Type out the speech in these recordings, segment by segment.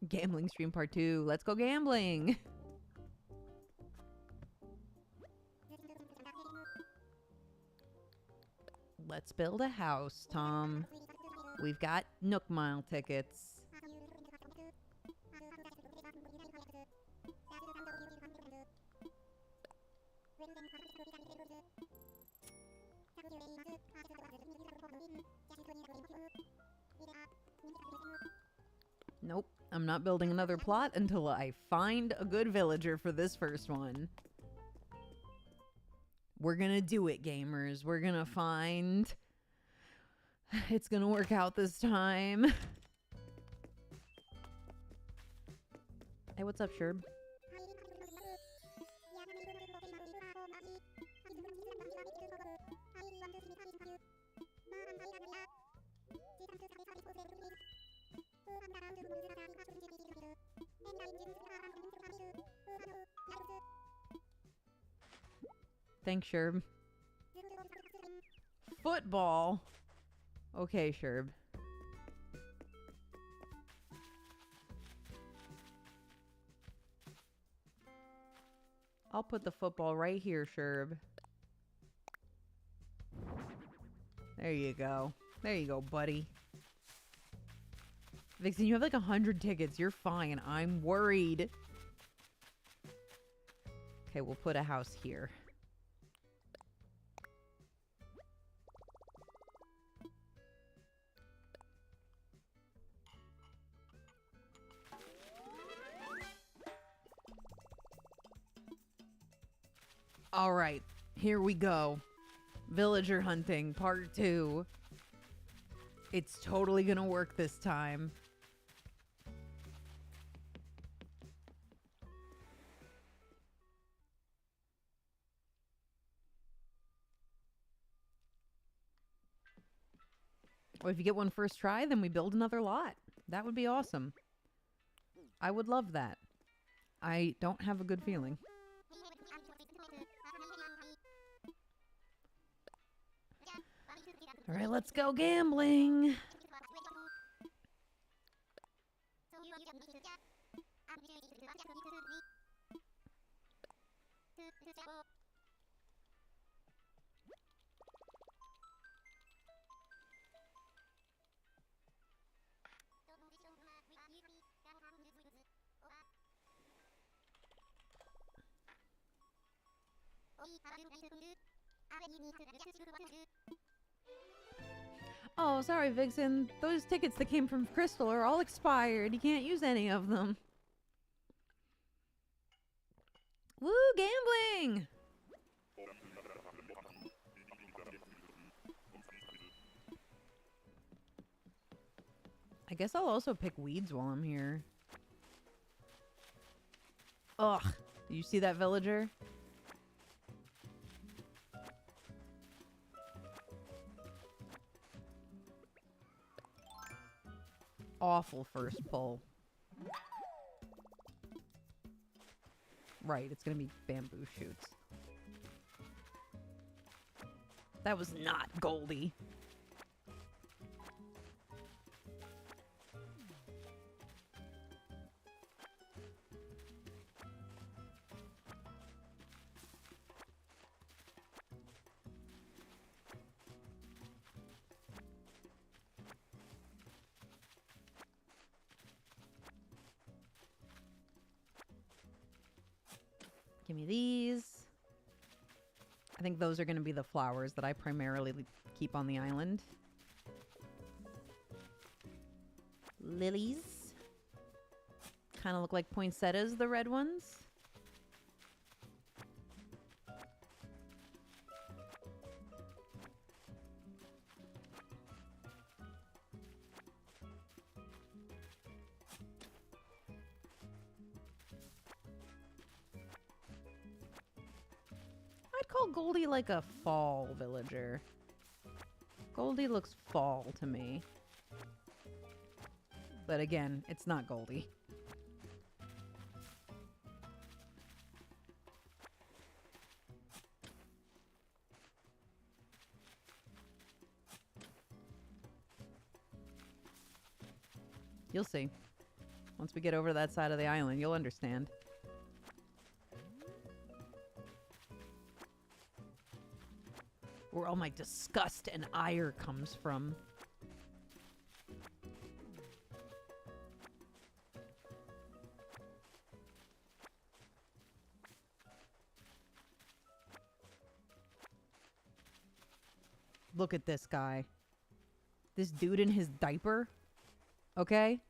Gambling stream part 2. Let's go gambling. Let's build a house, Tom. We've got Nook Mile tickets. Nope, I'm not building another plot until I find a good villager for this first one. We're gonna do it, gamers. We're gonna find... It's gonna work out this time. Hey, what's up, Sherb? Thanks, Sherb. Football. Okay, Sherb. I'll put the football right here, Sherb. There you go. There you go, buddy. Vixen, you have like 100 tickets. You're fine. I'm worried. Okay, we'll put a house here. All right, here we go. Villager hunting, part 2. It's totally gonna work this time. Well, if you get one first try, then we build another lot. That would be awesome. I would love that. I don't have a good feeling. All right, let's go gambling. Oh, sorry, Vixen. Those tickets that came from Crystal are all expired. You can't use any of them. Woo, gambling! I guess I'll also pick weeds while I'm here. Ugh. You see that villager? Awful first pull. Right, it's gonna be bamboo shoots. That was not Goldie. Give me these. I think those are going to be the flowers that I primarily keep on the island. Lilies. Kind of look like poinsettias, the red ones. I'd call Goldie like a fall villager. Goldie looks fall to me. But again, it's not Goldie. You'll see. Once we get over to that side of the island, you'll understand. Where all my disgust and ire comes from. Look at this guy. This dude in his diaper. Okay?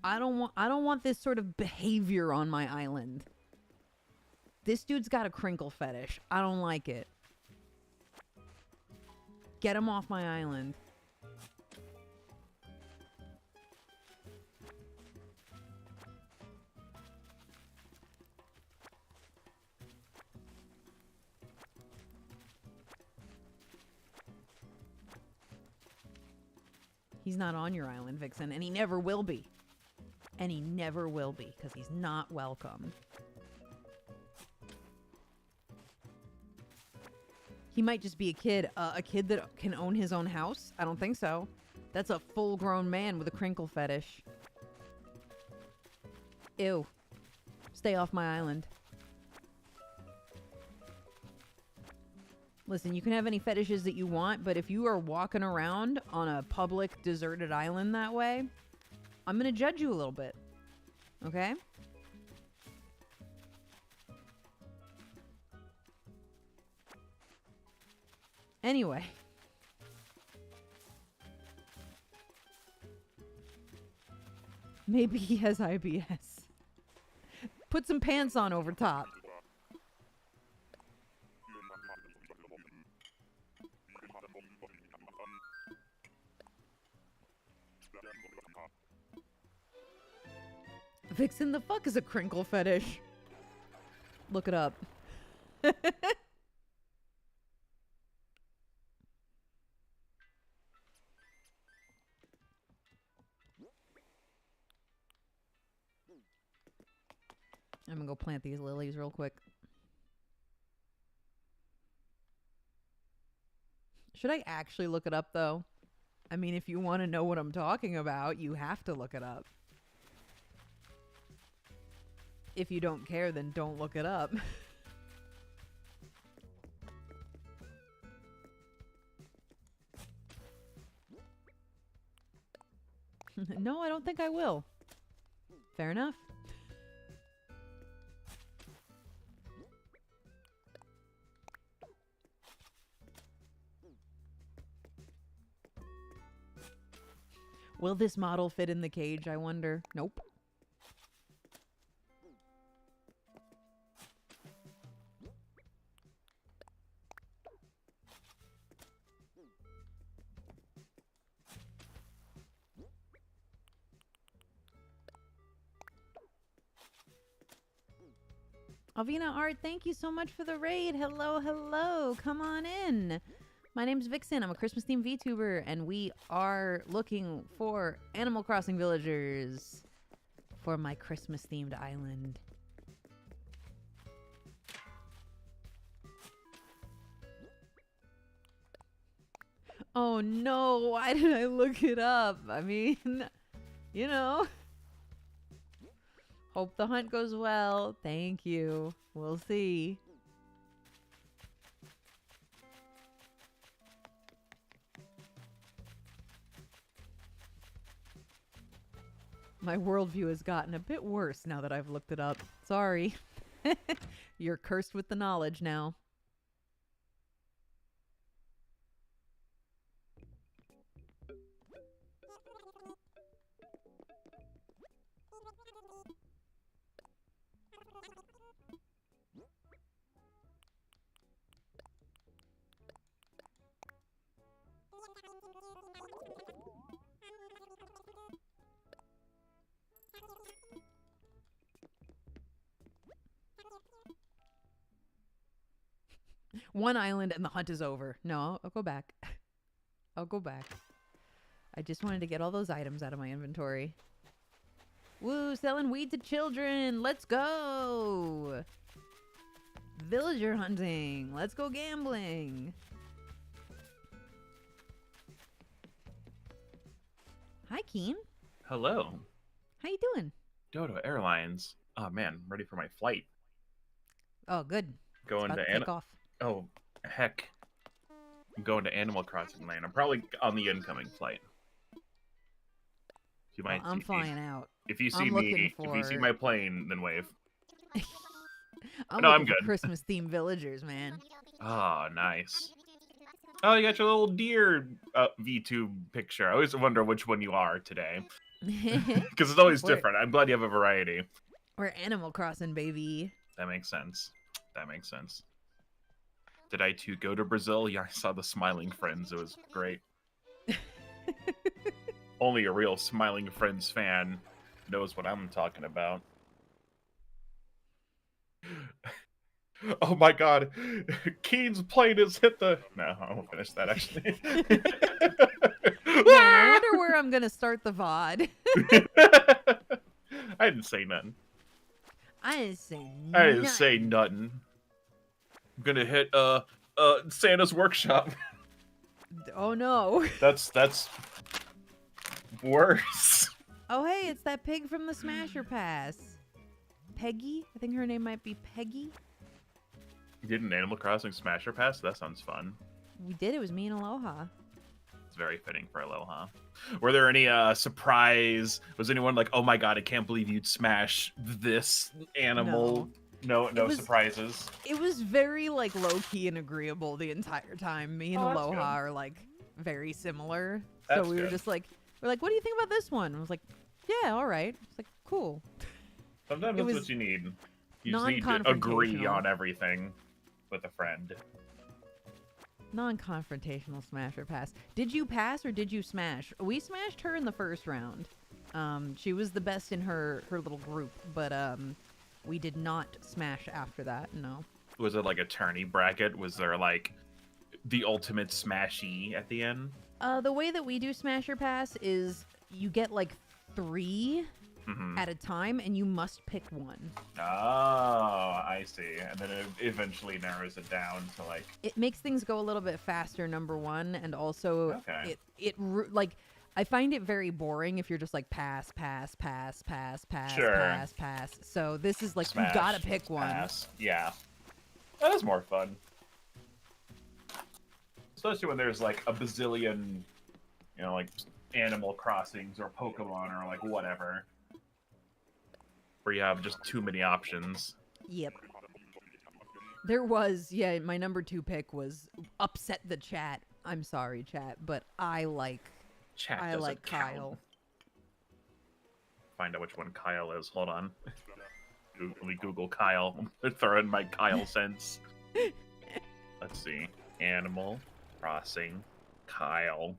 I don't want this sort of behavior on my island. This dude's got a crinkle fetish. I don't like it. Get him off my island. He's not on your island, Vixen, and he never will be. And he never will be, because he's not welcome. He might just be a kid that can own his own house. I don't think so. That's a full-grown man with a crinkle fetish. Ew. Stay off my island. Listen, you can have any fetishes that you want, but if you are walking around on a public, deserted island that way, I'm gonna judge you a little bit. Okay? Anyway. Maybe he has IBS. Put some pants on over top. Vixen, the fuck is a crinkle fetish? Look it up. I'm gonna go plant these lilies real quick. Should I actually look it up, though? I mean, if you want to know what I'm talking about, you have to look it up. If you don't care, then don't look it up. No, I don't think I will. Fair enough. Will this model fit in the cage, I wonder? Nope. Alvina Art, thank you so much for the raid. Hello, hello. Come on in. My name's Vixen. I'm a Christmas themed VTuber, and we are looking for Animal Crossing villagers for my Christmas themed island. Oh no, why did I look it up? I mean, you know. Hope the hunt goes well. Thank you. We'll see. My worldview has gotten a bit worse now that I've looked it up. Sorry. You're cursed with the knowledge now. One island and the hunt is over. No, I'll go back. I'll go back. I just wanted to get all those items out of my inventory. Woo, selling weed to children. Let's go. Villager hunting. Let's go gambling. Hi, Keen. Hello. How you doing? Dodo Airlines. Oh man, I'm ready for my flight. Oh, good. It's Going about to to take off. Oh, heck. I'm going to Animal Crossing Land. I'm probably on the incoming flight. You Well, might I'm flying out. if you see I'm looking me, if you see for. my plane, then wave. I'm No, I'm looking for good. Christmas themed villagers, man. Oh, nice. Oh, you got your little deer VTube picture. I always wonder which one you are today. Because it's always we're, different. I'm glad you have a variety. we're Animal Crossing, baby. That makes sense. That makes sense. Did I too go to Brazil? Yeah, I saw the Smiling Friends. It was great. Only a real Smiling Friends fan knows what I'm talking about. Oh my god. Keen's plane has hit the... No, I won't finish that, actually. Man, I wonder where I'm going to start the VOD. I didn't say nothing. I didn't say I didn't say nothing. I'm gonna hit Santa's workshop. Oh no. That's worse. Oh hey, it's that pig from the Smasher Pass. Peggy? I think her name might be Peggy. You did an Animal Crossing Smasher Pass? That sounds fun. We did. It was me and Aloha. It's very fitting for Aloha. Were there any surprise? Was anyone like, oh my god, I can't believe you'd smash this animal? No surprises. It was very like low key and agreeable the entire time. Me and Aloha good. are like very similar. That's so we were good. just like, we're like, what do you think about this one? I was like, yeah, all right. It's like, cool. Sometimes It that's was what you need. You just need to agree on everything with a friend. Non-confrontational Smasher Pass. Did you pass or did you smash? We smashed her in the first round. She was the best in her little group, but we did not smash after that. No. Was it like a tourney bracket? Was there like the ultimate smashy at the end? The way that we do Smasher Pass is you get like 3 at a time, and you must pick one. Oh, I see. And then it eventually narrows it down to like... It makes things go a little bit faster, number one, and also Okay. like, I find it very boring if you're just like pass, pass, pass, pass, pass, Sure. pass, pass. So this is like, Smash, you gotta pick one. pass. Yeah. That is more fun. Especially when there's like a bazillion, you know, like Animal Crossings or Pokemon or like whatever. Where you have just too many options. Yep. There was, yeah, my number 2 pick was upset the chat. I'm sorry, chat, but I like Kyle. Find out which one Kyle is. Hold on. Let me Google Kyle. Throw in my Kyle sense. Let's see. Animal Crossing Kyle.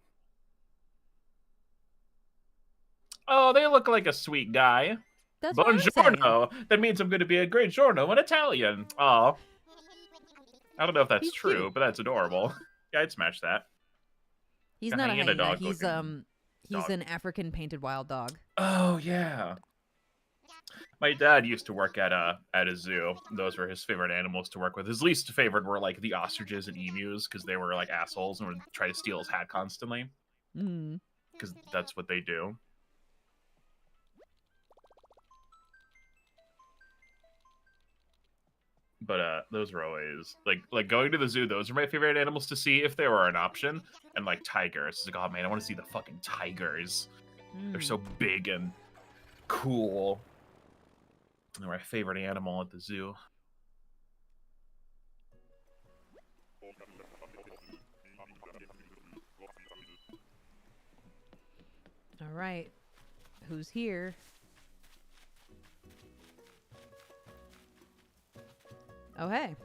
Oh, they look like a sweet guy. That's what I'm saying. Buongiorno. That means I'm going to be a great giorno in Italian. Oh. I don't know if that's He's true, cute. but that's adorable. Yeah, I'd smash that. He's A not a hyena hyena. dog He's looking dog. an African painted wild dog. Oh yeah. My dad used to work at a zoo. Those were his favorite animals to work with. His least favorite were like the ostriches and emus because they were like assholes and would try to steal his hat constantly. Because that's what they do. But those were always like going to the zoo. Those are my favorite animals to see if they were an option. And like tigers, it's like, oh man, I want to see the fucking tigers. They're so big and cool. They're my favorite animal at the zoo. All right, who's here? Oh, hey.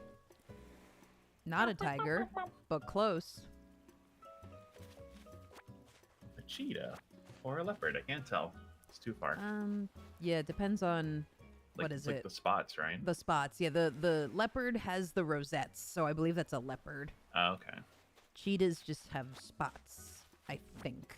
Not a tiger, but close. A cheetah or a leopard, I can't tell. It's too far. Yeah, it depends on what is like it? the spots, right? The spots. Yeah, the leopard has the rosettes, so I believe that's a leopard. Oh, okay. Cheetahs just have spots, I think.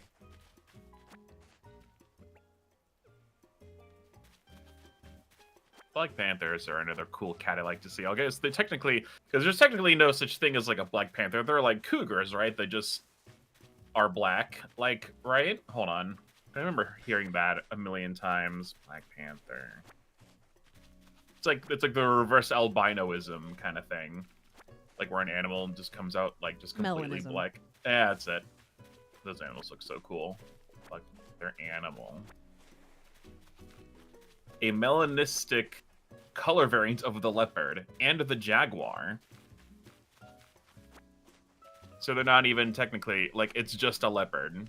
Black Panthers are another cool cat I like to see. I guess they technically, because there's technically no such thing as like a Black Panther. They're like cougars, right? They just are black, like, right? Hold on. I'm I remember hearing that a million times. Black Panther. It's like the reverse albinoism kind of thing. Like where an animal just comes out like just completely Melanism. black. Yeah, that's it. Those animals look so cool. Like they're animal. A melanistic color variant of the leopard and the jaguar. So they're not even technically like it's just a leopard.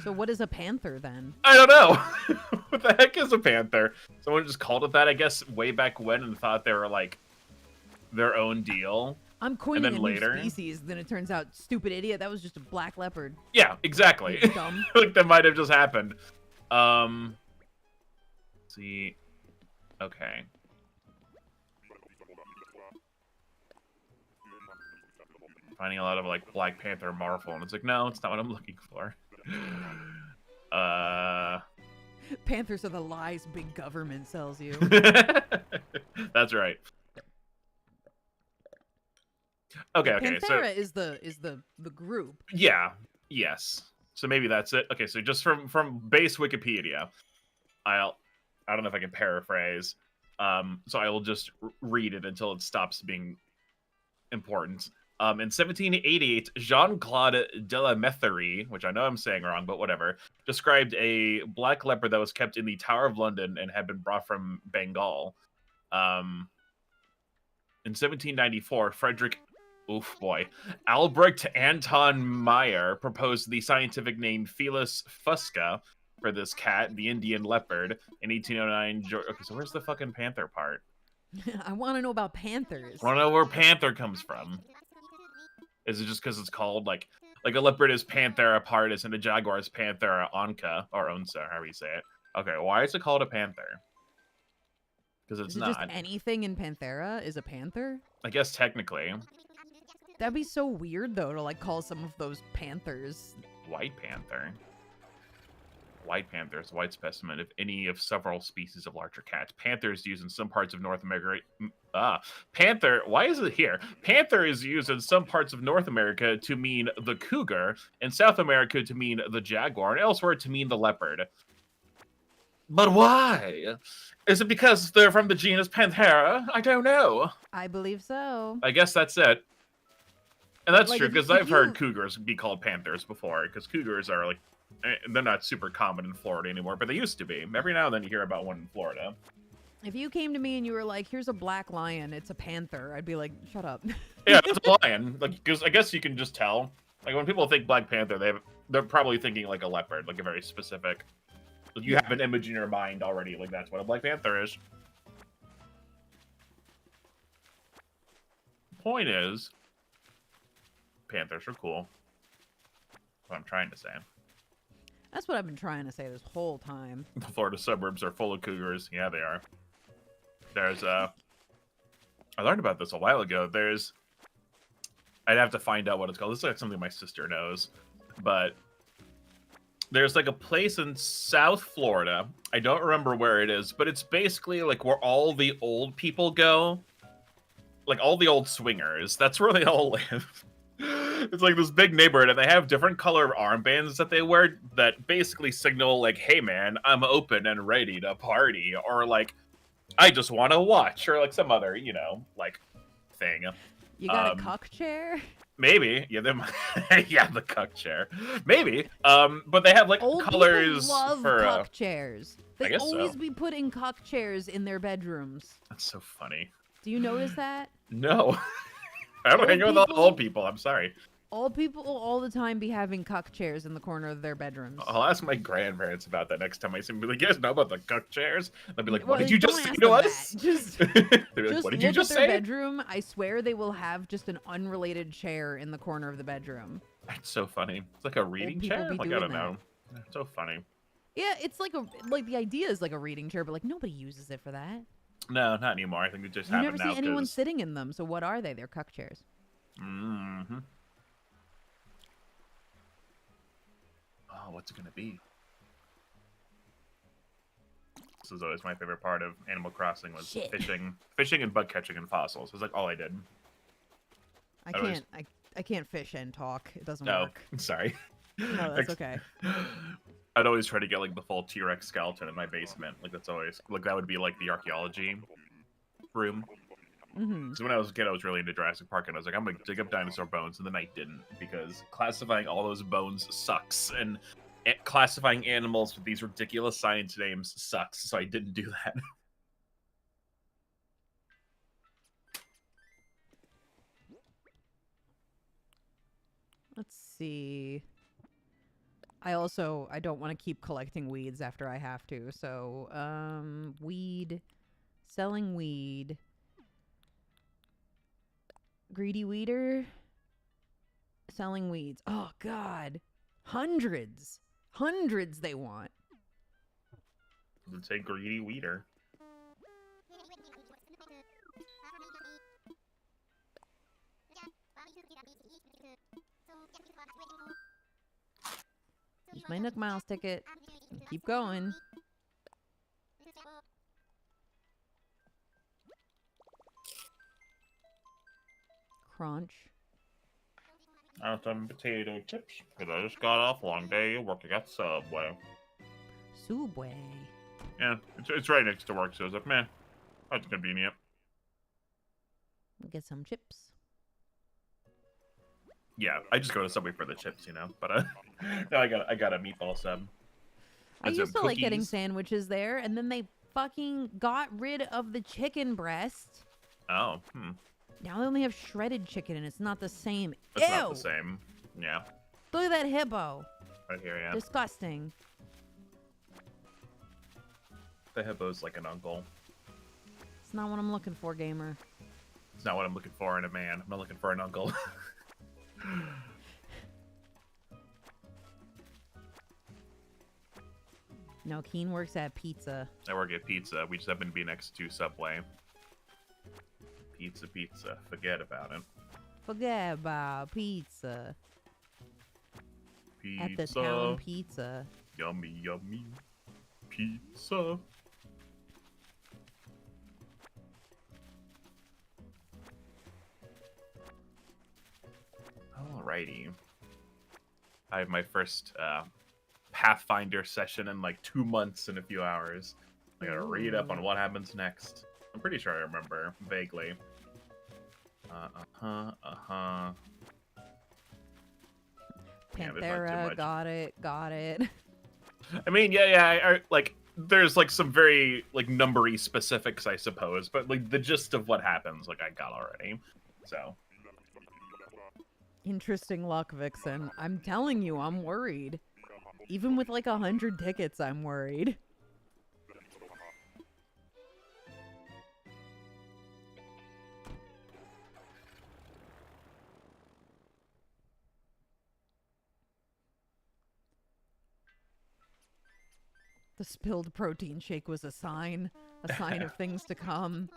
So what is a panther then? I don't know. What the heck is a panther? Someone just called it that, I guess, way back when and thought they were like their own deal. I'm coining then a later- new species. Then it turns out, stupid idiot, that was just a black leopard. Yeah, exactly. Dumb. Like that might have just happened. Let's see. Okay. Finding a lot of like Black Panther Marvel, and it's like, no, it's not what I'm looking for. Panthers are the lies big government sells you. That's right. Okay, so Panthera is the group. yeah, yes. So maybe that's it. Okay, so just from base Wikipedia, I don't know if I can paraphrase. So I will just read it until it stops being important. In 1788, Jean-Claude de la Metherie, which I know I'm saying wrong, but whatever, described a black leopard that was kept in the Tower of London and had been brought from Bengal. In 1794, Albrecht Anton Meyer proposed the scientific name Felis fusca for this cat, the Indian leopard. In 1809, okay, so where's the fucking panther part? I want to know about panthers. I want to know where panther comes from. Is it just because it's called like a leopard is Panthera pardus and a jaguar is Panthera onca or onca, however you say it? Okay, why is it called a panther? Because it's Is it not. just anything in Panthera is a panther? I guess technically, That'd be so weird though to like call some of those panthers. white panther. White panther is a white specimen of any of several species of larger cats. Panther is used in some parts of North America. Panther. Why is it here? Panther is used in some parts of North America to mean the cougar, in South America to mean the jaguar, and elsewhere to mean the leopard. But why? Is it because they're from the genus Panthera? I don't know. I believe so. I guess that's it. And that's Like, true, if because you- I've heard you- cougars be called panthers before, because cougars are like, they're not super common in Florida anymore, but they used to be. Every now and then you hear about one in Florida. If you came to me and you were like, "Here's a black lion, it's a panther," I'd be like, "Shut up." Yeah, it's a lion. Like, because I guess you can just tell. Like, when people think Black Panther, they're probably thinking like a leopard, like a very specific. Like, you have an image in your mind already. Like, that's what a Black Panther is. Point is, panthers are cool. That's what I'm trying to say. That's what I've been trying to say this whole time. The Florida suburbs are full of cougars. Yeah, they are. There's I learned about this a while ago. I'd have to find out what it's called. This is like something my sister knows, but there's like a place in South Florida. I don't remember where it is, but it's basically like where all the old people go. Like all the old swingers. That's where they all live. It's like this big neighborhood, and they have different color armbands that they wear that basically signal like, hey man, I'm open and ready to party, or like, I just want to watch, or like some other, like thing. You got a cuck chair? Maybe. Yeah, yeah, the cuck chair. Maybe. But they have like Old colors people love for cuck chairs. They guess always so. be putting cuck chairs in their bedrooms. That's so funny. Do you notice that? No. I don't Old hang out with all people- old people. I'm sorry. All people will all the time be having cuck chairs in the corner of their bedrooms. I'll ask my grandparents about that next time I see them. Be like, you guys know about the cuck chairs? They'll be like, what Well, did you don't just say ask to them us? that. Just, They'll be like, just what did look you just at their say? bedroom. I swear they will have just an unrelated chair in the corner of the bedroom. That's so funny. It's like a reading people chair? be Like, I doing don't know. It's so funny. Yeah, it's like the idea is like a reading chair, but like nobody uses it for that. No, not anymore. I think we just You have never it now. see anyone 'cause- sitting in them. So what are they? They're cuck chairs. Mhm. Oh, what's it gonna be? This is always my favorite part of Animal Crossing was Shit. fishing and bug catching and fossils. It's like all I did. I I always- can't. I can't fish and talk. It doesn't No, work. sorry. No, that's okay. I'd always try to get like the full T-Rex skeleton in my basement. Like that's always like that would be like the archaeology room. Mm-hmm. So when I was a kid, I was really into Jurassic Park, and I was like, I'm gonna dig up dinosaur bones, and then I didn't because classifying all those bones sucks, and classifying animals with these ridiculous science names sucks. So I didn't do that. Let's see. I don't want to keep collecting weeds after I have to. So, weed, selling weed, greedy weeder, selling weeds. Oh God, hundreds they want. Let's say greedy weeder. Use my Nook Miles ticket. Keep going. Crunch. I have some potato chips because I just got off a long day working at Subway. Subway. Yeah, it's right next to work, so I was like, man, that's convenient. Get some chips. Yeah, I just go to Subway for the chips, you know. But no, I got a meatball sub. I And used some to like getting cookies. sandwiches there, and then they fucking got rid of the chicken breast. Oh, Now they only have shredded chicken, and it's not the same. it's Ew! not the same. Yeah, Look at that hippo. right here, yeah. Disgusting. The hippo's like an uncle. It's not what I'm looking for, gamer. It's not what I'm looking for in a man. I'm not looking for an uncle. No, Keen works at pizza. I work at pizza. We just happen to be next to Subway. Pizza. Forget about it. Forget about pizza. Pizza. At the town pizza. Yummy. Pizza. Alrighty. I have my first Pathfinder session in like 2 months in a few hours. I gotta read up on what happens next. I'm pretty sure I remember vaguely. Yeah, there's not too Panthera, much. got it. I mean, I like there's like some very like numbery specifics, I suppose, but like the gist of what happens, like I got already. So Interesting luck, Vixen. I'm telling you, I'm worried. Even with like 100 tickets, I'm worried. The spilled protein shake was a sign of things to come.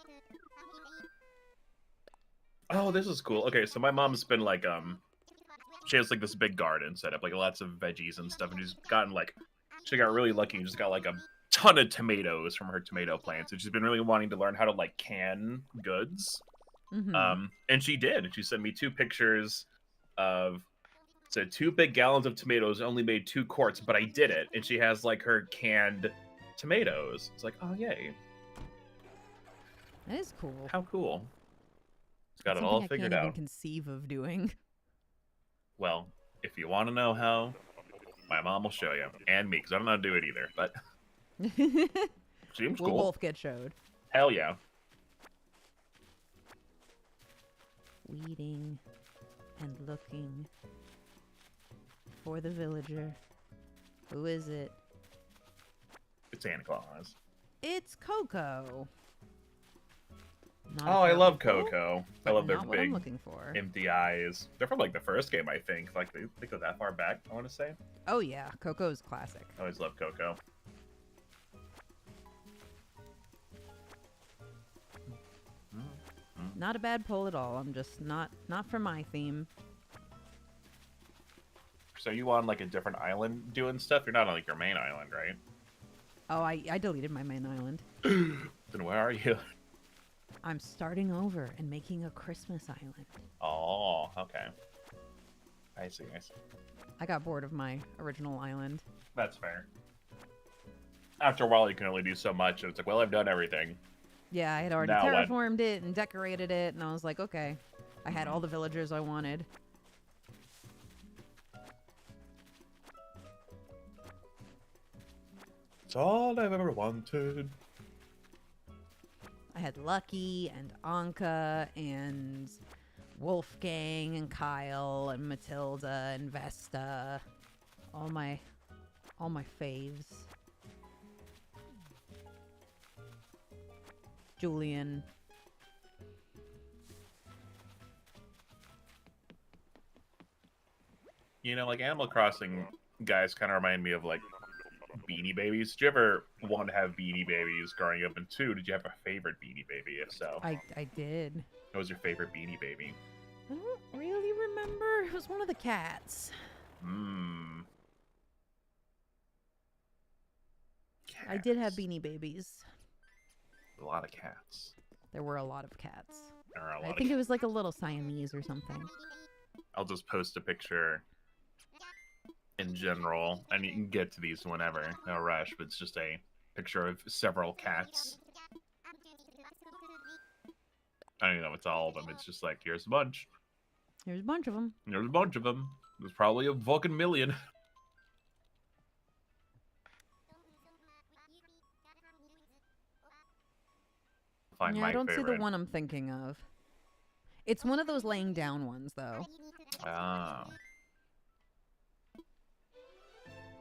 oh, this is cool. Okay, so my mom's been like she has like this big garden set up, like lots of veggies and stuff, and she got really lucky and just got like a ton of tomatoes from her tomato plants, and she's been really wanting to learn how to like can goods. Mm-hmm. And she did. And she sent me 2 pictures of 2 big gallons of tomatoes, only made 2 quarts, but I did it. And she has like her canned tomatoes. It's like, oh yay. That is cool. How cool. It's got it Something all I figured can't out. even conceive of doing. Well, if you want to know how, my mom will show you. And me, because I don't know how to do it either. But seems We'll cool. both get showed. Hell yeah. Weeding and looking for the villager. Who is it? It's Santa Claus. It's Coco. Not Oh, I love purple, Coco. I but love their not what I'm big looking for. empty eyes. They're from like the first game, I think. Like they go that far back, I want to say. Oh yeah, Coco's classic. I always love Coco. Not a bad pull at all. I'm just not for my theme. So you on like a different island doing stuff? You're not on like your main island, right? Oh, I deleted my main island. Then where are you? I'm starting over and making a Christmas island. Oh, okay. I see. I got bored of my original island. That's fair. After a while, you can only do so much. And it's like, well, I've done everything. Yeah, I had already Now what? terraformed it and decorated it, and I was like, okay. I had all the villagers I wanted. It's all I've ever wanted. I had Lucky and Anka and Wolfgang and Kyle and Matilda and Vesta. All my faves. Julian. You know, like Animal Crossing guys kind of remind me of like Beanie Babies. Did you ever want to have Beanie Babies growing up? And two, did you have a favorite Beanie Baby? If so, I did. what was your favorite Beanie Baby? I don't really remember. It was one of the cats. I did have Cats. Beanie Babies. A lot of cats. There were a lot of cats. There are a I lot think of it was like a little Siamese or something. I'll just post a picture in general, and you can get to these whenever. No rush, but it's just a picture of several cats. I don't even know if it's all of them. It's just like, here's a bunch. There's a bunch of them. There's a bunch of them. There's probably a fucking million. Find Yeah, my I don't see favorite. the one I'm thinking of. It's one of those laying down ones, though. Oh.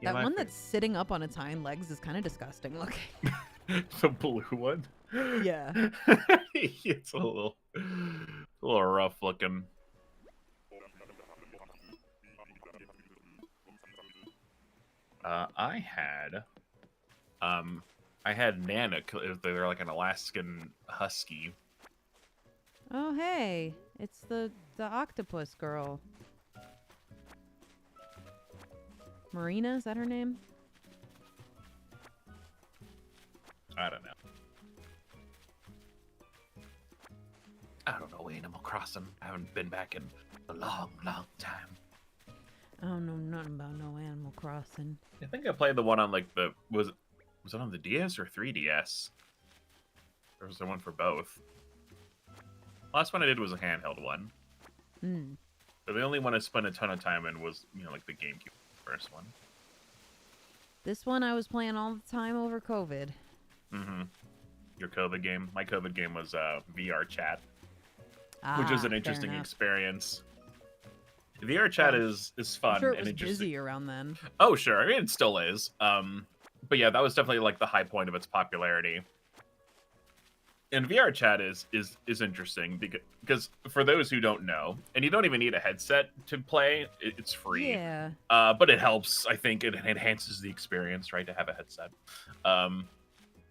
Yeah, That my one that's sitting up on its hind legs is kind of disgusting looking. the blue one. Yeah. It's a little rough looking. I had Nana. They're like an Alaskan husky. Oh, hey. It's the octopus girl. Marina, is that her name? I don't know. I don't know Animal Crossing. I haven't been back in a long, long time. I don't know nothing about no Animal Crossing. I think I played the one on like the was it on the DS or 3DS? Or was there one for both? Last one I did was a handheld one. Hmm. But the only one I spent a ton of time in was, you know, like the GameCube first one. This one I was playing all the time over COVID. Mm-hmm. Your COVID game. My COVID game was VR chat, which is an fair interesting enough. experience. VR chat Well, is fun I'm sure it and was interesting. busy around then. Oh, sure. I mean, it still is. But yeah, that was definitely like the high point of its popularity. And VR chat is interesting because for those who don't know, and you don't even need a headset to play, it's free. Yeah. But it helps. I think it enhances the experience, right, to have a headset.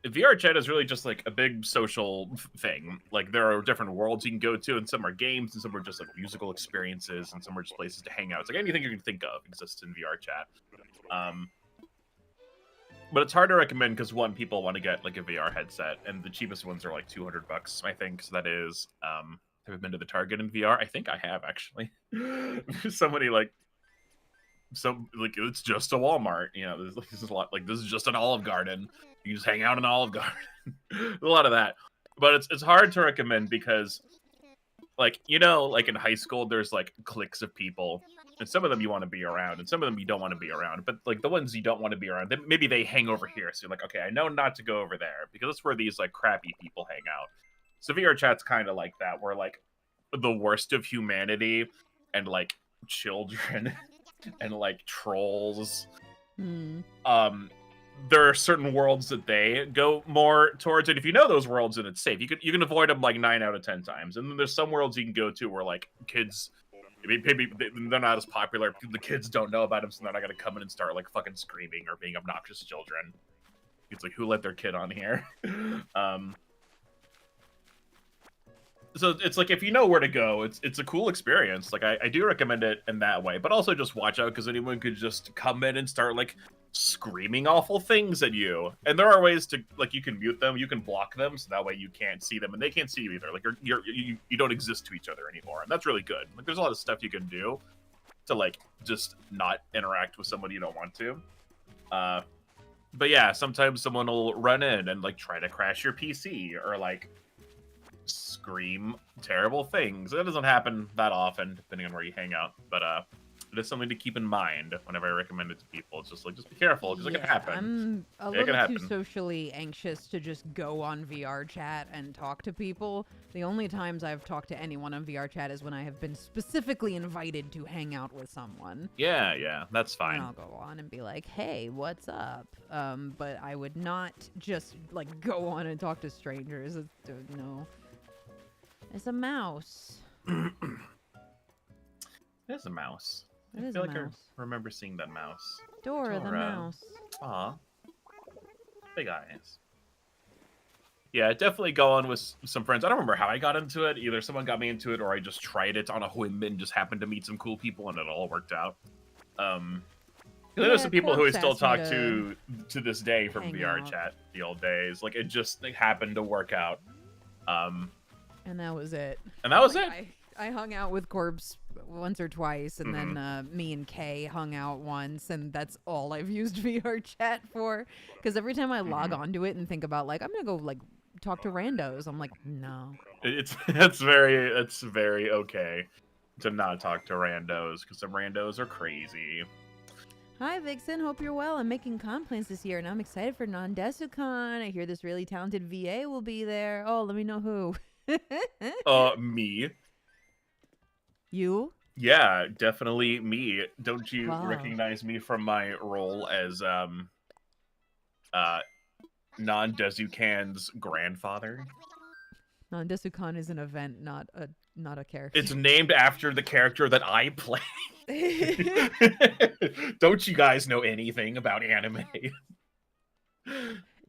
VR chat is really just like a big social thing. Like there are different worlds you can go to, and some are games, and some are just like musical experiences, and some are just places to hang out. It's like anything you can think of exists in VR chat. But it's hard to recommend because one, people want to get like a VR headset, and the cheapest ones are like $200, I think. So that is, have I been to the Target in VR? I think I have actually. Somebody like, it's just a Walmart, you know. This is a lot. Like this is just an Olive Garden. You just hang out in Olive Garden. A lot of that, but it's hard to recommend because, like, you know, like in high school, there's like cliques of people. And some of them you want to be around, and some of them you don't want to be around. But like the ones you don't want to be around, maybe they hang over here. So you're like, okay, I know not to go over there because that's where these like crappy people hang out. So VR chat's kind of like that, where like the worst of humanity and like children and like trolls. Hmm. There are certain worlds that they go more towards, and if you know those worlds, then it's safe. You can avoid them like 9 out of 10 times. And then there's some worlds you can go to where like kids. Maybe they're not as popular. The kids don't know about them, so they're not gonna come in and start like fucking screaming or being obnoxious children. It's like, who let their kid on here? So it's like if you know where to go, it's a cool experience. Like I do recommend it in that way, but also just watch out because anyone could just come in and start like screaming awful things at you. And there are ways to like you can mute them, you can block them, so that way you can't see them and they can't see you either. Like you don't exist to each other anymore, and that's really good. Like there's a lot of stuff you can do to like just not interact with somebody you don't want to. But yeah, sometimes someone will run in and like try to crash your PC or like scream terrible things. That doesn't happen that often, depending on where you hang out. But it is something to keep in mind whenever I recommend it to people. It's just like, just be careful, because it can happen. I'm a It can little too happen. socially anxious to just go on VR chat and talk to people. The only times I've talked to anyone on VR chat is when I have been specifically invited to hang out with someone. Yeah, that's And fine. I'll go on and be like, hey, what's up? But I would not just like go on and talk to strangers. No. It's a mouse. There's a mouse. It I is feel a like mouse. I remember seeing that mouse. Dora the Dora. mouse. Aw. Big eyes. Yeah, definitely go on with some friends. I don't remember how I got into it. Either someone got me into it or I just tried it on a whim and just happened to meet some cool people and it all worked out. There's some people who I Corpse still asked me talk to this day from hang VR out. chat, the old days. Like, it just happened to work out. And that was it. And that was Like, it. I hung out with Corpse once or twice, and Mm-hmm. then me and Kay hung out once, and that's all I've used VR chat for. Because every time I log Mm-hmm. onto it and think about, like, I'm going to go, like, talk to randos, I'm like, no. It's very okay to not talk to randos, because some randos are crazy. Hi, Vixen. Hope you're well. I'm making complaints this year, and I'm excited for Non-Desucon. I hear this really talented VA will be there. Oh, let me know who. Me. You? Yeah, definitely me. Don't you Wow. recognize me from my role as Non-Dezukan's grandfather? Non-Desucon is an event, not a character. It's named after the character that I play. Don't you guys know anything about anime?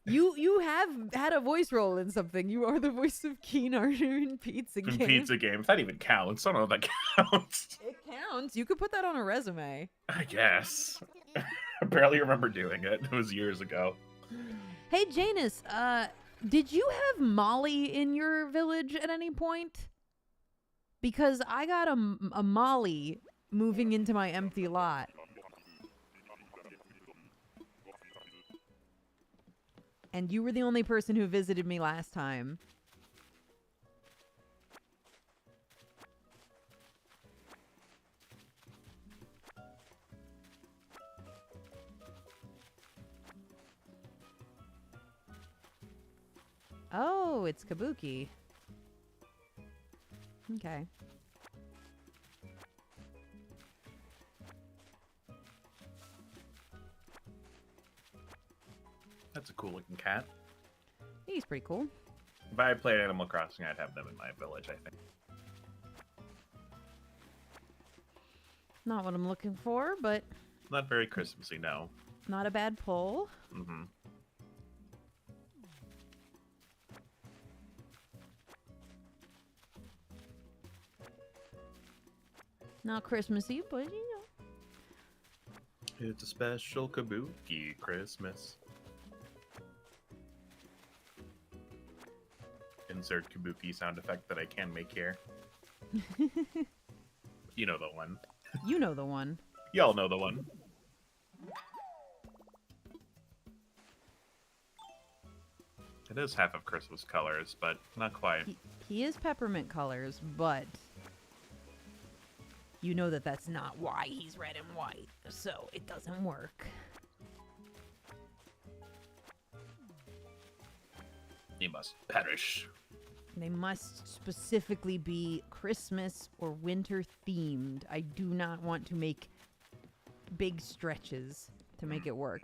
You have had a voice role in something. You are the voice of Keen Archer in Pizza In Game. Pizza Game. If that even counts. I don't know if that counts. It counts. You could put that on a resume. I guess. I barely remember doing it. It was years ago. Hey, Janus, did you have Molly in your village at any point? Because I got a Molly moving into my empty lot. And you were the only person who visited me last time. Oh, it's Kabuki. Okay. That's a cool looking cat. He's pretty cool. If I played Animal Crossing, I'd have them in my village, I think. Not what I'm looking for, but Not very Christmassy, no. not a bad pull. Mm-hmm. Not Christmassy, but you know. It's a special Kabuki Christmas. Insert Kabuki sound effect that I can make here. You know the one. You know the one. Y'all know the one. It is half of Christmas colors, but not quite. He is peppermint colors, but you know that that's not why he's red and white, so it doesn't work. He must perish. They must specifically be Christmas or winter themed. I do not want to make big stretches to make it work.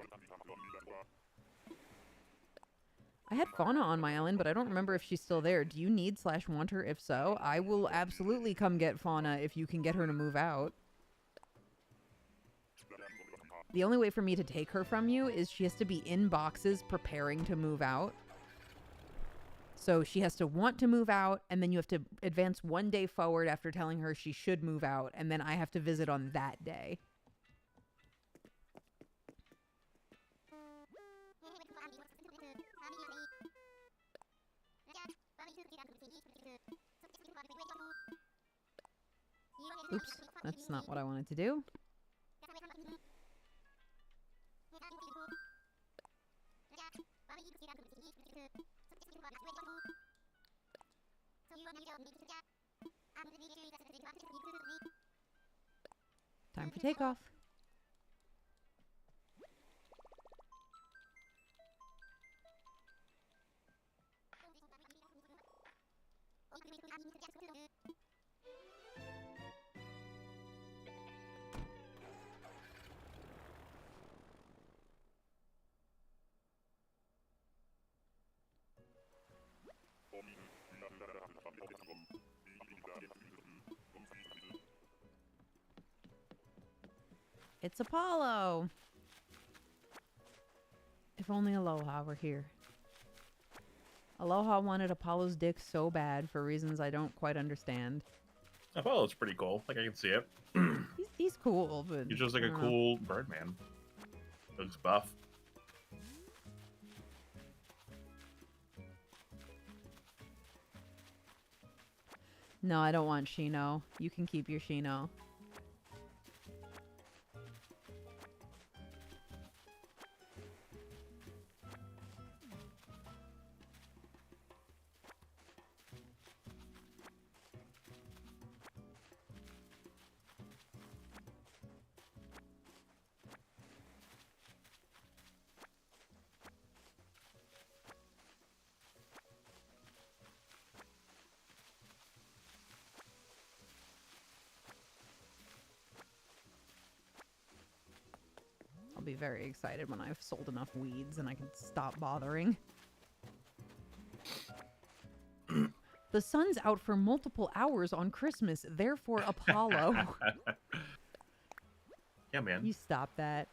I had Fauna on my island, but I don't remember if she's still there. Do you need /want her? If so, I will absolutely come get Fauna if you can get her to move out. The only way for me to take her from you is she has to be in boxes preparing to move out. So she has to want to move out, and then you have to advance one day forward after telling her she should move out, and then I have to visit on that day. Oops. That's not what I wanted to do. Time for takeoff. It's Apollo. If only Aloha were here. Aloha wanted Apollo's dick so bad for reasons I don't quite understand. Apollo's pretty cool. Like, I can see it. He's cool, but He's just like I a don't know. cool bird man. Looks buff. No, I don't want Shino. You can keep your Shino. I'll be very excited when I've sold enough weeds and I can stop bothering. The sun's out for multiple hours on Christmas, therefore Apollo. Yeah, man. You stop that.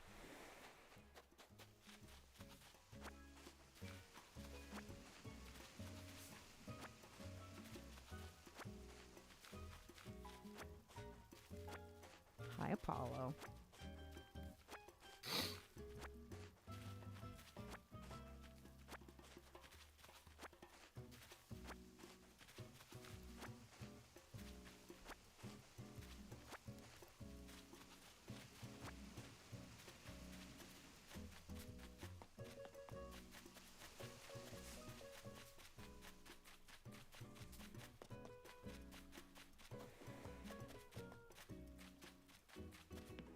Hi, Apollo.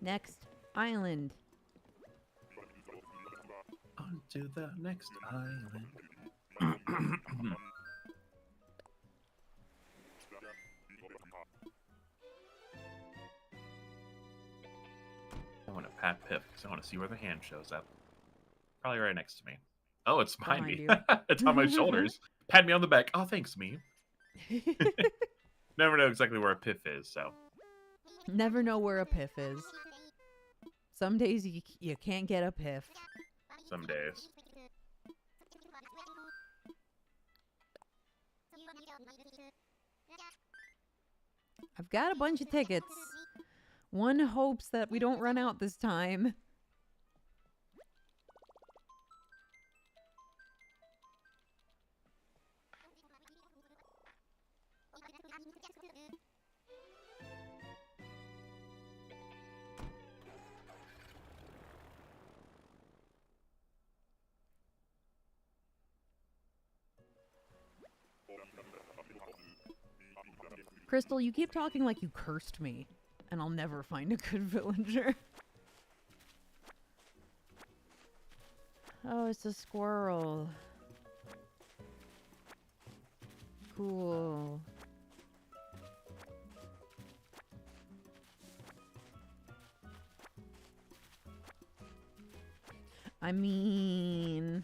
Next island. On to the next island. I want to pat Pip because I want to see where the hand shows up. Probably right next to me. Oh, it's behind me. Behind It's on my shoulders. Pat me on the back. Oh, thanks, me. Never know exactly where a Piff is, so. Never know where a piff is. Some days you can't get a piff. Some days. I've got a bunch of tickets. One hopes that we don't run out this time. Crystal, you keep talking like you cursed me, and I'll never find a good villager. Oh, it's a squirrel. Cool. I mean...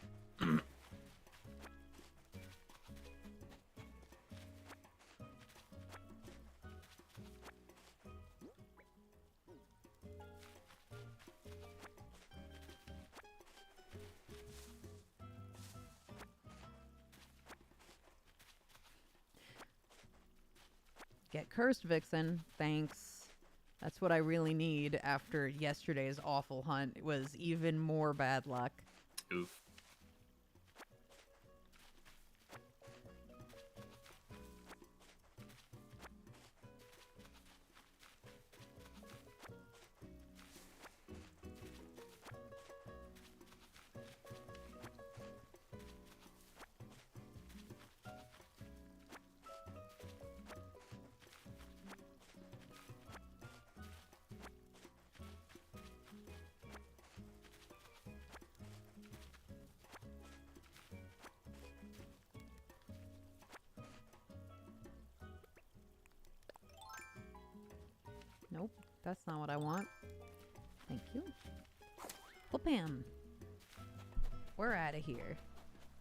Get cursed, Vixen. Thanks. That's what I really need after yesterday's awful hunt. It was even more bad luck. Oof. That's not what I want. Thank you. Well, Pam, we're out of here.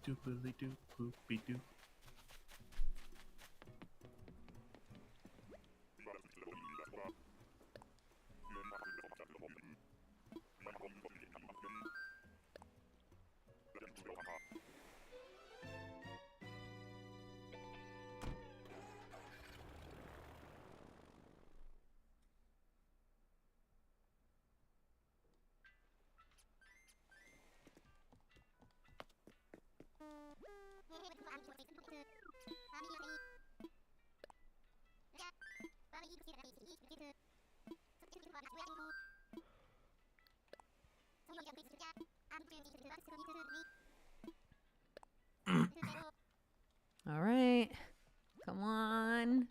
Doopily doop poopy doop. All right. Come on.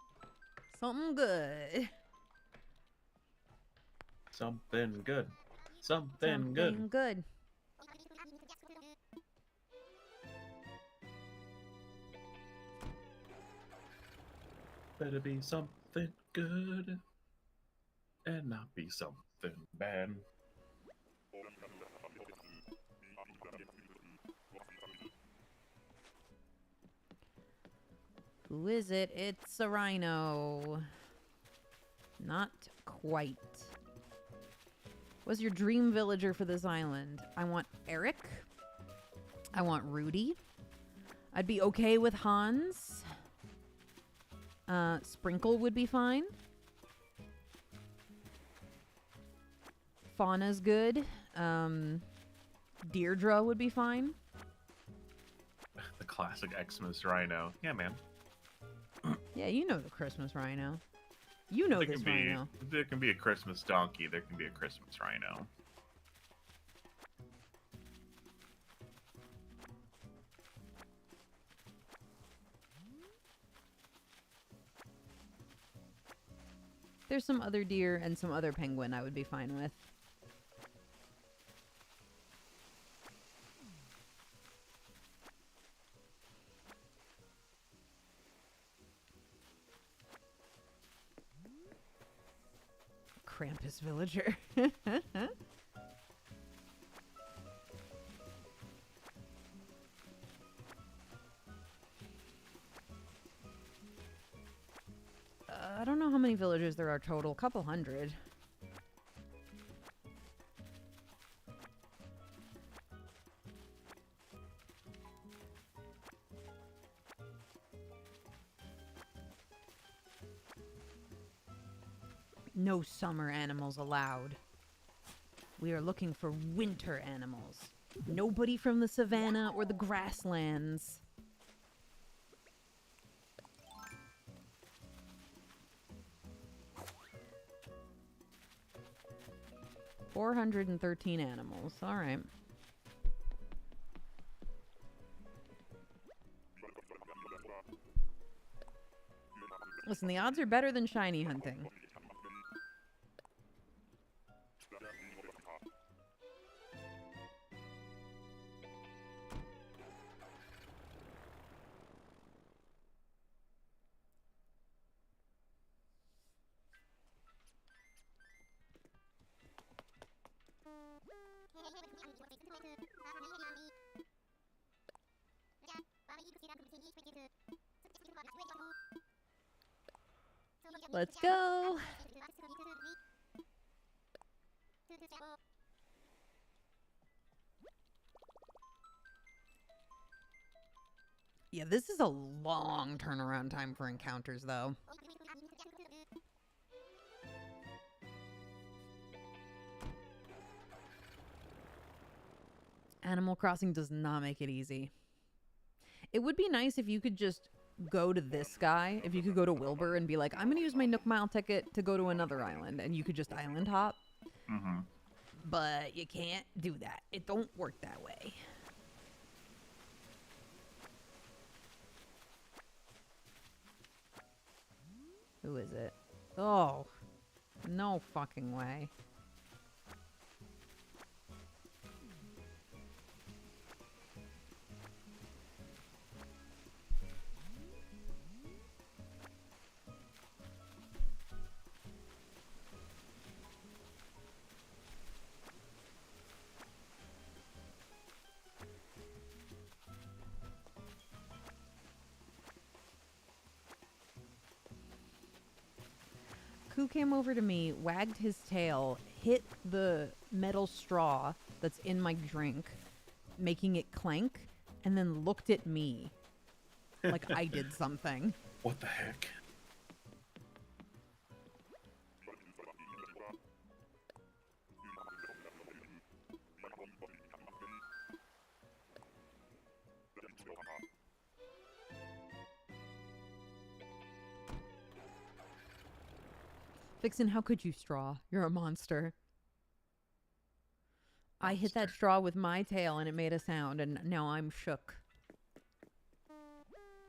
Something good. Something good. Something good. Something good. Better be something good and not be something bad. Who is it? It's a rhino. Not quite. What's your dream villager for this island? I want Eric. I want Rudy. I'd be okay with Hans. Sprinkle would be fine. Fauna's good. Deirdre would be fine. The classic Xmas rhino. Yeah, man. Yeah, you know the Christmas rhino. You know this rhino. There can be a Christmas donkey. There can be a Christmas rhino. There's some other deer and some other penguin I would be fine with. Krampus villager. I don't know how many villagers there are total. A couple hundred. No summer animals allowed. We are looking for winter animals. Nobody from the savannah or the grasslands. $413 animals. All right. Listen, the odds are better than shiny hunting. Let's go. Yeah, this is a long turnaround time for encounters, though. Animal Crossing does not make it easy. It would be nice if you could just go to this guy, if you could go to Wilbur and be like, I'm going to use my Nook Mile ticket to go to another island, and you could just island hop. Mm-hmm. But you can't do that. It don't work that way. Who is it? Oh, no fucking way. Pooh came over to me, wagged his tail, hit the metal straw that's in my drink, making it clank, and then looked at me like I did something. What the heck? Vixen, how could you, Straw? You're a monster. I hit that Monster. straw with my tail and it made a sound, and now I'm shook.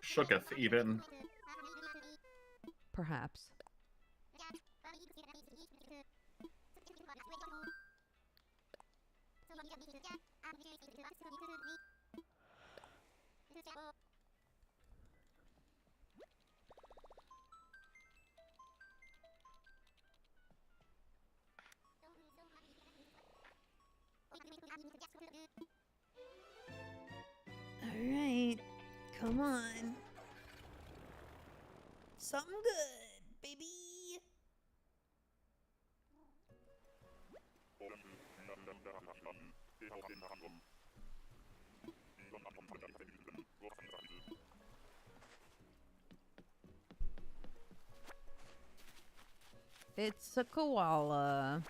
Shooketh, even. Perhaps. Alright. Come on. Something good, baby. It's a koala.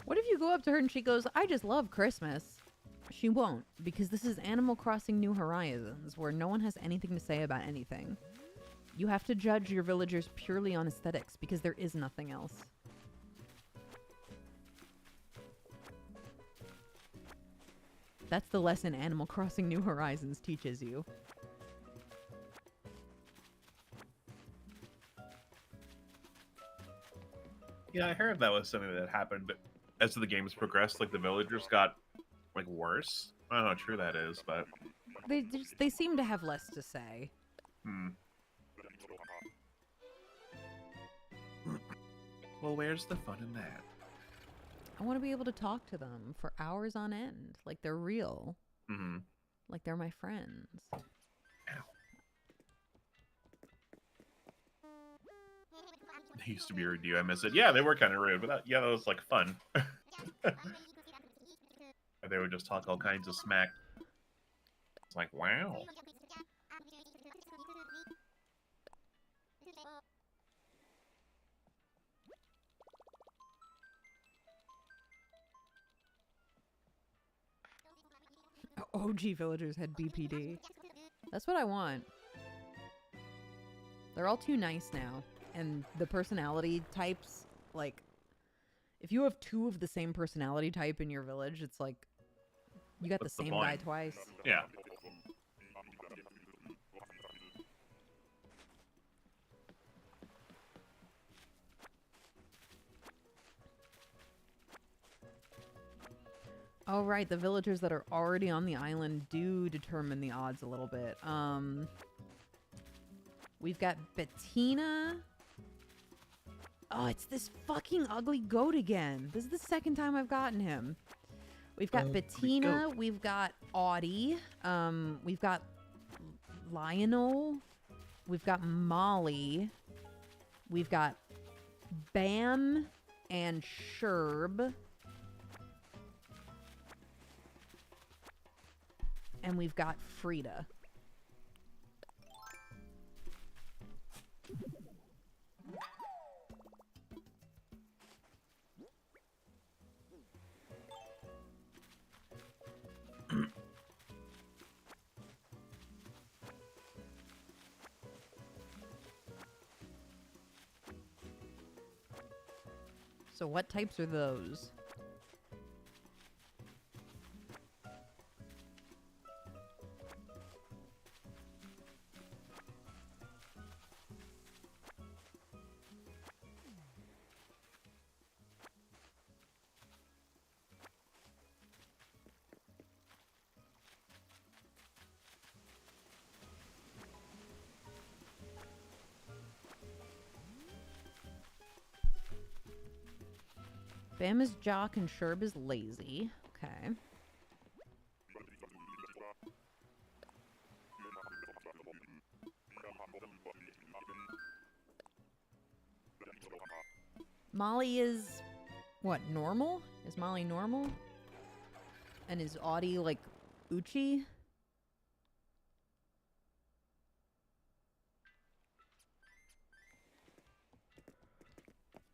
What if you go up to her and she goes, I just love Christmas? She won't, because this is Animal Crossing New Horizons, where no one has anything to say about anything. You have to judge your villagers purely on aesthetics, because there is nothing else. That's the lesson Animal Crossing New Horizons teaches you. Yeah, I heard that was something that happened, but as the games progressed, like the villagers got like worse. I don't know how true that is, but They seem to have less to say. Well, where's the fun in that? I want to be able to talk to them for hours on end, like they're real, Mm-hmm. like they're my friends. They used to be rude to you. I miss it. Yeah, they were kind of rude, but that was like fun. They would just talk all kinds of smack. It's like, wow. OG villagers had BPD. That's what I want. They're all too nice now. And the personality types, like, if you have two of the same personality type in your village, it's like, you got What's the the same guy point? twice. Yeah. Oh, right. The villagers that are already on the island do determine the odds a little bit. We've got Bettina. Oh, it's this fucking ugly goat again. This is the second time I've gotten him. We've got Bettina. goat. We've got Audie. We've got Lionel. We've got Molly. We've got Bam and Sherb. And we've got Frida. So what types are those? Bam is jock and Sherb is lazy. Okay. Molly is what, normal? Is Molly normal? And is Audie like Uchi?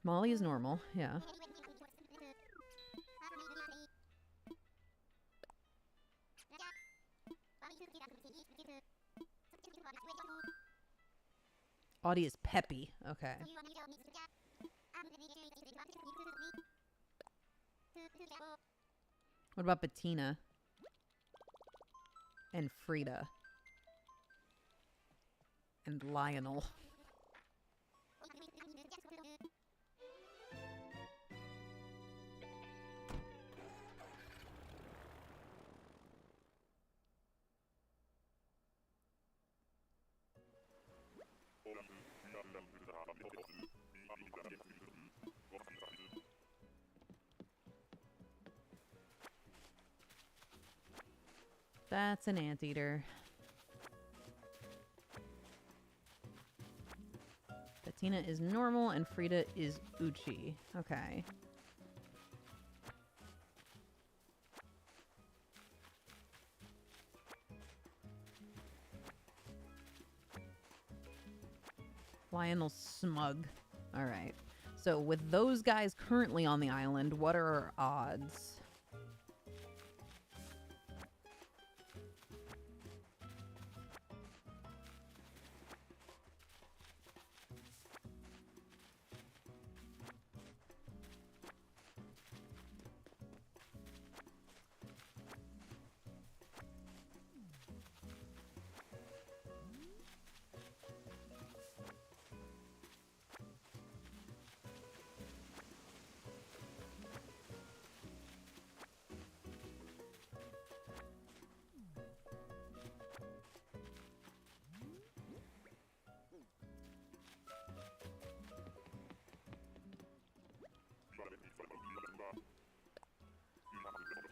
Molly is normal, yeah. Audie is peppy, okay. What about Bettina? And Frida? And Lionel? That's an anteater. Bettina is normal and Frida is Uchi. Okay. Lionel's smug. All right. So with those guys currently on the island, what are our odds?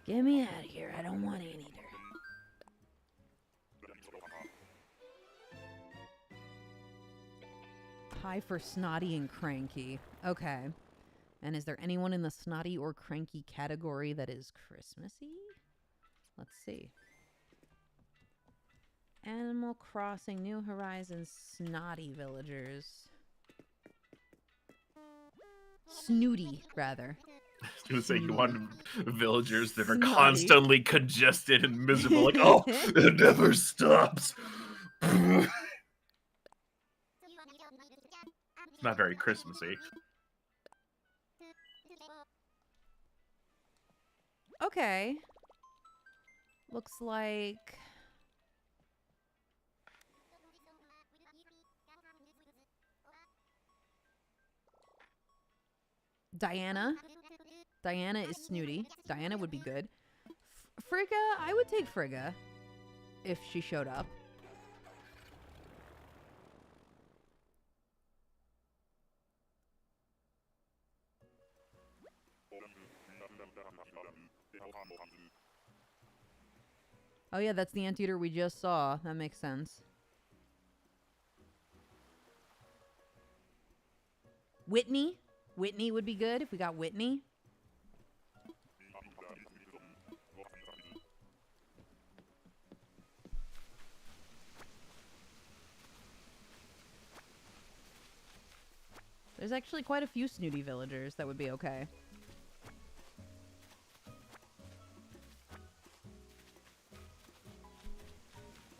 Get me out of here. I don't want anteater. High for snotty and cranky. Okay. And is there anyone in the snotty or cranky category that is Christmassy? Let's see. Animal Crossing New Horizons snotty villagers. Snooty, rather. I was gonna say you want villagers that are Snotty. constantly congested and miserable, like, oh, it never stops. It's not very Christmassy. Okay. Looks like... Diana. Diana is snooty. Diana would be good. Frigga, I would take Frigga if she showed up. Oh yeah, that's the anteater we just saw. That makes sense. Whitney? Whitney would be good if we got Whitney. There's actually quite a few snooty villagers that would be okay.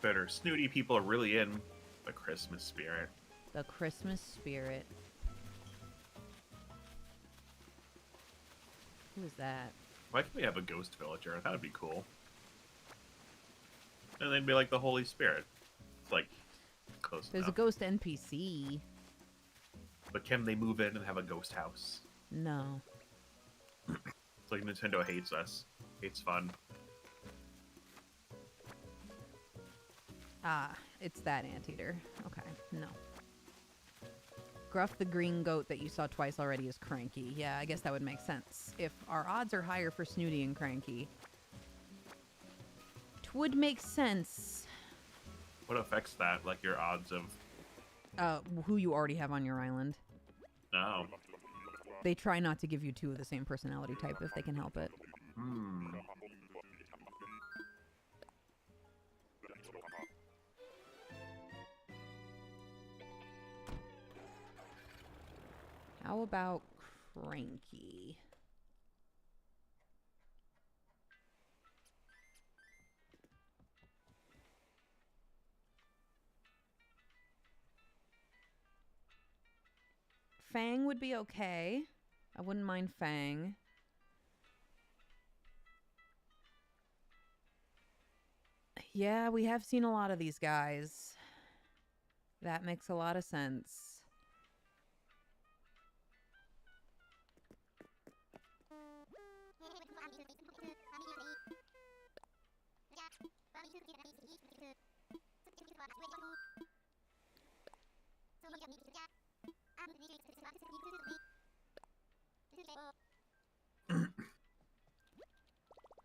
Better snooty people are really in the Christmas spirit. The Christmas spirit. Who is that? Why can't we have a ghost villager? That would be cool. And they'd be like the Holy Spirit. It's like close There's enough. a ghost NPC. But can they move in and have a ghost house? No. It's like Nintendo hates us. Hates fun. Ah, it's that anteater. Okay, no. Gruff the green goat that you saw twice already is Cranky. Yeah, I guess that would make sense. If our odds are higher for Snooty and Cranky, it would make sense. What affects that? Like your odds of... Who you already have on your island. No. They try not to give you two of the same personality type if they can help it. Hmm. How about Cranky? Fang would be okay. I wouldn't mind Fang. Yeah, we have seen a lot of these guys. That makes a lot of sense.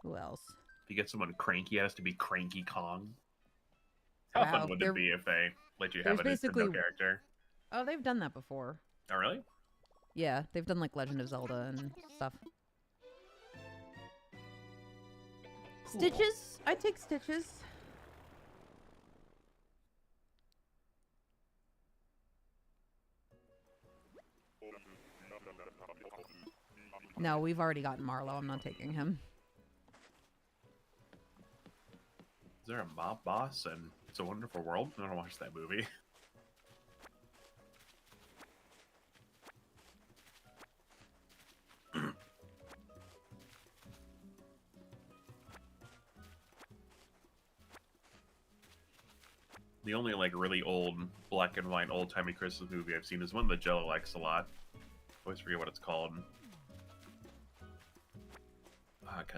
Who else? If you get someone cranky, it has to be Cranky Kong. How Wow, fun would it be if they let you there's have a Nintendo basically- character? Oh, they've done that before. Oh, really? Yeah, they've done like Legend of Zelda and stuff. Cool. Stitches? I take Stitches. No, we've already gotten Marlowe. I'm not taking him. Is there a mob boss and It's a Wonderful World? I don't watch that movie. The only like really old black and white old timey Christmas movie I've seen is one that Jello likes a lot. I always forget what it's called. Fuck,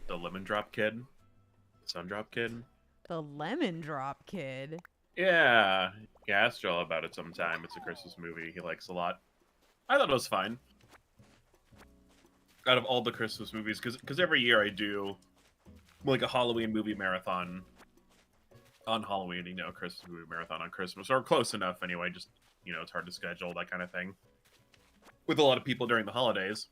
The Lemon Drop Kid? Sun Drop Kid? The Lemon Drop Kid. Yeah. Yeah, ask Joel about it sometime. It's a Christmas movie he likes a lot. I thought it was fine. Out of all the Christmas movies, because every year I do like a Halloween movie marathon on Halloween, you know, Christmas movie marathon on Christmas, or close enough anyway, just, you know, it's hard to schedule, that kind of thing, with a lot of people during the holidays.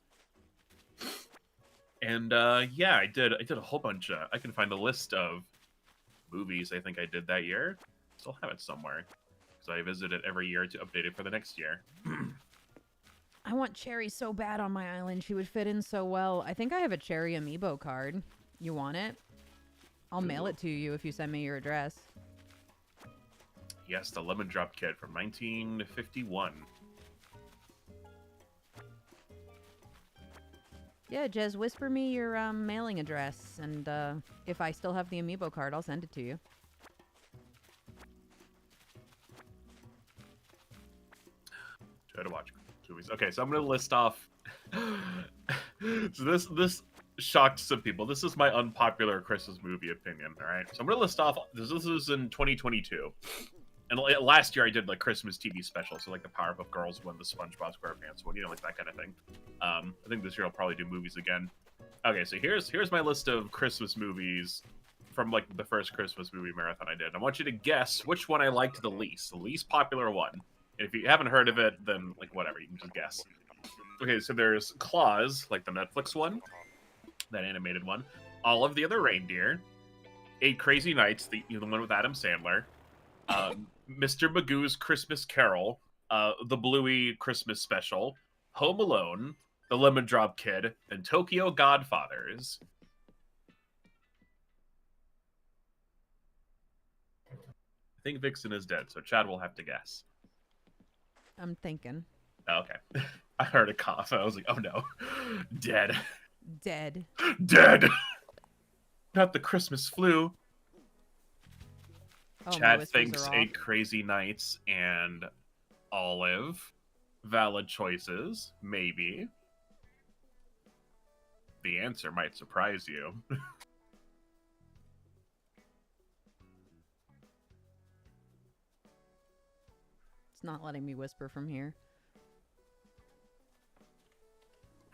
And yeah, I did a whole bunch of, I can find a list of movies I think I did that year. Still have it somewhere, because I visit it every year to update it for the next year. I want Cherry so bad on my island. She would fit in so well. I think I have a Cherry amiibo card. You want it? I'll mail it to you if you send me your address. Yes, the Lemon Drop Kid from 1951. Yeah, Jez, whisper me your mailing address, and if I still have the amiibo card, I'll send it to you. Try to watch movies. Okay, so I'm gonna list off. So this shocked some people. This is my unpopular Christmas movie opinion. All right, so I'm gonna list off. This is in 2022, and last year I did like Christmas TV special, so like the Powerpuff Girls one, the SpongeBob SquarePants one, you know, like that kind of thing. I think this year I'll probably do movies again. Okay, so here's my list of Christmas movies from like the first Christmas movie marathon I did. I want you to guess which one I liked the least popular one. And if you haven't heard of it, then like whatever, you can just guess. Okay, so there's Claus, like the Netflix one, that animated one. All of the Other Reindeer, Eight Crazy Nights, the one with Adam Sandler, Mr. Magoo's Christmas Carol, the Bluey Christmas Special, Home Alone, The Lemon Drop Kid, and Tokyo Godfathers. I think Vixen is dead, so Chad will have to guess. I'm thinking. Okay. I heard a cough. I was like, oh no. Dead. Dead. Dead! Not the Christmas flu. Oh, my Chad whispers thinks are Eight off. Crazy Nights and Olive. Valid choices. Maybe. The answer might surprise you. not letting me whisper from here.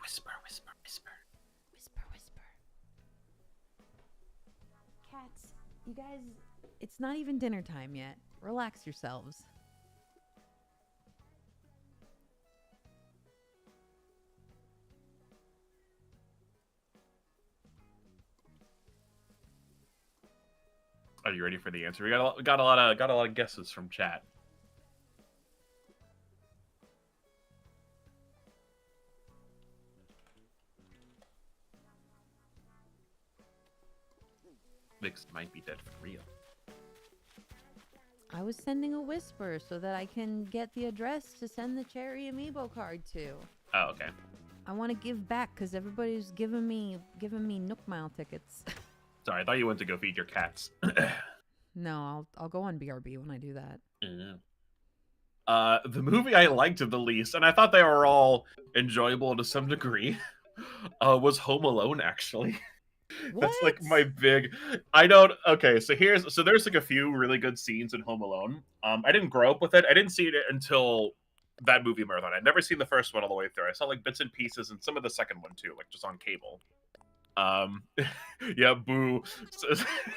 Whisper, whisper, whisper. Whisper, whisper. Cats, you guys, it's not even dinner time yet. Relax yourselves. Are you ready for the answer? We got a lot of guesses from chat. Vix might be dead for real. I was sending a whisper so that I can get the address to send the Cherry Amiibo card to. Oh, okay. I want to give back because everybody's giving me Nook Mile tickets. Sorry, I thought you went to go feed your cats. No, I'll go on BRB when I do that. The movie I liked the least, and I thought they were all enjoyable to some degree, was Home Alone, actually. That's like my big. I don't. Okay, so there's like a few really good scenes in Home Alone. I didn't grow up with it. I didn't see it until that movie marathon. I'd never seen the first one all the way through. I saw like bits and pieces and some of the second one too, like just on cable. Yeah, boo.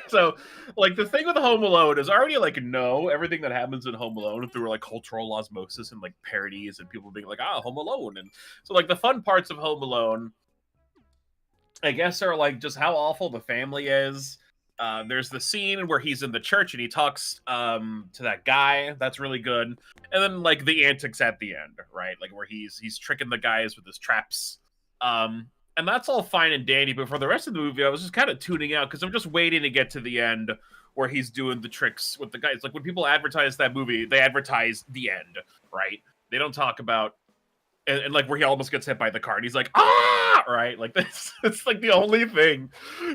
So like the thing with Home Alone is I already like know everything that happens in Home Alone through like cultural osmosis and like parodies and people being like, Home Alone. And so like the fun parts of Home Alone, I guess, are like just how awful the family is. There's the scene where he's in the church and he talks to that guy. That's really good. And then like the antics at the end, right? Like where he's tricking the guys with his traps. And that's all fine and dandy, but for the rest of the movie, I was just kind of tuning out because I'm just waiting to get to the end where he's doing the tricks with the guys. Like when people advertise that movie, they advertise the end, right? They don't talk about and like where he almost gets hit by the car and he's like, right? Like that's it's like the only thing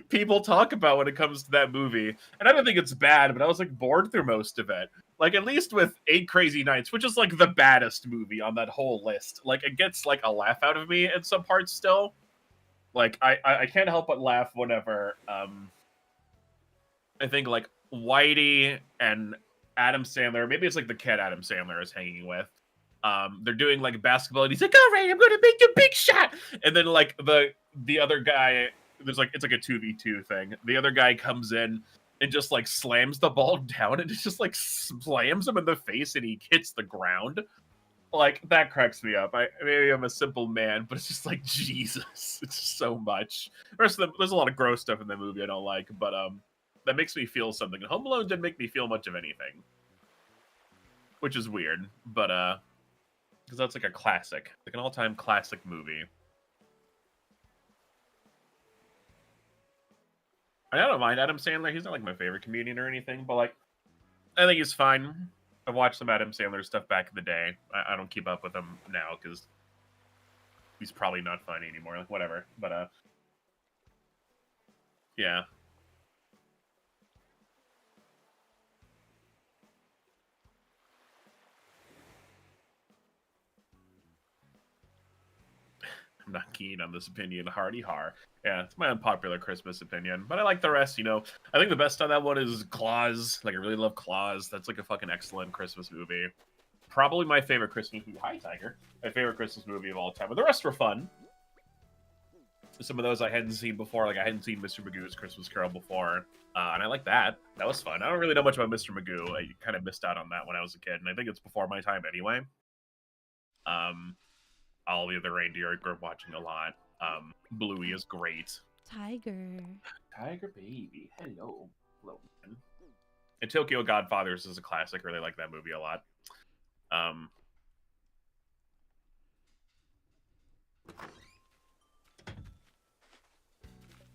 people talk about when it comes to that movie. And I don't think it's bad, but I was like bored through most of it. Like at least with 8 Crazy Nights, which is like the baddest movie on that whole list. Like it gets like a laugh out of me in some parts still. Like I can't help but laugh whenever I think like Whitey and Adam Sandler, maybe it's like the kid Adam Sandler is hanging with. They're doing like basketball and he's like, all right, I'm gonna make a big shot. And then like the other guy, it's like a 2v2 thing. The other guy comes in and just like slams the ball down and it just like slams him in the face and he hits the ground. Like that cracks me up. Maybe I'm a simple man, but it's just like Jesus. It's just so much. There's a lot of gross stuff in the movie I don't like, but that makes me feel something. Home Alone didn't make me feel much of anything, which is weird. But because that's like a classic, like an all-time classic movie. I don't mind Adam Sandler. He's not like my favorite comedian or anything, but like I think he's fine. I watched some Adam Sandler stuff back in the day. I don't keep up with him now because he's probably not funny anymore. Like whatever. But yeah. I'm not keen on this opinion. Hardy har. Yeah, it's my unpopular Christmas opinion, but I like the rest. You know, I think the best on that one is Claus. Like, I really love Claus. That's like a fucking excellent Christmas movie. Probably my favorite Christmas movie. Hi, Tiger. My favorite Christmas movie of all time. But the rest were fun. Some of those I hadn't seen before. Like, I hadn't seen Mr. Magoo's Christmas Carol before. And I like that. That was fun. I don't really know much about Mr. Magoo. I kind of missed out on that when I was a kid. And I think it's before my time anyway. All the other reindeer I grew up watching a lot. Bluey is great. Tiger Baby. Hello. Hello. And Tokyo Godfathers is a classic. I really like that movie a lot.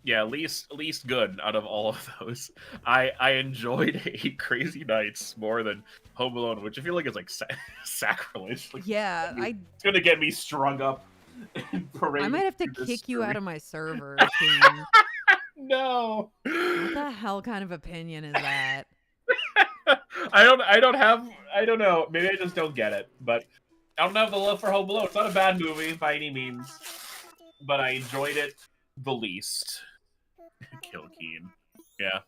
Yeah, least good out of all of those. I enjoyed 8 Crazy Nights more than Home Alone, which I feel like is like sacrilege. Like, yeah, it's gonna get me strung up. I might have to kick you out of my server. No. What the hell kind of opinion is that? I don't know. Maybe I just don't get it. But I don't have the love for Home Alone. It's not a bad movie by any means. But I enjoyed it the least. Kill Keen. Yeah.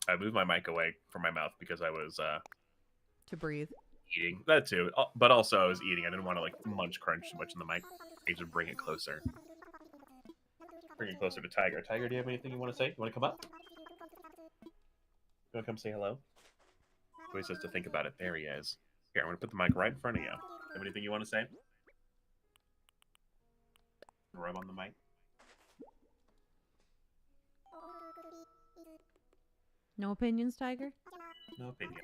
I moved my mic away from my mouth because I was to breathe. Eating that too, but also I was eating. I didn't want to like munch crunch too much in the mic. I should bring it closer. Bring it closer to Tiger. Tiger, do you have anything you want to say? You want to come up? You want to come say hello? He always has to think about it. There he is. Here, I'm going to put the mic right in front of you. Have anything you want to say? Rub on the mic. No opinions, Tiger? No opinion.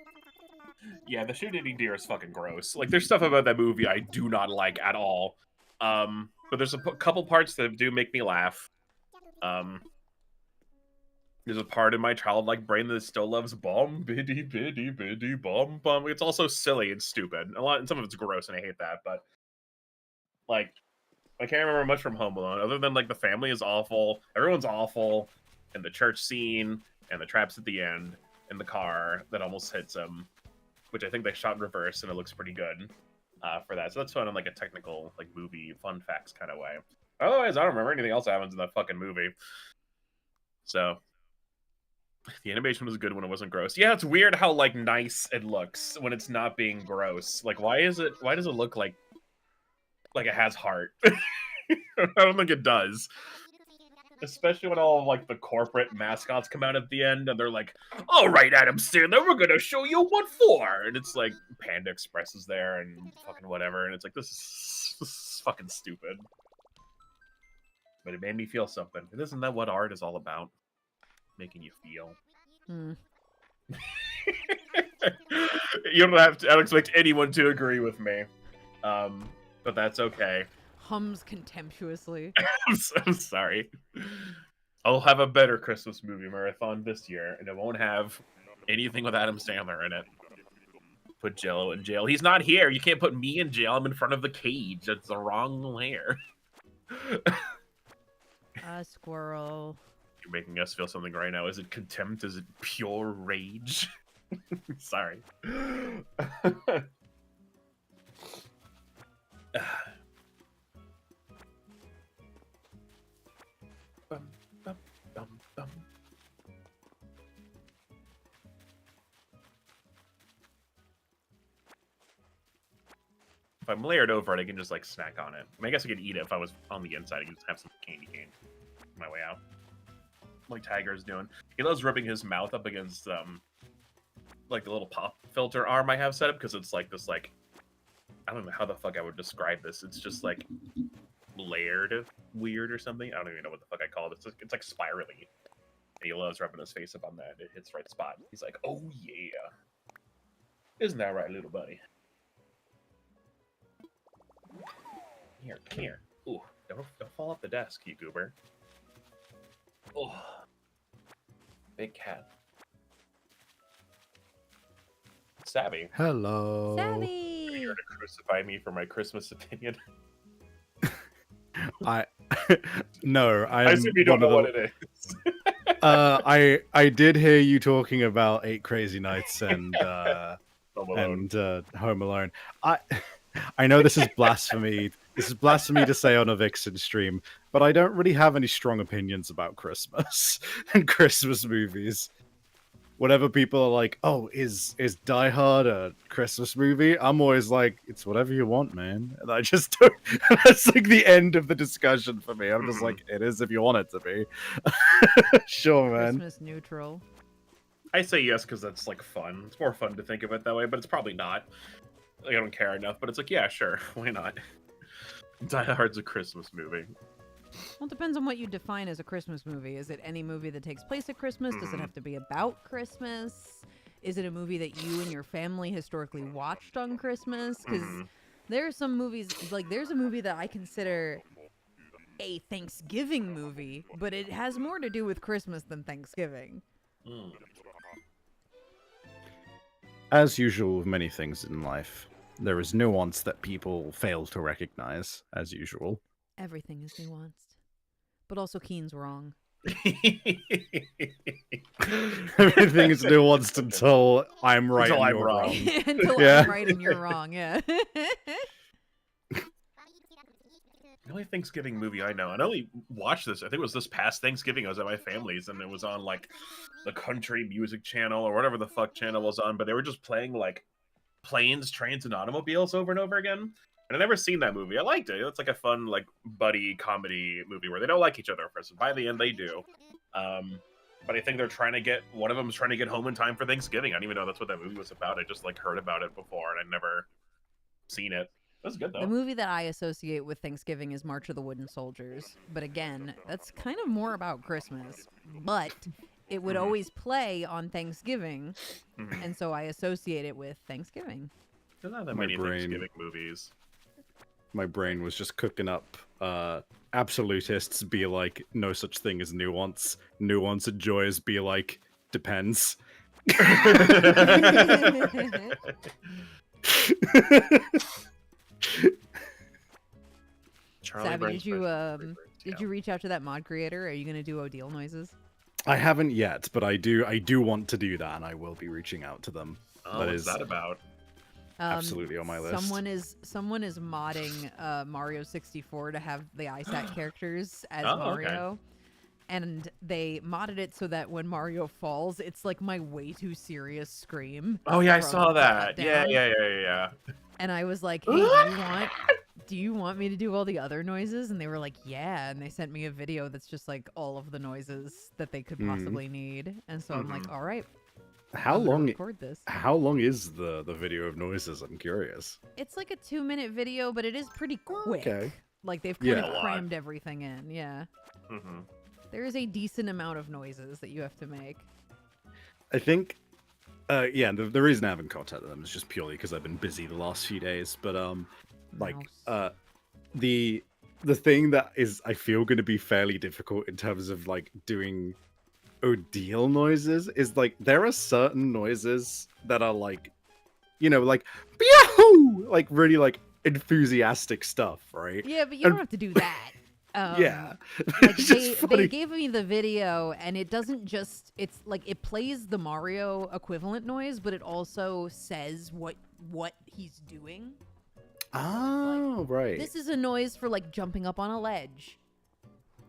Yeah, the shit-eating deer is fucking gross. Like, there's stuff about that movie I do not like at all. But there's a couple parts that do make me laugh. There's a part in my childlike brain that still loves bomb biddy biddy biddy bomb bomb. It's also silly and stupid. And some of it's gross, and I hate that. But like, I can't remember much from Home Alone, other than like the family is awful, everyone's awful, and the church scene, and the traps at the end, and the car that almost hits him, which I think they shot in reverse, and it looks pretty good for that. So that's fun on like a technical like movie fun facts kind of way. Otherwise, I don't remember anything else that happens in that fucking movie. So the animation was good when it wasn't gross. Yeah, it's weird how like nice it looks when it's not being gross. Like, why does it look like it has heart? I don't think it does. Especially when all of, like, the corporate mascots come out at the end and they're like, all right, Adam Sandler, we're gonna show you what for. And it's like Panda Express is there and fucking whatever. And it's like, this is fucking stupid. But it made me feel something. And isn't that what art is all about? Making you feel. You don't have to. I don't expect anyone to agree with me. But that's okay. Hums contemptuously. I'm sorry. I'll have a better Christmas movie marathon this year, and it won't have anything with Adam Sandler in it. Put Jello in jail. He's not here. You can't put me in jail. I'm in front of the cage. That's the wrong layer. A squirrel. You're making us feel something right now. Is it contempt? Is it pure rage? Sorry. If I'm layered over it, I can just like snack on it. I mean, I guess I could eat it if I was on the inside. I could just have some candy cane on my way out. Like Tiger's doing. He loves rubbing his mouth up against like the little pop filter arm I have set up, because it's like this, like, I don't know how the fuck I would describe this. It's just like layered weird or something. I don't even know what the fuck I call it. It's like spirally. And he loves rubbing his face up on that. It hits the right spot. He's like, oh yeah. Isn't that right, little buddy? Here, come here. Ooh, don't fall off the desk, you goober. Oh, big cat. Savvy. Hello. Savvy! Are you here to crucify me for my Christmas opinion? No, I assume you don't know what it is. I did hear you talking about 8 Crazy Nights and Home Alone. I know this is blasphemy. This is blasphemy to say on a Vixen stream, but I don't really have any strong opinions about Christmas and Christmas movies. Whenever people are like, "Oh, is Die Hard a Christmas movie?" I'm always like, "It's whatever you want, man." And I just don't. That's like the end of the discussion for me. I'm just like, "It is if you want it to be." Sure, man. Christmas neutral. I say yes because that's like fun. It's more fun to think of it that way, but it's probably not. Like, I don't care enough, but it's like, yeah, sure, why not? Die Hard's a Christmas movie. Well, it depends on what you define as a Christmas movie. Is it any movie that takes place at Christmas? Does it have to be about Christmas? Is it a movie that you and your family historically watched on Christmas? Because there are some movies, like there's a movie that I consider a Thanksgiving movie, but it has more to do with Christmas than Thanksgiving. As usual with many things in life, there is nuance that people fail to recognize, as usual. Everything is nuanced. But also Keen's wrong. Everything is nuanced until I'm right Until and I'm you're wrong. wrong. Until Yeah. I'm right and you're wrong, yeah. The only Thanksgiving movie I know, and I only watched this, I think it was this past Thanksgiving, I was at my family's, and it was on, like, the country music channel, or whatever the fuck channel was on, but they were just playing, like, planes, trains, and automobiles over and over again. And I've never seen that movie. I liked it. It's like a fun, like, buddy comedy movie where they don't like each other at first, but by the end they do. But I think they're trying to get, one of them is trying to get home in time for Thanksgiving. I didn't even know that's what that movie was about. I just like heard about it before and I'd never seen it. It was good though. The movie that I associate with Thanksgiving is March of the Wooden Soldiers. But again, that's kind of more about Christmas. But it would always play on Thanksgiving. And so I associate it with Thanksgiving. There's not that My many brain. Thanksgiving movies. My brain was just cooking up absolutists be like no such thing as nuance. Nuance and joys be like depends. Charlie Savvy, Brown's Christmas did you reach out to that mod creator? Are you gonna do Odile noises? I haven't yet, but I do want to do that, and I will be reaching out to them. Oh, That what's is- that about? Absolutely on my list. Someone is modding Mario 64 to have the ISAT characters as Oh, okay. Mario. And they modded it so that when Mario falls, it's like my way too serious scream. Oh yeah, I from saw that. Down. Yeah. And I was like, hey, do you want me to do all the other noises? And they were like, yeah. And they sent me a video that's just like all of the noises that they could possibly need. And so I'm like, all right. How I'm gonna long? record this? How long is the video of noises? I'm curious. It's like a 2-minute video, but it is pretty quick. Okay. Like they've kind Yeah. of A lot. crammed everything in. Yeah. Mm-hmm. There is a decent amount of noises that you have to make. I think, yeah, the reason I haven't contacted them is just purely because I've been busy the last few days. But like, Mouse. the thing that is I feel going to be fairly difficult in terms of like doing Odile noises is like there are certain noises that are like, you know, like Yahoo! Like really like enthusiastic stuff, right? Yeah, but you don't have to do that. Yeah. Like It's just they funny. gave me the video, and it doesn't just, it's like it plays the Mario equivalent noise, but it also says what he's doing. Oh, right. This is a noise for like jumping up on a ledge.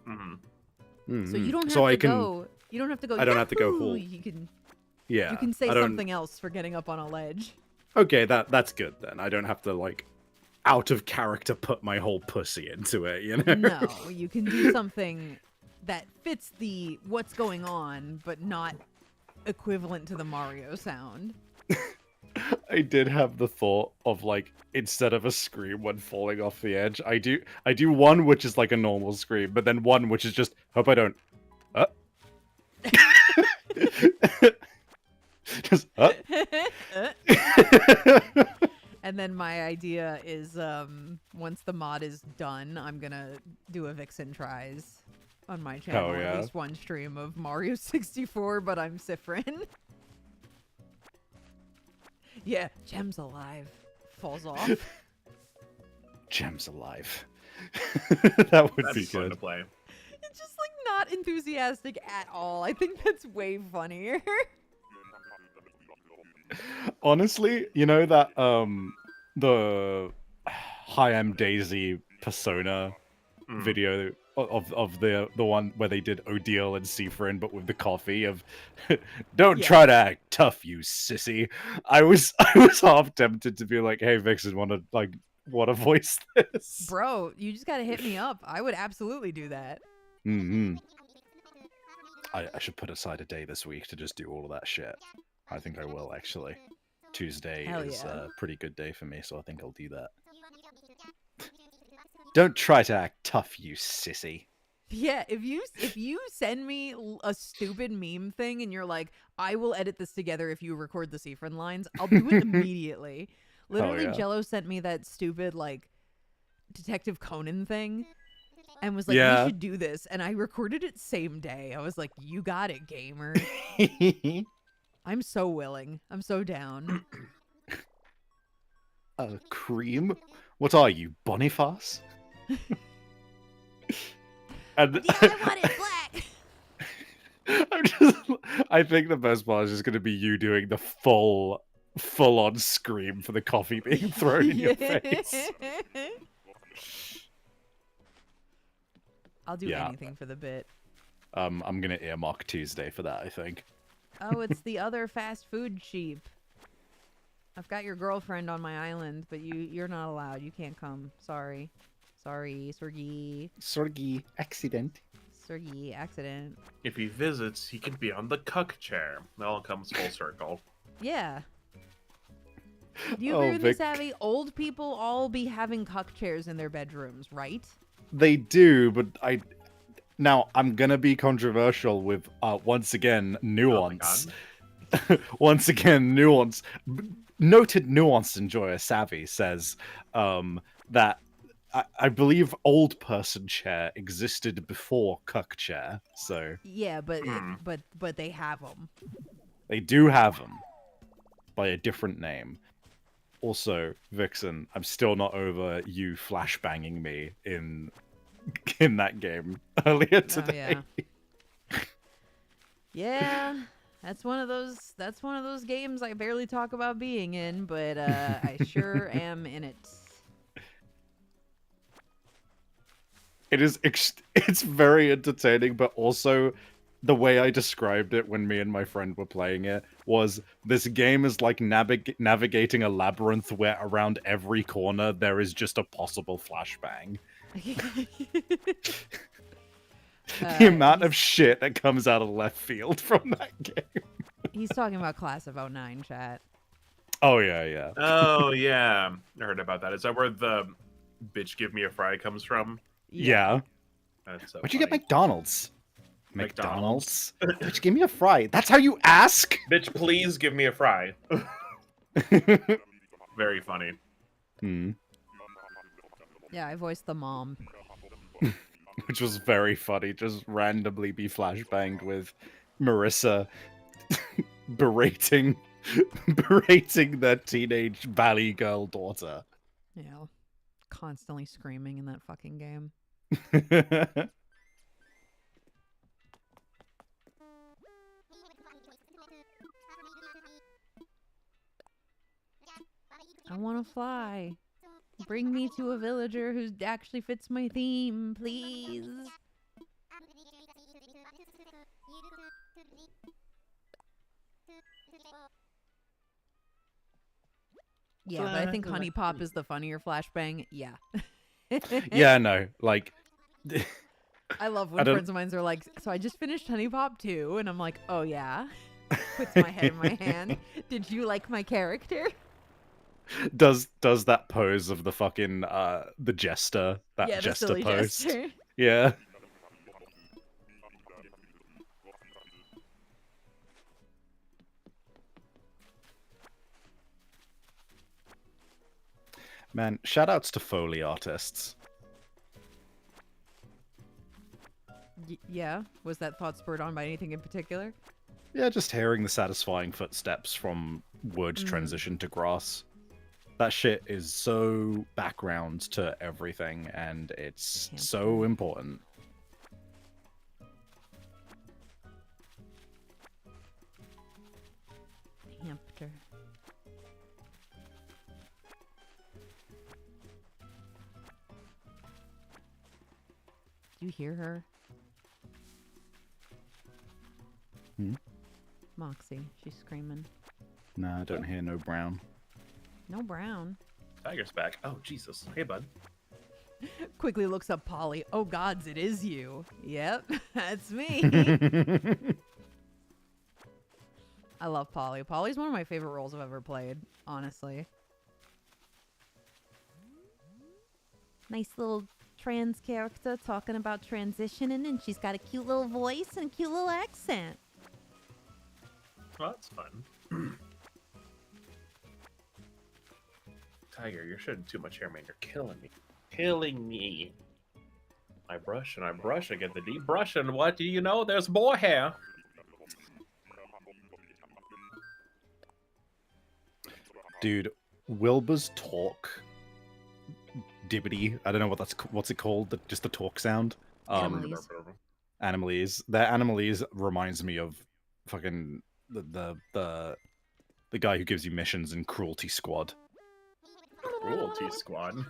Mm-hmm. So you don't have So to I can, go. You don't have to go. I don't have to go "Yahoo!" full- You can yeah. you can say I don't- something else for getting up on a ledge. Okay, that's good then. I don't have to like out of character put my whole pussy into it, you know? No, you can do something that fits the what's going on, but not equivalent to the Mario sound. I did have the thought of like instead of a scream when falling off the edge, I do one which is like a normal scream, but then one which is just hope I don't just And then my idea is once the mod is done, I'm gonna do a Vixen tries on my channel. yeah. At least one stream of Mario 64, but I'm Sifrin. Yeah, Gem's alive. Falls off. Gem's alive. That would That'd be fun to good. play. It's just like not enthusiastic at all. I think that's way funnier. Honestly, you know that the Hi I'm Daisy Persona Mm. video of the one where they did Odile and Sifrin but with the coffee of don't Yeah. try to act tough, you sissy. I was half tempted to be like, hey Vixen, wanna voice this? Bro, you just gotta hit me up. I would absolutely do that. Mm-hmm. I should put aside a day this week to just do all of that shit. I think I will actually. Tuesday Hell is yeah. a pretty good day for me, so I think I'll do that. Don't try to act tough, you sissy. Yeah, if you send me a stupid meme thing and you're like, I will edit this together if you record the Sifrin lines, I'll do it immediately. Literally, yeah. Jello sent me that stupid like Detective Conan thing and was like, Yeah. we should do this, and I recorded it same day. I was like, you got it, gamer. I'm so willing. I'm so down. Cream? What are you, Boniface? And I want it black. I think the best part is just going to be you doing the full-on scream for the coffee being thrown in your face. I'll do Yeah. anything for the bit. I'm going to earmark Tuesday for that, I think. Oh, it's the other fast food sheep. I've got your girlfriend on my island, but you're not allowed. You can't come. Sorry, Sergey. Sorgi accident. Sergey, accident. If he visits, he can be on the cuck chair. It all comes full circle. Yeah. Do you Oh, agree with me, Vic. Savvy? Old people all be having cuck chairs in their bedrooms, right? They do, but now I'm gonna be controversial with once again nuance. Once again, nuance. Noted nuance enjoyer Savvy says that I believe old person chair existed before cuck chair, so Yeah, but they have them. they do have them by a different name. Also, Vixen, I'm still not over you flashbanging me in that game earlier today. Yeah. Yeah. That's one of those games I barely talk about being in, but I sure am in it. It's very entertaining, but also the way I described it when me and my friend were playing it was this game is like navigating a labyrinth where around every corner there is just a possible flashbang. The amount of shit that comes out of left field from that game. He's talking about Class of '09, chat. Oh yeah. Oh yeah, I heard about that. Is that where the "bitch give me a fry" comes from? Yeah. That's so Where'd you get funny. McDonald's? McDonald's. Bitch, give me a fry. That's how you ask? Bitch, please give me a fry. Very funny. Yeah, I voiced the mom. Which was very funny. Just randomly be flashbanged with Marissa berating their teenage valley girl daughter. Yeah, constantly screaming in that fucking game. I want to fly. Bring me to a villager who actually fits my theme, please. Yeah, but I think Honey Pop is the funnier flashbang. Yeah. Yeah, no, like I love when friends of mine are like, so I just finished Honey Pop 2, and I'm like, oh yeah. Puts my head in my hand. Did you like my character? does that pose of the fucking the jester, that Yeah, the jester silly post. jester. Yeah. Man, shoutouts to Foley artists. Yeah, was that thought spurred on by anything in particular? Yeah, just hearing the satisfying footsteps from wood transition to grass. That shit is so background to everything, and it's so important. Hamster. Do you hear her? Moxie, she's screaming. Nah, I don't hear no brown. No brown. Tiger's back. Oh Jesus. Hey bud. Quickly looks up Polly. Oh gods, it is you. Yep, that's me. I love Polly. Polly's one of my favorite roles I've ever played, honestly. Nice little trans character talking about transitioning, and she's got a cute little voice and a cute little accent. Well, that's fun. Tiger, you're shedding too much hair, man. You're killing me. Killing me. I brush and I brush. I get the deep brush, and what do you know? There's more hair. Dude, Wilbur's talk, dibbity. I don't know what's it called. Just the talk sound. Animalese. Animalese. That Animalese reminds me of fucking the guy who gives you missions in Cruelty Squad. Cruelty Squad.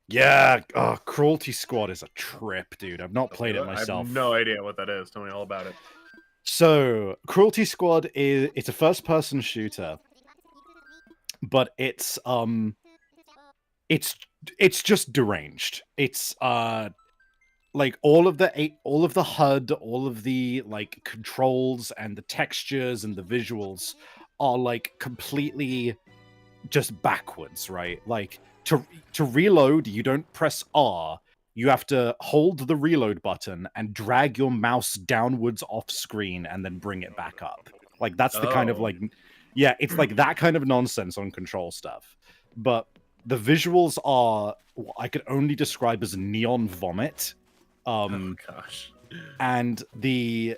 Yeah, Cruelty Squad is a trip, dude. I've not played it myself. I have no idea what that is. Tell me all about it. So, Cruelty Squad it's a first-person shooter. but it's it's just deranged. It's like all of the HUD, all of the like controls and the textures and the visuals are like completely just backwards, right? Like to reload, you don't press R. You have to hold the reload button and drag your mouse downwards off screen and then bring it back up. Like that's the kind of Oh. like yeah, it's like that kind of nonsense on control stuff. But the visuals are what I could only describe as neon vomit. Oh gosh. And the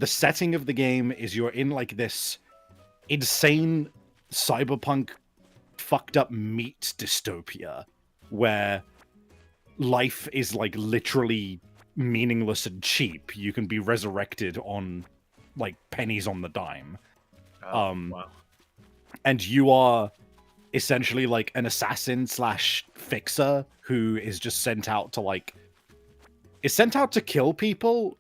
setting of the game is you're in like this insane cyberpunk fucked up meat dystopia where life is like literally meaningless and cheap. You can be resurrected on like pennies on the dime. Oh, wow. And you are essentially like an assassin / fixer who is just sent out to kill people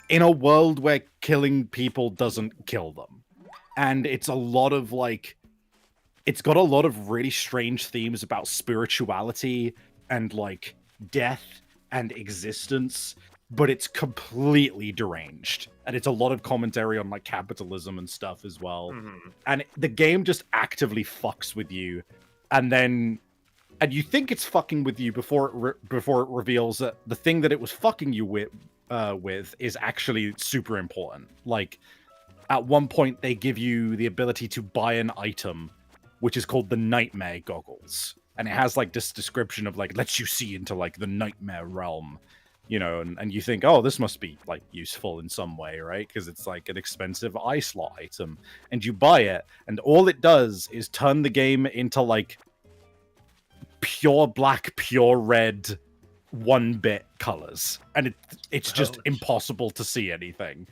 in a world where killing people doesn't kill them. And it's a lot of like it's got a lot of really strange themes about spirituality and like death and existence, but it's completely deranged. And it's a lot of commentary on like capitalism and stuff as well. Mm-hmm. And the game just actively fucks with you, and you think it's fucking with you before it reveals that the thing that it was fucking you with is actually super important. Like at one point they give you the ability to buy an item which is called the Nightmare Goggles, and it has like this description of like lets you see into like the nightmare realm, you know, and you think, oh, this must be like useful in some way, right? Because it's like an expensive eye slot item, and you buy it, and all it does is turn the game into like pure black, pure red, 1-bit colors, and it's just impossible to see anything.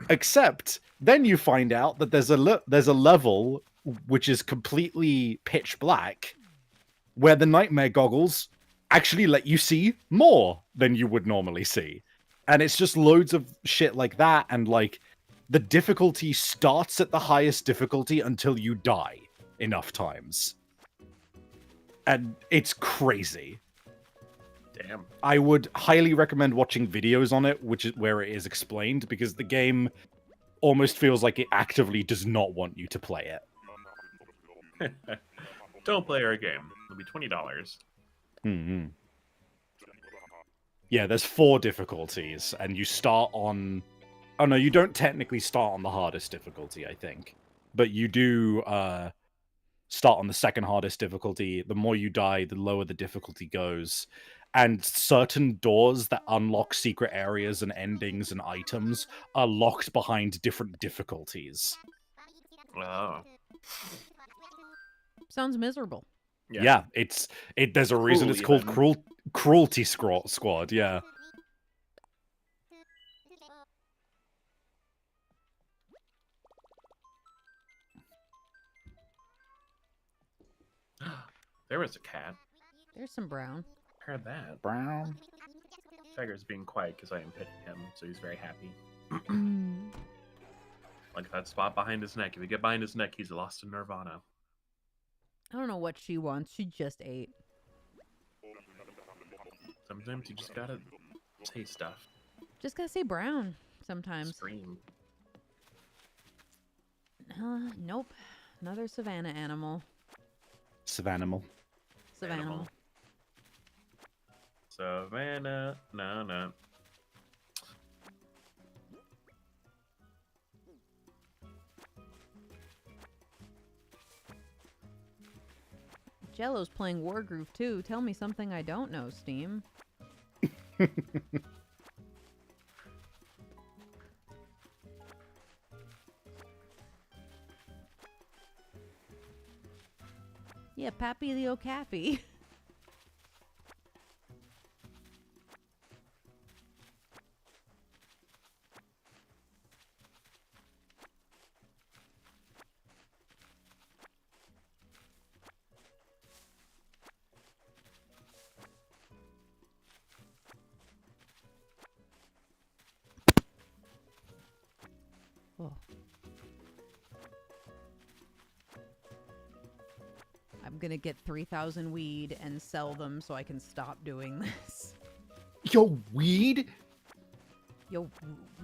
Except then you find out that there's a level which is completely pitch black, where the Nightmare Goggles actually let you see more than you would normally see. And it's just loads of shit like that, and like the difficulty starts at the highest difficulty until you die enough times. And it's crazy. Damn. I would highly recommend watching videos on it, which is where it is explained, because the game almost feels like it actively does not want you to play it. Don't play our game. It'll be $20. Mm-hmm. Yeah, there's 4 difficulties, and you start on... Oh no, you don't technically start on the hardest difficulty, I think. But you do start on the second hardest difficulty. The more you die, the lower the difficulty goes. And certain doors that unlock secret areas and endings and items are locked behind different difficulties. Oh. Sounds miserable. Yeah, there's a reason it's called Cruelty Squad, yeah. There was a cat. There's some brown. Heard that. Brown. Tiger's being quiet because I am petting him, so he's very happy. Like that spot behind his neck. If you get behind his neck, he's lost in nirvana. I don't know what she wants. She just ate. Sometimes you just gotta say stuff. Just gotta say brown sometimes. Scream. Nope. Another savannah animal. Savanimal. Savannah. Savannah. No. Jello's playing Wargroove too. Tell me something I don't know, Steam. Yeah, Pappy the Okapi. Oh. gonna get 3,000 weed and sell them so I can stop doing this. Yo, weed?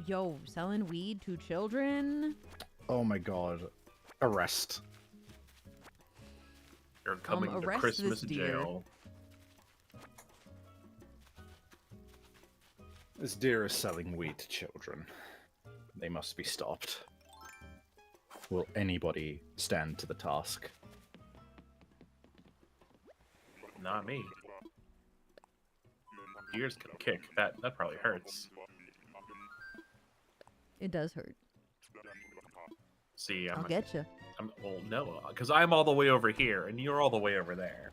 Yo, selling weed to children? Oh my god. Arrest. You're coming to arrest Christmas this deer. jail. This deer is selling weed to children. They must be stopped. Will anybody stand to the task? Not me. Deers can kick. That probably hurts. It does hurt. See, I'll get you. well, no, because I'm all the way over here and you're all the way over there.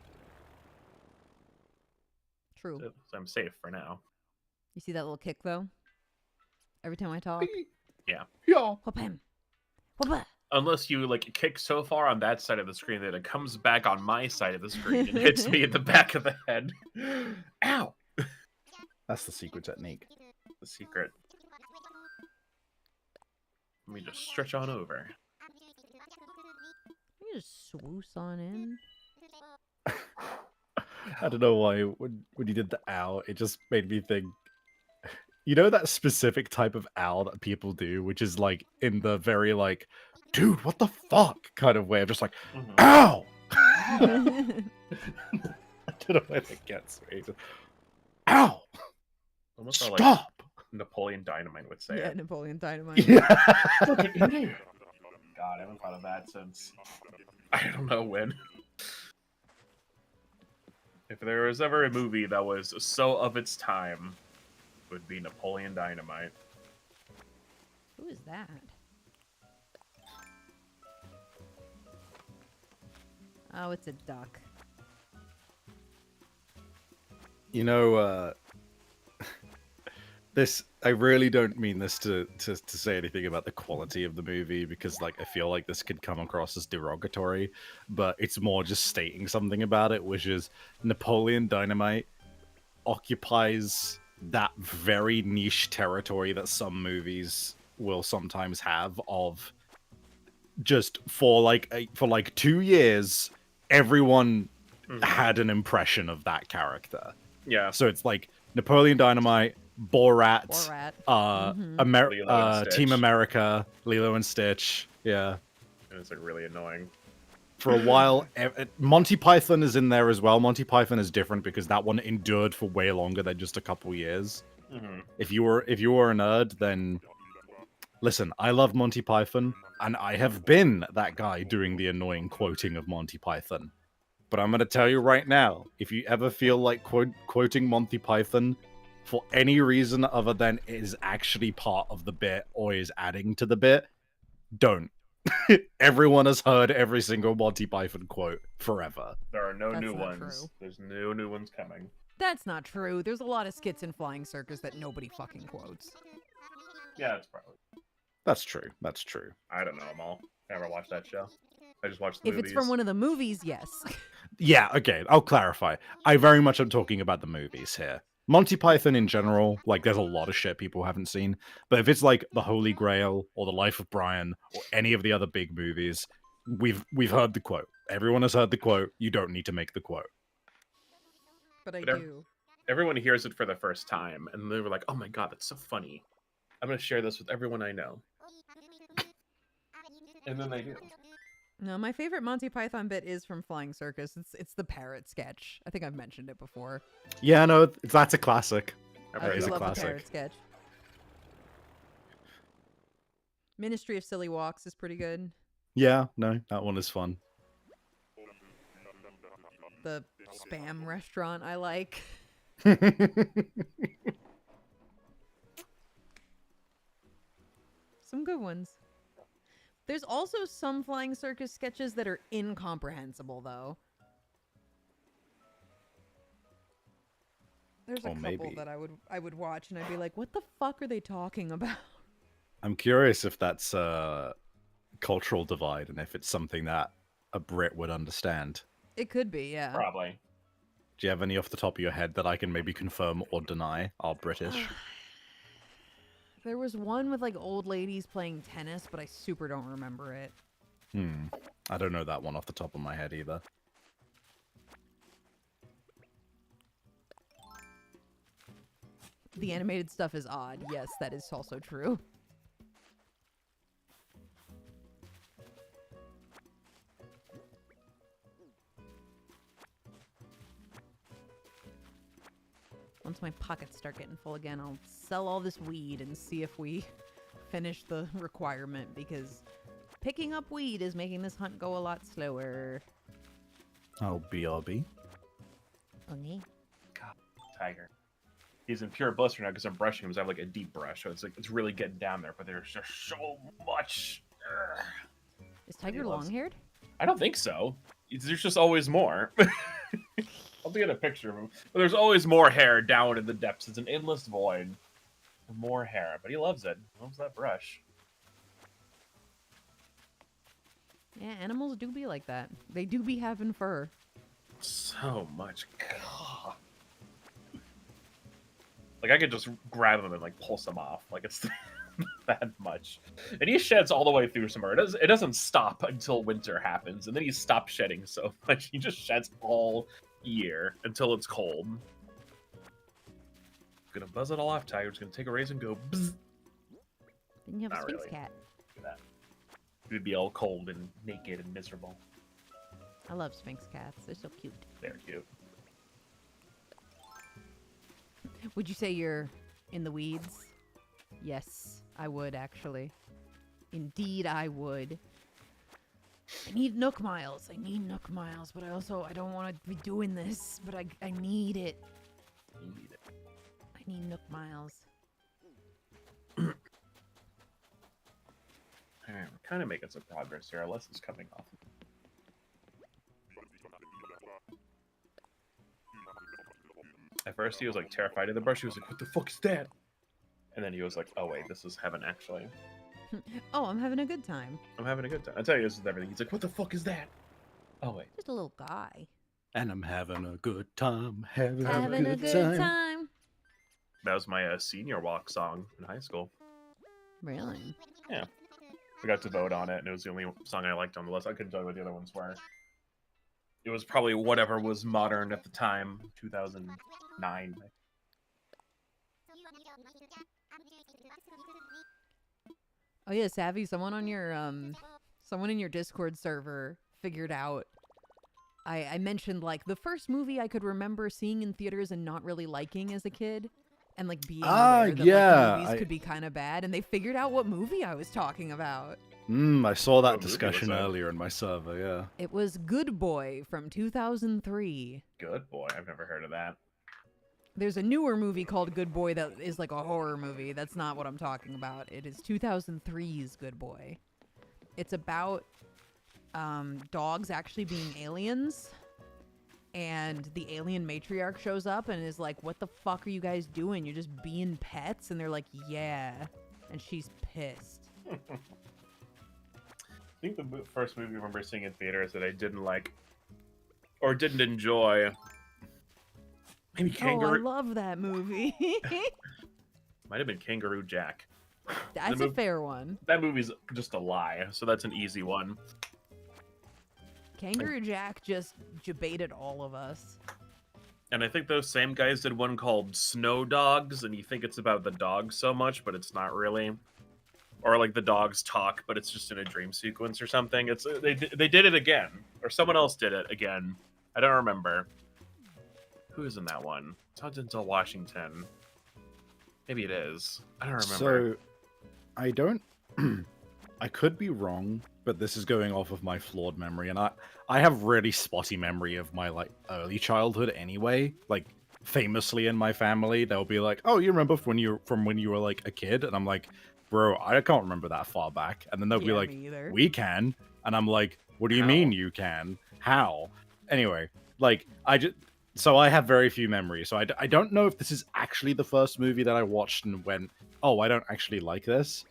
True. So I'm safe for now. You see that little kick though? Every time I talk. Yeah. Yeah. Whoop him. Whoop. Unless you like kick so far on that side of the screen that it comes back on my side of the screen and hits me in the back of the head. Ow! That's the secret technique. The secret. Let me just stretch on over. You just swoosh on in. I don't know why when you did the ow, it just made me think. You know that specific type of owl that people do, which is like in the very like, dude, what the fuck kind of way of just like, ow! I don't know why that gets me. Ow! Almost how, like Stop! Napoleon Dynamite would say Yeah, it. Napoleon Dynamite. Yeah. God, I haven't thought of that since I don't know when. If there was ever a movie that was so of its time, it would be Napoleon Dynamite. Who is that? Oh, it's a duck. You know, this I really don't mean this to say anything about the quality of the movie because like I feel like this could come across as derogatory, but it's more just stating something about it, which is Napoleon Dynamite occupies that very niche territory that some movies will sometimes have of just for like 2 years everyone had an impression of that character. Yeah. So it's like Napoleon Dynamite, Borat, Borat. Lilo and Stitch. Team America, Lilo and Stitch. Yeah. And it's like really annoying. For a while, Monty Python is in there as well. Monty Python is different because that one endured for way longer than just a couple years. If you were a nerd, then listen. I love Monty Python, and I have been that guy doing the annoying quoting of Monty Python. But I'm going to tell you right now, if you ever feel like quoting Monty Python for any reason other than it is actually part of the bit or is adding to the bit, don't. Everyone has heard every single Monty Python quote forever. There are no That's new not ones. true. There's no new ones coming. That's not true. There's a lot of skits in Flying Circus that nobody fucking quotes. Yeah, it's probably. That's true. That's true. I don't know them all. Never watched that show. I just watched the If movies. it's from one of the movies, yes. Yeah, okay, I'll clarify. I very much am talking about the movies here. Monty Python in general, like there's a lot of shit people haven't seen. But if it's like The Holy Grail or The Life of Brian or any of the other big movies, we've heard the quote. Everyone has heard the quote. You don't need to make the quote. But I But do. Everyone hears it for the first time, and they were like, "Oh my god, that's so funny! I'm gonna share this with everyone I know." And then they do. No, my favorite Monty Python bit is from Flying Circus. It's the parrot sketch. I think I've mentioned it before. Yeah, no, that's a classic. I've I heard That is do a it. love the parrot classic. sketch. Ministry of Silly Walks is pretty good. Yeah, no, that one is fun. The spam restaurant I like. Some good ones. There's also some Flying Circus sketches that are incomprehensible, though. There's a Or couple maybe- that I would watch and I'd be like, "What the fuck are they talking about?" I'm curious if that's a cultural divide and if it's something that a Brit would understand. It could be, yeah. Probably. Do you have any off the top of your head that I can maybe confirm or deny are British? There was one with like old ladies playing tennis, but I super don't remember it. I don't know that one off the top of my head either. The animated stuff is odd. Yes, that is also true. Once my pockets start getting full again, I'll sell all this weed and see if we finish the requirement, because picking up weed is making this hunt go a lot slower. Oh, BRB. Okay. God, Tiger. He's in pure bliss right now because I'm brushing him. So I have like a deep brush, so it's really getting down there. But there's just so much. Ugh. Is Tiger long-haired? I don't think so. There's just always more. I'll get a picture of him. But there's always more hair down in the depths. It's an endless void of more hair. But he loves it. He loves that brush. Yeah, animals do be like that. They do be having fur. So much. God. Like, I could just grab him and, like, pulse him off. Like, it's that much. And he sheds all the way through summer. It doesn't stop until winter happens. And then he stops shedding so much. He just sheds all year until it's cold. Gonna buzz it all off, Tiger. Just gonna take a raise and go bzz. Then you have a Not Sphinx really. cat. Look at that. He'd be all cold and naked and miserable. I love Sphinx cats. They're so cute. They're cute. Would you say you're in the weeds? Yes, I would actually. Indeed, I would. I need Nook Miles. I need Nook Miles, but I don't want to be doing this, but I need it. You need it. I need Nook Miles. Alright, we're kind of making some progress here. Our lesson's coming off. At first, he was like terrified of the brush. He was like, "What the fuck is that?" And then he was like, "Oh wait, this is heaven actually. Oh, I'm having a good time. I'm having a good time." I tell you, this is everything. He's like, "What the fuck is that?" Oh wait, Just a little guy. And I'm having a good time. Having Having a good time. that was my senior walk song in high school. Really? Yeah, we got to vote on it, and it was the only song I liked on the list. I couldn't tell you what the other ones were. It was probably whatever was modern at the time, 2009. Oh yeah, Savvy, someone in your Discord server figured out I mentioned like the first movie I could remember seeing in theaters and not really liking as a kid, and like being aware that yeah, like, movies could be kind of bad, and they figured out what movie I was talking about. I saw that What movie was discussion that? earlier in my server, yeah. It was Good Boy from 2003. Good boy, I've never heard of that. There's a newer movie called Good Boy that is like a horror movie. That's not what I'm talking about. It is 2003's Good Boy. It's about dogs actually being aliens, and the alien matriarch shows up and is like, "What the fuck are you guys doing? You're just being pets?" And they're like, "Yeah," and she's pissed. I think the first movie I remember seeing in theaters that I didn't like or didn't enjoy. Maybe Oh, I Kangaroo. love that movie. Might have been Kangaroo Jack. That's a fair one. That movie's just a lie, so that's an easy one. Kangaroo Jack just debated all of us. And I think those same guys did one called Snow Dogs, and you think it's about the dogs so much, but it's not really. Or like the dogs talk, but it's just in a dream sequence or something. It's they did it again, or someone else did it again. I don't remember. Who is in that one? It's not Denzel Washington. Maybe it is. I don't remember. So, I don't... I could be wrong, but this is going off of my flawed memory, and I have really spotty memory of my, like, early childhood anyway. Like, famously in my family, they'll be like, "Oh, you remember from when you were, like, a kid?" And I'm like, "Bro, I can't remember that far back." And then they'll be Yeah, like, me either. "We can." And I'm like, "What do you How? mean you can? How?" Anyway, like, so I have very few memories. So I don't know if this is actually the first movie that I watched and went, "Oh, I don't actually like this."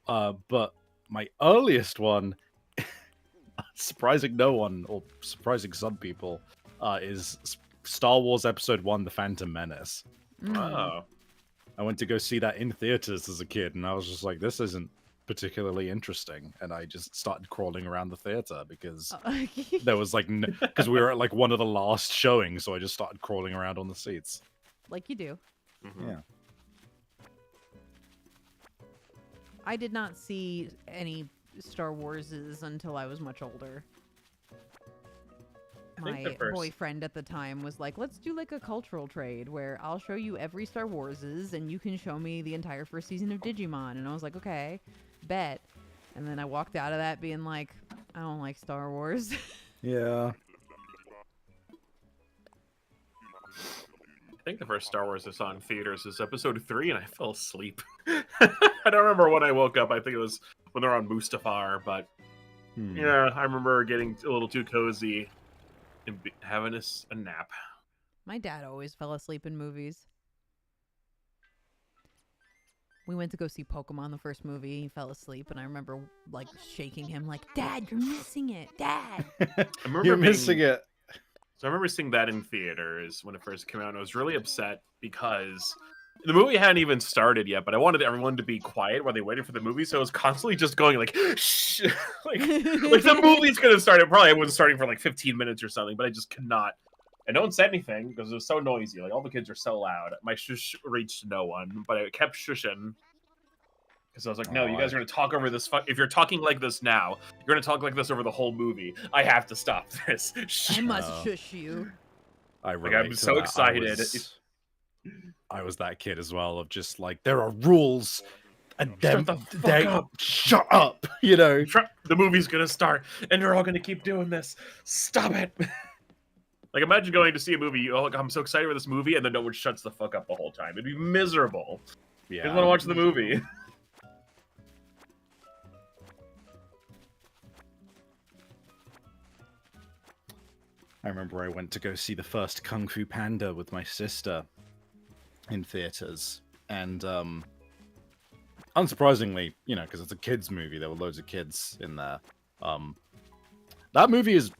But my earliest one, surprising no one, or surprising some people, is Star Wars Episode 1, The Phantom Menace. Mm. Oh. I went to go see that in theaters as a kid, and I was just like, this isn't particularly interesting. And I just started crawling around the theater because there was like, because we were at like one of the last showings, so I just started crawling around on the seats. Like you do. Mhm. Yeah. I did not see any Star Warses until I was much older. I think My the first- boyfriend at the time was like, let's do like a cultural trade where I'll show you every Star Warses and you can show me the entire first season of Digimon. And I was like, okay, bet. And then I walked out of that being like, I don't like Star Wars. Yeah. I think the first Star Wars I saw in theaters is episode 3, and I fell asleep. I don't remember when I woke up. I think it was when they're on Mustafar, but Hmm. yeah, I remember getting a little too cozy and having a nap. My dad always fell asleep in movies. We went to go see Pokemon, the first movie. He fell asleep, and I remember like shaking him, like, "Dad, you're missing it, Dad." I remember You're being- missing it. So I remember seeing that in theaters when it first came out, and I was really upset because the movie hadn't even started yet, but I wanted everyone to be quiet while they waited for the movie, so I was constantly just going like, shh, like the movie's gonna start. It probably wasn't starting for like 15 minutes or something, but I just could not. And no one said anything because it was so noisy. Like all the kids are so loud. My shush reached no one, but I kept shushing. Because I was like, no, you guys are going to talk over this. If you're talking like this now, you're going to talk like this over the whole movie. I have to stop this. I must No. shush you. I Like, relate I'm to so that. excited. I was that kid as well of just like there are rules and Shut them the fuck they up. shut up, you know. The movie's going to start, and they're all going to keep doing this. Stop it. Like, imagine going to see a movie. Oh, like, I'm so excited for this movie, and then no one shuts the fuck up the whole time. It'd be miserable. You just want to watch the movie. I remember I went to go see the first Kung Fu Panda with my sister in theaters, and unsurprisingly, you know, because it's a kids movie, there were loads of kids in there. That movie is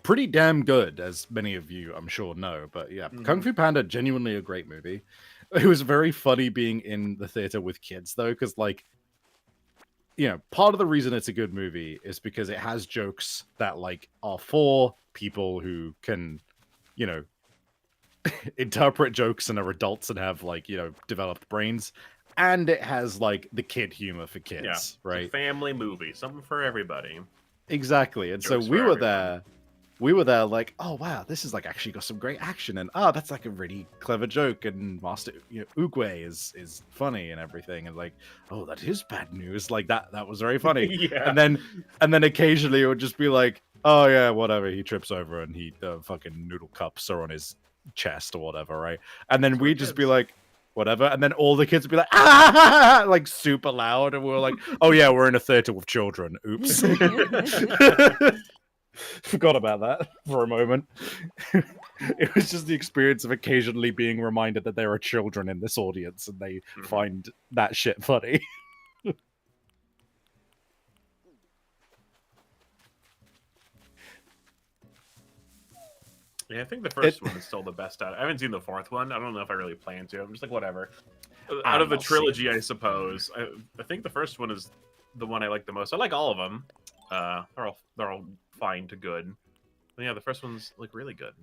pretty damn good, as many of you I'm sure know. But yeah, Kung Fu Panda, genuinely a great movie. It was very funny being in the theater with kids though, because like, you know, part of the reason it's a good movie is because it has jokes that like are for people who can, you know, interpret jokes and are adults and have like, you know, developed brains, and it has like the kid humor for kids, Yeah, it's a right? family movie, something for everybody. Exactly. And Jokes so we for were everyone. there like, oh wow, this is like actually got some great action, and oh, that's like a really clever joke, and Master Oogway is funny and everything, and like, oh, that is bad news. Like that was very funny. Yeah. and then occasionally it would just be like, oh yeah, whatever, he trips over and he fucking noodle cups are on his chest or whatever, right? And then That's what we'd just be kids- like, whatever, and then all the kids would be like, ah, like super loud, and we were like, oh yeah, we're in a theater with children. Oops. Forgot about that for a moment. It was just the experience of occasionally being reminded that there are children in this audience and they Mhm. find that shit funny. Yeah, I think the first one is still the best out. I haven't seen the fourth one. I don't know if I really plan to. I'm just like, whatever. Out of the I'll see trilogy, it. I suppose, I think the first one is the one I like the most. I like all of them. They're all fine to good. But yeah, the first one's like really good.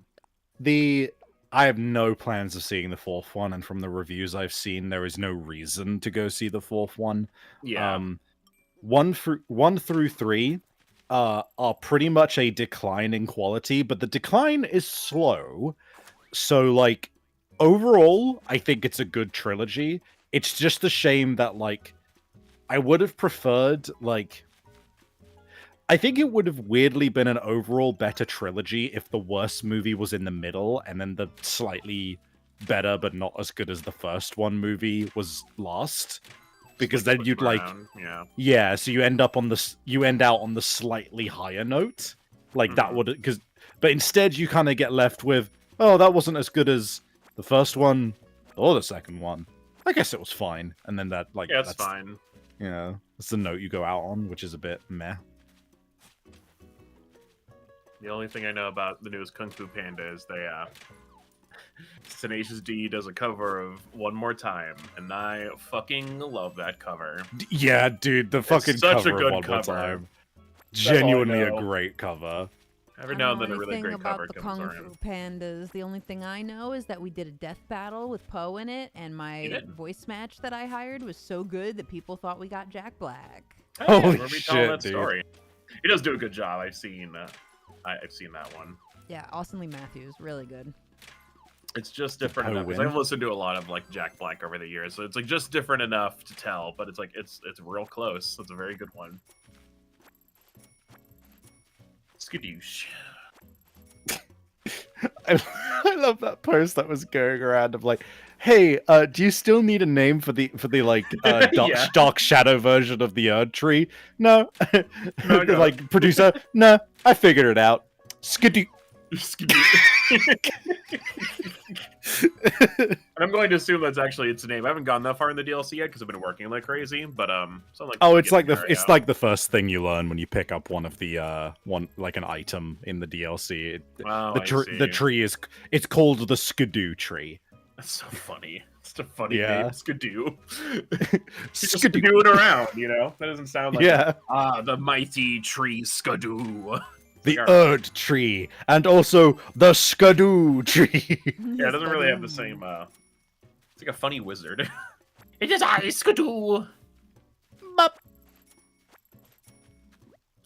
I have no plans of seeing the fourth one, and from the reviews I've seen, there is no reason to go see the fourth one. Yeah. 1 through 3 are pretty much a decline in quality, but the decline is slow. So like overall, I think it's a good trilogy. It's just a shame that like I would have preferred like I think it would have weirdly been an overall better trilogy if the worst movie was in the middle and then the slightly better but not as good as the first one movie was last. Because then you'd like Yeah. so you end out on the slightly higher note. Like that would but instead you kind of get left with, oh, that wasn't as good as the first one or the second one. I guess it was fine. And then that like Yeah, it's that's fine. you know, that's the note you go out on, which is a bit meh. The only thing I know about the newest Kung Fu Panda is they Tenacious D does a cover of One More Time, and I fucking love that cover. Yeah, dude, the fucking such a cover good of One More cover. Time. all I Genuinely a know. great cover. Every I now don't and then know a really anything great about cover the comes Kung around. Fu Pandas. The only thing I know is that we did a death battle with Poe in it, and my did? voice match that I hired was so good that people thought we got Jack Black. Oh, yeah, Holy we're retelling shit, that dude. story. He does do a good job. I've seen that one. Yeah, Austin Lee Matthews, really good. It's just different Poe enough. 'Cause win? I've listened to a lot of like Jack Black over the years, so it's like just different enough to tell. But it's like it's real close. It's a very good one. Skadoosh. I love that post that was going around of like, hey, do you still need a name for the like dark, Yeah. dark shadow version of the Erd tree? No. No, The, no. like producer, no, I figured it out. Skidoo. And I'm going to assume that's actually its name. I haven't gone that far in the DLC yet because I've been working like crazy. But so like Oh, it's like getting there, yeah. like the first thing you learn when you pick up one of the one like an item in the DLC. Oh, The I see. tree is it's called the Skidoo tree. That's so funny. It's a funny Yeah. name, Skidoo. Just Skidoo. skidooing around, you know? That doesn't sound like Yeah. the mighty tree Skidoo. The Alright. Erd tree and also the Skidoo tree. Yeah, it doesn't really have the same it's like a funny wizard. It is I, Skidoo. Mup.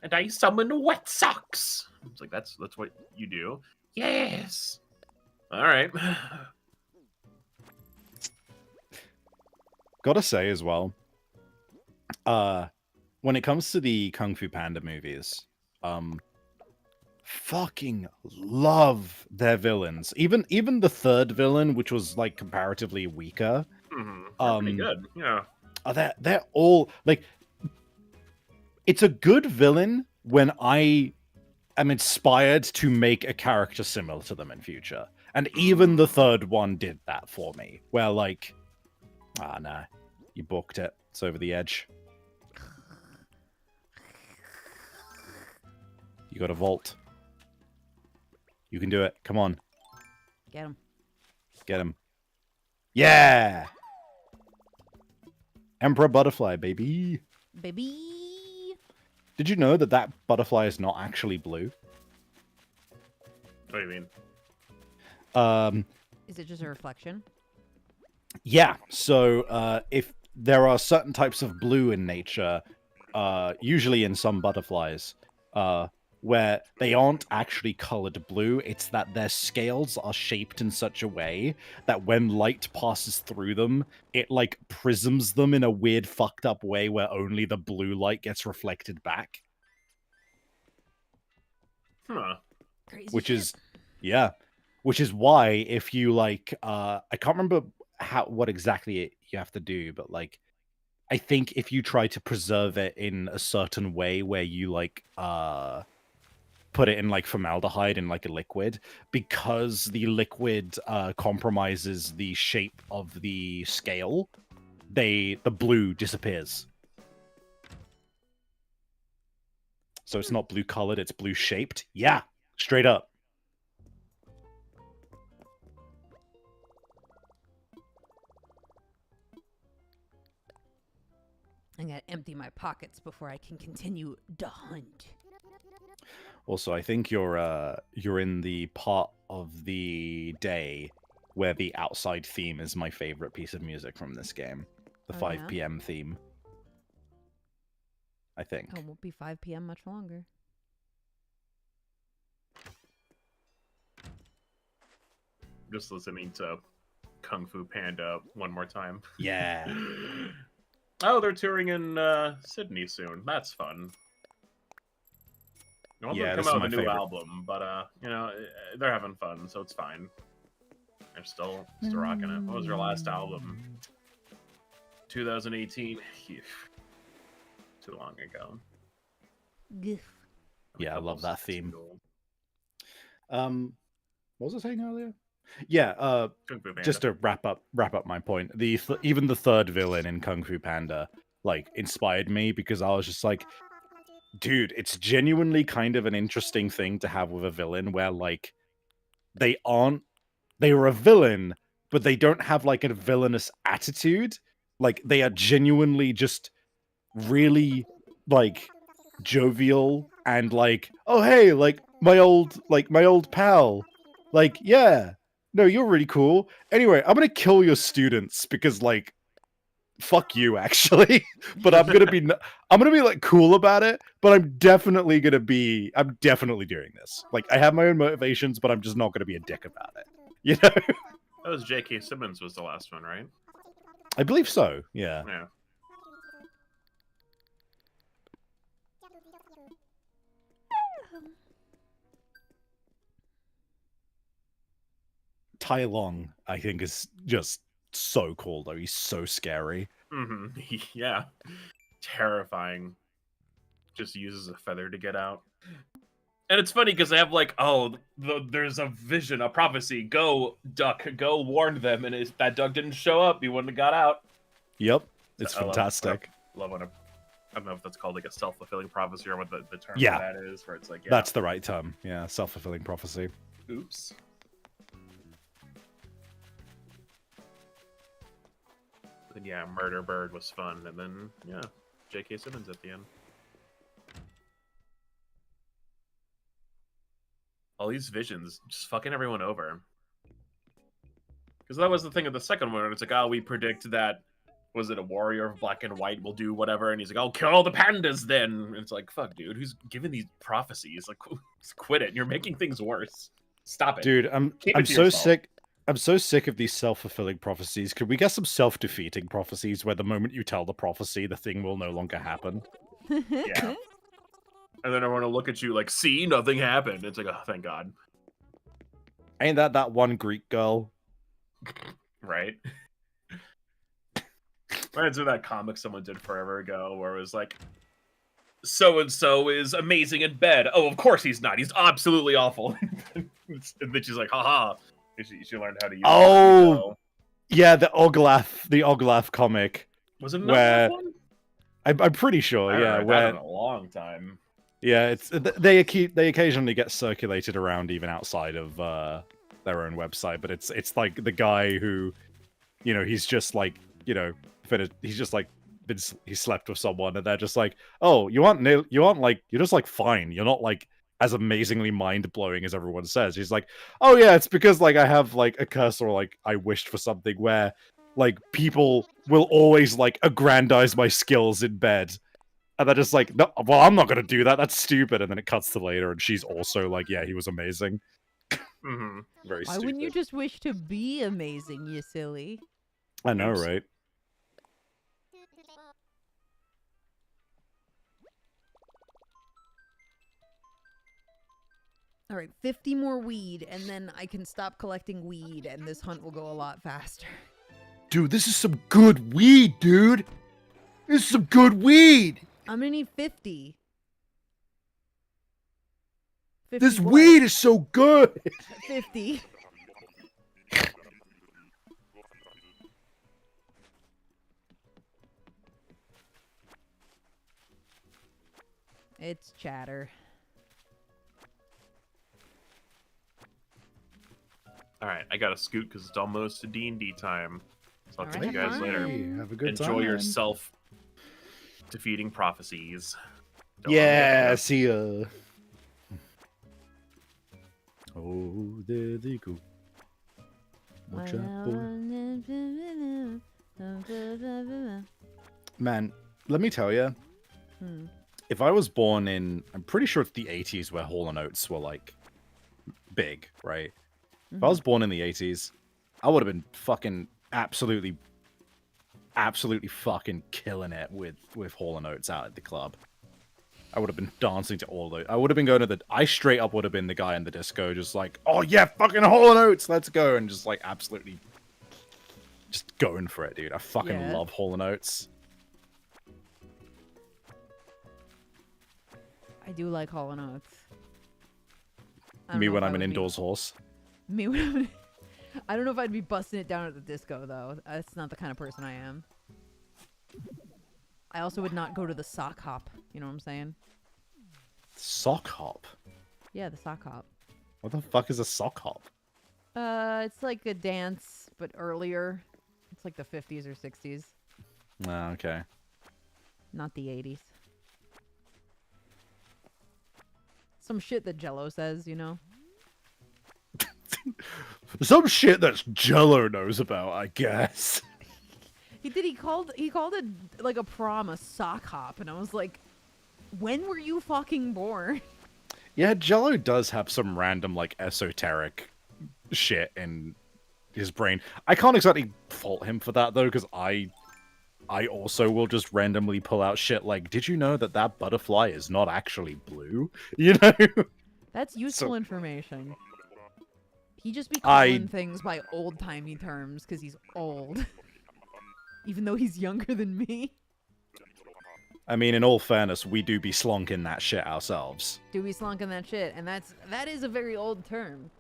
And I summon wet socks. It's like that's what you do. Yes. Alright. Gotta say as well, when it comes to the Kung Fu Panda movies, fucking love their villains. Even the third villain, which was like comparatively weaker, Pretty good. Yeah. they're all like, it's a good villain when I am inspired to make a character similar to them in future. And even the third one did that for me, where like, nah, you booked it. It's over the edge. You got a vault. You can do it. Come on. Get him. Get him. Yeah! Emperor Butterfly, baby. Baby. Did you know that that butterfly is not actually blue? What do you mean? Is it just a reflection? Yeah. So, if there are certain types of blue in nature, usually in some butterflies, where they aren't actually colored blue, it's that their scales are shaped in such a way that when light passes through them, it like prisms them in a weird fucked up way where only the blue light gets reflected back. Huh. Crazy Which shit. is, yeah. Which is why if you like, I can't remember what exactly you have to do, but like, I think if you try to preserve it in a certain way where you like, put it in like formaldehyde in like a liquid, because the liquid compromises the shape of the scale, the blue disappears. So it's not blue colored, it's blue shaped. Yeah, straight up. I gotta empty my pockets before I can continue the hunt. Also, I think you're in the part of the day where the outside theme is my favorite piece of music from this game. The Oh, 5 yeah? p.m. theme. I think. Oh, it won't be 5 p.m. much longer. Just listening to Kung Fu Panda one more time. Yeah. Oh, they're touring in Sydney soon. That's fun. No one's Yeah, gonna this come is out with my a new favorite. album, but you know, they're having fun, so it's fine. They're still rocking it. What was their last album? 2018. Phew. Too long ago. Gif. Yeah, I love that theme. Cool. What was I saying earlier? Yeah, Kung Fu Panda. just to wrap up my point. Even the third villain in Kung Fu Panda like inspired me because I was just like, dude, it's genuinely kind of an interesting thing to have with a villain where like they were a villain, but they don't have like a villainous attitude. Like they are genuinely just really like jovial and like, oh hey, like my old pal, like yeah, no, you're really cool. Anyway, I'm gonna kill your students because like, fuck you, actually. But I'm gonna be like cool about it. But I'm definitely doing this. Like I have my own motivations, but I'm just not gonna be a dick about it. You know? That was J.K. Simmons was the last one, right? I believe so. Yeah. Yeah. Tai Long, I think, is just so cool though. He's so scary. Mm-hmm. Yeah. Terrifying. Just uses a feather to get out. And it's funny because they have like, oh, there's a vision, a prophecy. Go, duck. Go warn them. And if that duck didn't show up, he wouldn't have got out. Yep. It's I fantastic. Love when I don't know if that's called like a self-fulfilling prophecy or what the term Yeah. for that is, where it's like, yeah. That's the right term. Yeah, self-fulfilling prophecy. Oops. And yeah, Murder Bird was fun, and then yeah, J.K. Simmons at the end. All these visions just fucking everyone over. Because that was the thing of the second one. It's like, oh, we predict that, was it a warrior of black and white will do whatever, and he's like, oh, kill all the pandas then. And it's like, fuck, dude, who's giving these prophecies? Like, just quit it. You're making things worse. Stop it, dude. I'm so yourself. sick. I'm so sick of these self-fulfilling prophecies. Could we get some self-defeating prophecies where the moment you tell the prophecy, the thing will no longer happen? Yeah. And then everyone will look at you like, see, nothing happened. It's like, oh, thank God. Ain't that one Greek girl? Right? Reminds me of that comic someone did forever ago where it was like, so-and-so is amazing in bed. Oh, of course he's not. He's absolutely awful. And then she's like, haha. She learned how to use Oh, yeah, the Oglaf comic. Was it where one? I'm pretty sure, yeah. Where in a long time. Yeah, it's they occasionally get circulated around even outside of their own website, but it's like the guy who, you know, he's just like, you know, he's just like he slept with someone, and they're just like, oh, you aren't like, you're just like fine, you're not like as amazingly mind-blowing as everyone says. He's like, oh yeah, it's because like I have like a curse, or like I wished for something where like people will always like aggrandize my skills in bed. And they're just like, no, well, I'm not gonna do that. That's stupid. And then it cuts to later, and she's also like, yeah, he was amazing. Mm-hmm. Very Why stupid. wouldn't you just wish to be amazing, you silly? I know, Oops. right? All right, 50 more weed, and then I can stop collecting weed, and this hunt will go a lot faster. Dude, this is some good weed, dude. This is some good weed. I'm gonna need 50. This 50 what? weed is so good. 50. It's chatter. All right, I gotta scoot because it's almost D&D time. So I'll All catch right, you guys have later. fun. Have a good Enjoy time. your self-defeating prophecies. Don't Yeah, forget see ya. Oh, there they go. Watch out, boy. Man, let me tell you, Hmm. if I was born in, I'm pretty sure it's the 80s where Hall & Oates were like big, right? If I was born in the 80s, I would have been fucking absolutely fucking killing it with Hall & Oates out at the club. I would have been dancing to all those. I would have been going to I straight up would have been the guy in the disco, just like, oh yeah, fucking Hall & Oates, let's go, and just like absolutely just going for it, dude. I fucking Yeah. love Hall & Oates. I do like Hall & Oates. I don't Me know when if I I'm an would be- indoors horse. Me when I'm... I don't know if I'd be busting it down at the disco, though. That's not the kind of person I am. I also would not go to the sock hop. You know what I'm saying? Sock hop? Yeah, the sock hop. What the fuck is a sock hop? It's like a dance, but earlier. It's like the 50s or 60s, Ah, okay. not the 80s. Some shit that Jello says, you know. Some shit that Jello knows about, I guess. He did. He called it like a prom a sock hop, and I was like, when were you fucking born? Yeah, Jello does have some random, like, esoteric shit in his brain. I can't exactly fault him for that, though, because I also will just randomly pull out shit like, did you know that that butterfly is not actually blue? You know? That's useful So- information. He just be I- calling things by old-timey terms because he's old. Even though he's younger than me. I mean, in all fairness, we do be slonking that shit ourselves. Do we slunk in that shit? And that is a very old term.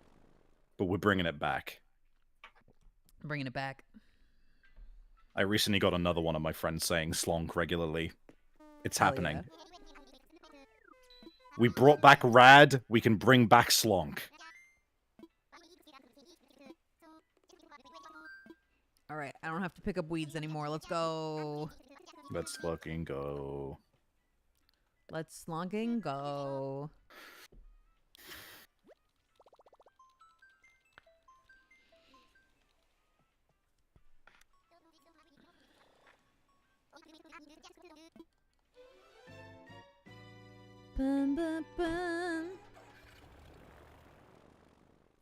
But we're bringing it back. I'm bringing it back. I recently got another one of my friends saying slonk regularly. It's Hell happening. yeah. We brought back rad, we can bring back slonk. All right, I don't have to pick up weeds anymore. Let's go. Let's fucking go. Let's slunking go. Bum, bum, bum.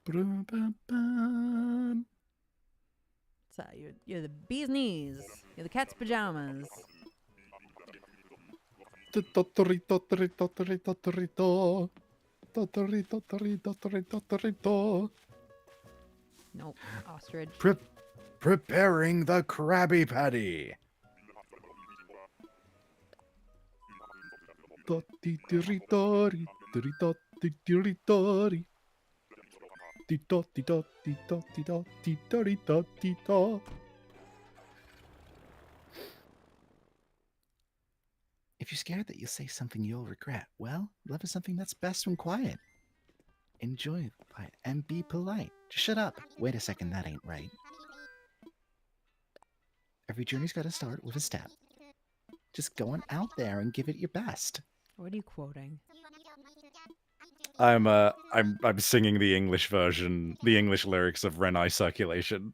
Brum-bum-bum. So you're the bee's knees. You're the cat's pajamas. Totori, totori, totori, totori, to. Totori, totori, totori, totori, to. Nope, ostrich. Preparing the Krabby Patty. Totti-tiri-tori, tiri-totti-tiri-tori. Ti-totti-totti-totti-totti-tori-totti-to. If you're scared that you'll say something you'll regret, well, love is something that's best when quiet. Enjoy the quiet and be polite. Just shut up. Wait a second, that ain't right. Every journey's got to start with a step. Just go on out there and give it your best. What are you quoting? I'm singing the English version, the English lyrics of Renai Circulation.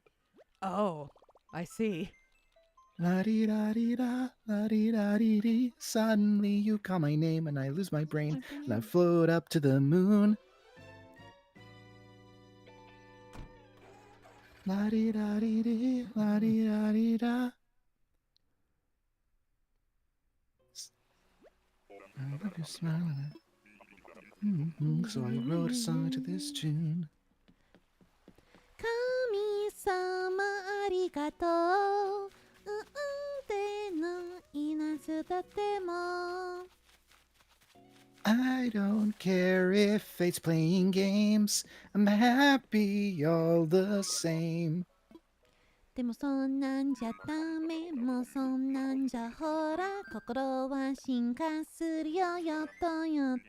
Oh, I see. La di da di da, la di da di di. Suddenly you call my name and I lose my brain and I float up to the moon. La di da di di, la di da di da. I love your smile. So I wrote a song to this tune. 神様ありがとう。でないなすだっても。 I don't care if fate's playing games. I'm happy all the same. でもそんなんじゃダメ。もうそんなんじゃほら。心は進化するよ。よっとよっと。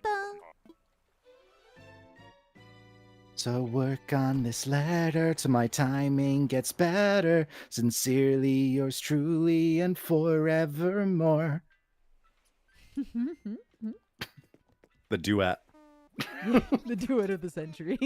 So work on this letter till my timing gets better. Sincerely yours truly and forevermore. The duet. The duet of the century.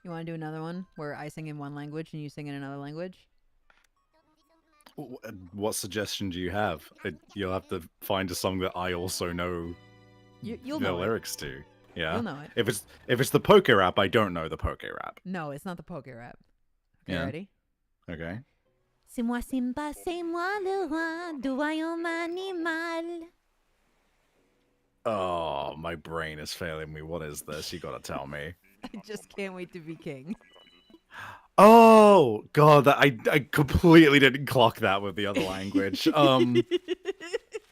You want to do another one where I sing in one language and you sing in another language? What suggestion do you have? You'll have to find a song that I also know You'll the know it. lyrics to. Yeah. You'll know it. If it's the poke rap, I don't know the poke rap. No, it's not the poke rap. Okay, Yeah. ready? Okay. C'est moi Simba, c'est moi le roi du royaume animal. Oh, my brain is failing me. What is this? You gotta tell me. I just can't wait to be king. Oh god, I completely didn't clock that with the other language.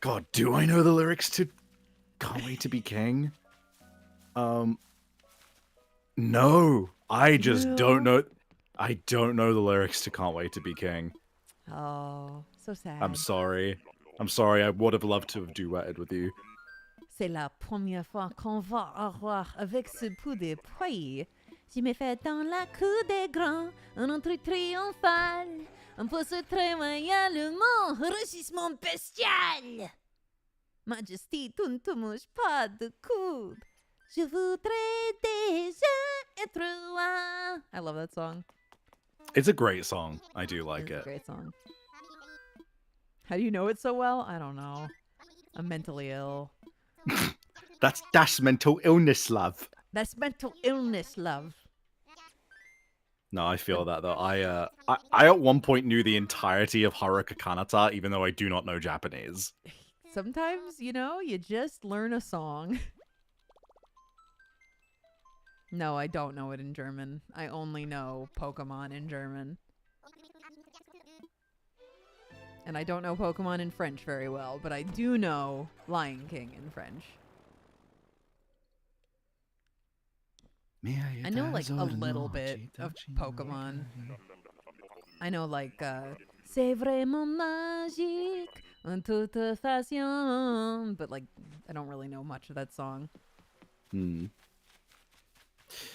God, do I know the lyrics to Can't Wait to Be King? No, I just don't know. I don't know the lyrics to Can't Wait to Be King. Oh, so sad. I'm sorry. I'm sorry. I would have loved to have duetted with you. C'est la première fois qu'on va avoir avec ce bout de poids. Je me fais dans la cour des grands un entrée triomphal. Un peu se royalement, rugissement bestial. Majesté, tu ne te mouches pas de coude. Je voudrais déjà être roi. I love that song. It's a great song. I do like It's a it. great song. How do you know it so well? I don't know. I'm mentally ill. That's mental illness, love. That's mental illness, love. No, I feel that though. I at one point knew the entirety of Haruka Kanata, even though I do not know Japanese. Sometimes, you know, you just learn a song. No, I don't know it in German. I only know Pokemon in German. And I don't know Pokemon in French very well, but I do know Lion King in French. I know like a little bit of Pokemon. I know like C'est vraiment magique en toute façon, but like I don't really know much of that song. Hmm.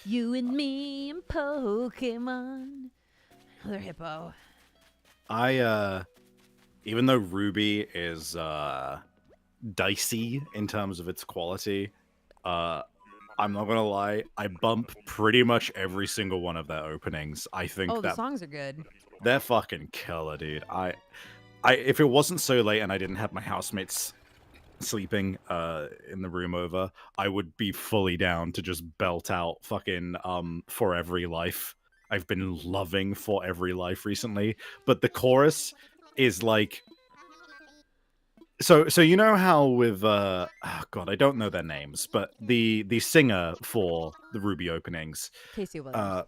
You and me and Pokemon. Another hippo. Even though Ruby is dicey in terms of its quality, I'm not gonna lie, I bump pretty much every single one of their openings. I think Oh, the that songs are good. they're fucking killer, dude. I if it wasn't so late and I didn't have my housemates sleeping in the room over, I would be fully down to just belt out fucking For Every Life. I've been loving For Every Life recently, but the chorus is like so you know how with oh god, I don't know their names, but the singer for the Ruby openings, Casey Williams.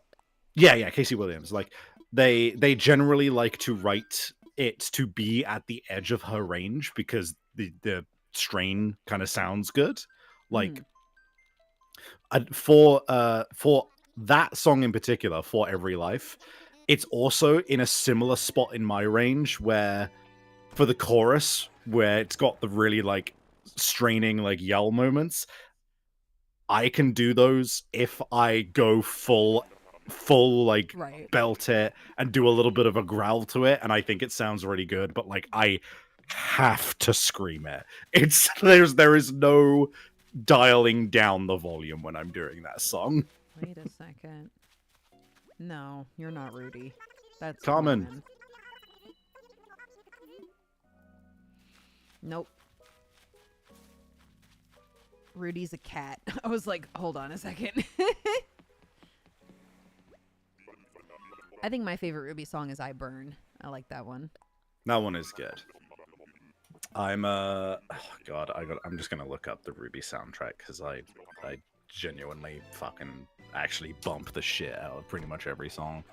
yeah, Casey Williams, like they generally like to write it to be at the edge of her range because the strain kind of sounds good. Like for that song in particular, For Every Life, it's also in a similar spot in my range where for the chorus, where it's got the really like straining like yell moments, I can do those if I go full like Right. belt it and do a little bit of a growl to it, and I think it sounds really good, but like I have to scream it. It's there is no dialing down the volume when I'm doing that song. Wait a second. No, you're not Rudy. That's Carmen. Norman. Nope. Rudy's a cat. I was like, hold on a second. I think my favorite Ruby song is I Burn. I like that one. That one is good. I'm oh god, I'm just gonna look up the Ruby soundtrack because I genuinely fucking actually bump the shit out of pretty much every song.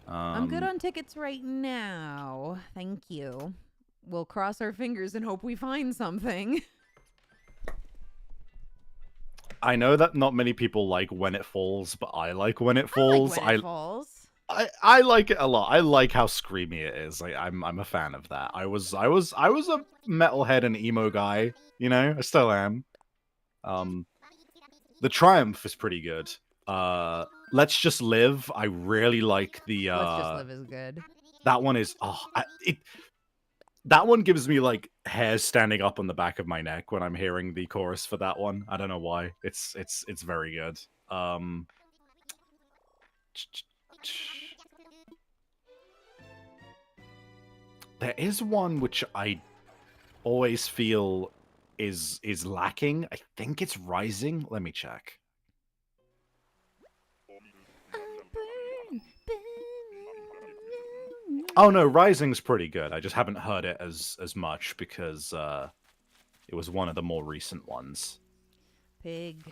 I'm good on tickets right now. Thank you. We'll cross our fingers and hope we find something. I know that not many people like When It Falls, but I like When It I Falls. like When It Falls. I like it a lot. I like how screamy it is. Like I'm a fan of that. I was a metalhead and emo guy, you know? I still am. The Triumph is pretty good. Let's Just Live. I really like the Let's Just Live is good. that one is that one gives me like hairs standing up on the back of my neck when I'm hearing the chorus for that one. I don't know why. It's very good. There is one which I always feel is lacking. I think it's Rising. Let me check. Oh no, Rising's pretty good. I just haven't heard it as much because it was one of the more recent ones. Pig.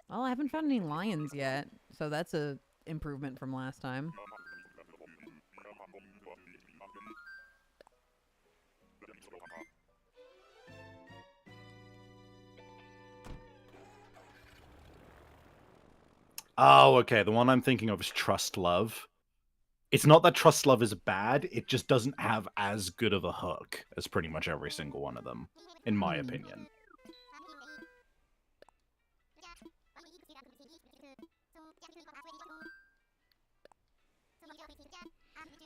Well, I haven't found any lions yet, so that's a improvement from last time. Oh, okay. The one I'm thinking of is Trust Love. it's not that Trust Love is bad, it just doesn't have as good of a hook as pretty much every single one of them, in my opinion.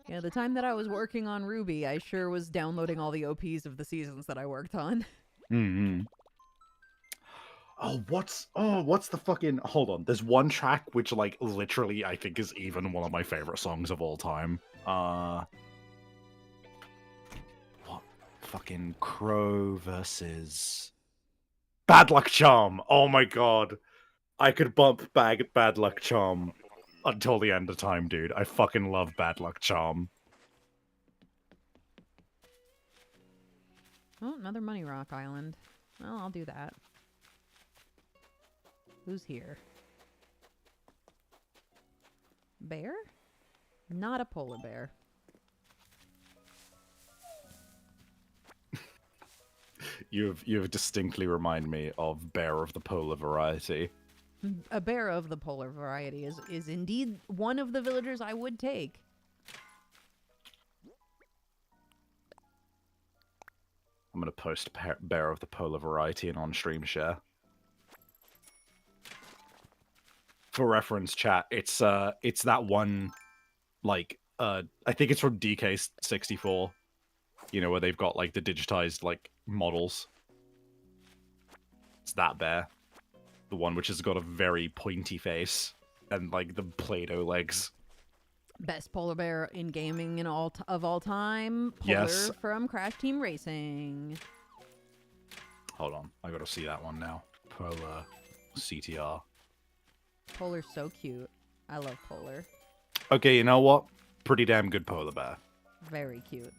Yeah, the time that I was working on Ruby, I sure was downloading all the OPs of the seasons that I worked on. Mm-hmm. What's the fucking hold on? There's one track which like literally I think is even one of my favorite songs of all time. What fucking Crow versus Bad Luck Charm. Oh my god. I could bump Bad Luck Charm until the end of time, dude. I fucking love Bad Luck Charm. Oh, another Money Rock Island. Well, I'll do that. Who's here? Bear? Not a polar bear. You've distinctly remind me of Bear of the Polar variety. A bear of the polar variety is indeed one of the villagers I would take. I'm gonna post Bear of the Polar variety and on stream share. For reference, chat, it's that one, like I think it's from DK64. You know, where they've got like the digitized like models. It's that bear, the one which has got a very pointy face and like the Play-Doh legs. Best polar bear in gaming in of all time. Polar Yes. from Crash Team Racing. Hold on, I gotta see that one now. Polar CTR. Polar's so cute. I love Polar. Okay, you know what? Pretty damn good polar bear. Very cute.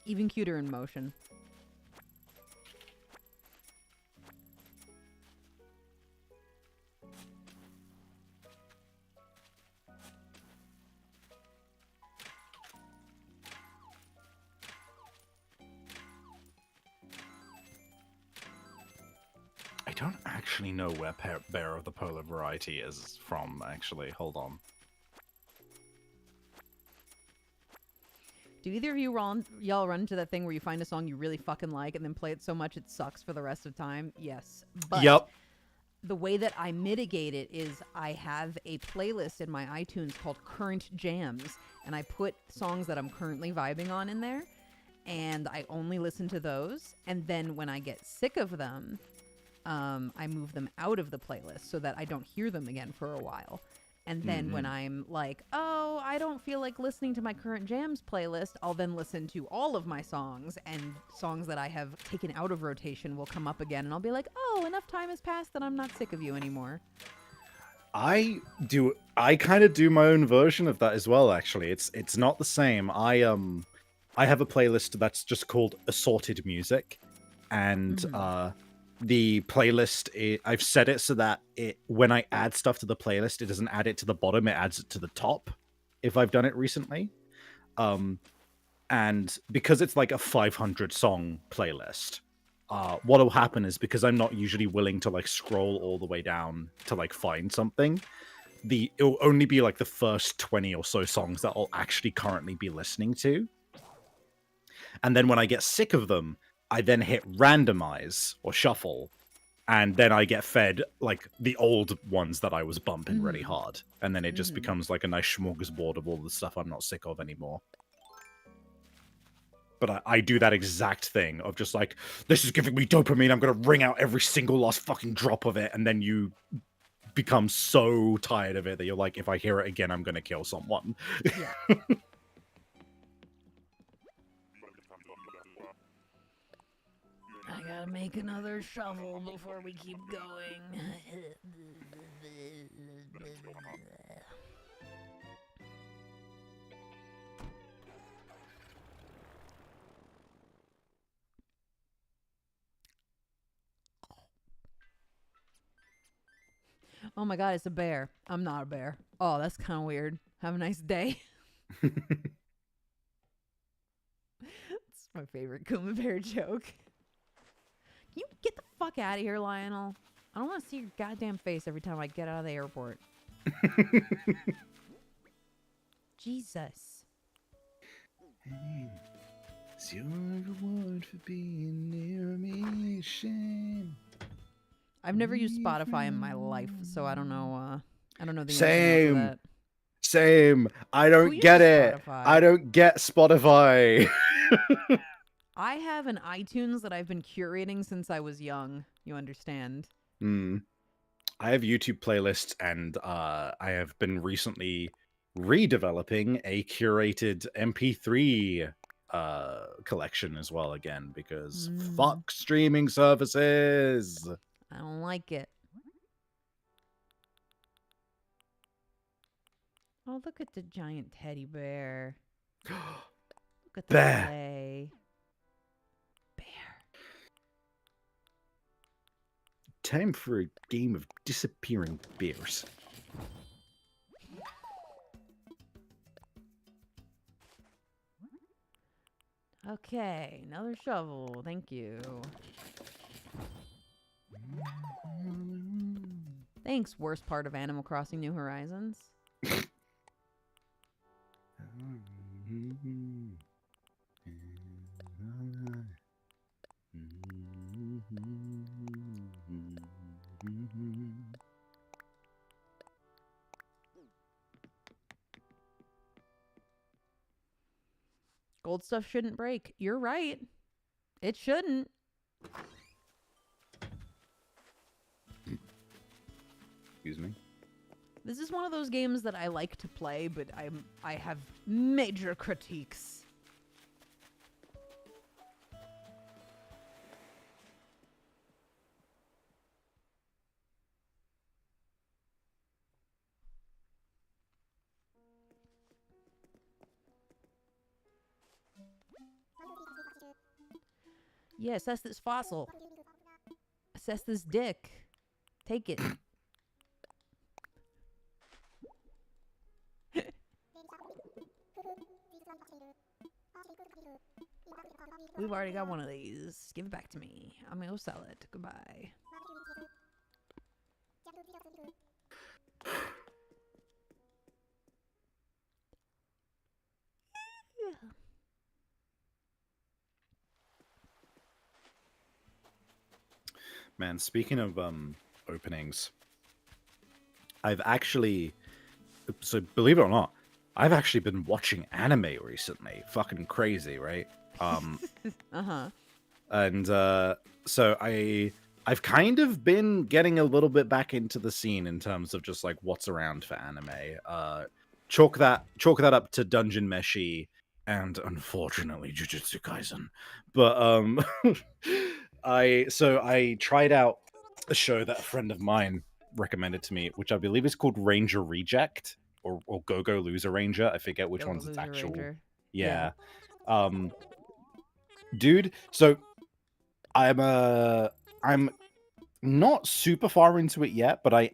Even cuter in motion. I don't actually know where Bear of the Polar variety is from, actually. Hold on. Do either of y'all run into that thing where you find a song you really fucking like and then play it so much it sucks for the rest of time? Yes. But Yep. the way that I mitigate it is I have a playlist in my iTunes called Current Jams, and I put songs that I'm currently vibing on in there, and I only listen to those. And then when I get sick of them, I move them out of the playlist so that I don't hear them again for a while. And then when I'm like, oh, I don't feel like listening to my Current Jams playlist, I'll then listen to all of my songs, and songs that I have taken out of rotation will come up again, and I'll be like, oh, enough time has passed that I'm not sick of you anymore. I kind of do my own version of that as well, actually. It's not the same. I have a playlist that's just called Assorted Music, and the playlist, I've set it so that when I add stuff to the playlist, it doesn't add it to the bottom, it adds it to the top, if I've done it recently. And because it's like a 500 song playlist, what'll happen is, because I'm not usually willing to like scroll all the way down to like find something, it'll only be like the first 20 or so songs that I'll actually currently be listening to. And then when I get sick of them, I then hit randomize or shuffle, and then I get fed like the old ones that I was bumping really hard, and then it just becomes like a nice smorgasbord of all the stuff I'm not sick of anymore. But I do that exact thing of just like, this is giving me dopamine, I'm gonna wring out every single last fucking drop of it, and then you become so tired of it that you're like, if I hear it again, I'm gonna kill someone. Yeah. I gotta make another shovel before we keep going. Oh my god, it's a bear. I'm not a bear. Oh, that's kind of weird. Have a nice day. It's my favorite Kuma Bear joke. Can you get the fuck out of here, Lionel? I don't want to see your goddamn face every time I get out of the airport. Jesus. It's your reward for being near me, shame. I've never used Spotify in my life, so I don't know. I don't know the ins and outs Same. of that. Same. I Who don't get uses it. Spotify? I don't get Spotify. I have an iTunes that I've been curating since I was young. You understand? I have YouTube playlists, and I have been recently redeveloping a curated MP3 collection as well again, because fuck streaming services. I don't like it. Oh, look at the giant teddy bear. Look at the Bear. play. Bear. Time for a game of disappearing bears. Okay, another shovel. Thank you. Thanks, worst part of Animal Crossing New Horizons. Gold stuff shouldn't break. You're right. It shouldn't. Excuse me. This is one of those games that I like to play, but I have major critiques. Yeah, assess this fossil. Assess this dick. Take it. We've already got one of these. Give it back to me. I'm gonna go sell it. Goodbye. Man, speaking of openings, I've actually, so believe it or not, I've actually been watching anime recently. Fucking crazy, right? Uh-huh. And so I've kind of been getting a little bit back into the scene in terms of just like what's around for anime. Chalk that up to Dungeon Meshi and unfortunately Jujutsu Kaisen. But I tried out a show that a friend of mine recommended to me, which I believe is called Ranger Reject or Go-Go Loser Ranger. I forget which one's its actual. Ranger. Yeah. Dude, so I'm not super far into it yet, but I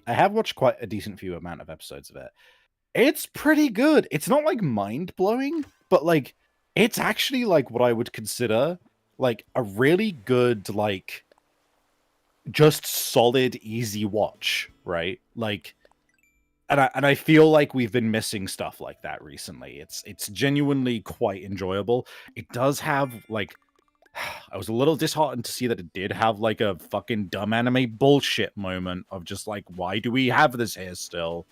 have watched quite a decent few amount of episodes of it. It's pretty good. It's not like mind-blowing, but like it's actually like what I would consider like a really good, like just solid, easy watch, right? Like and I feel like we've been missing stuff like that recently. It's genuinely quite enjoyable. It does have like I was a little disheartened to see that it did have like a fucking dumb anime bullshit moment of just like, why do we have this here still?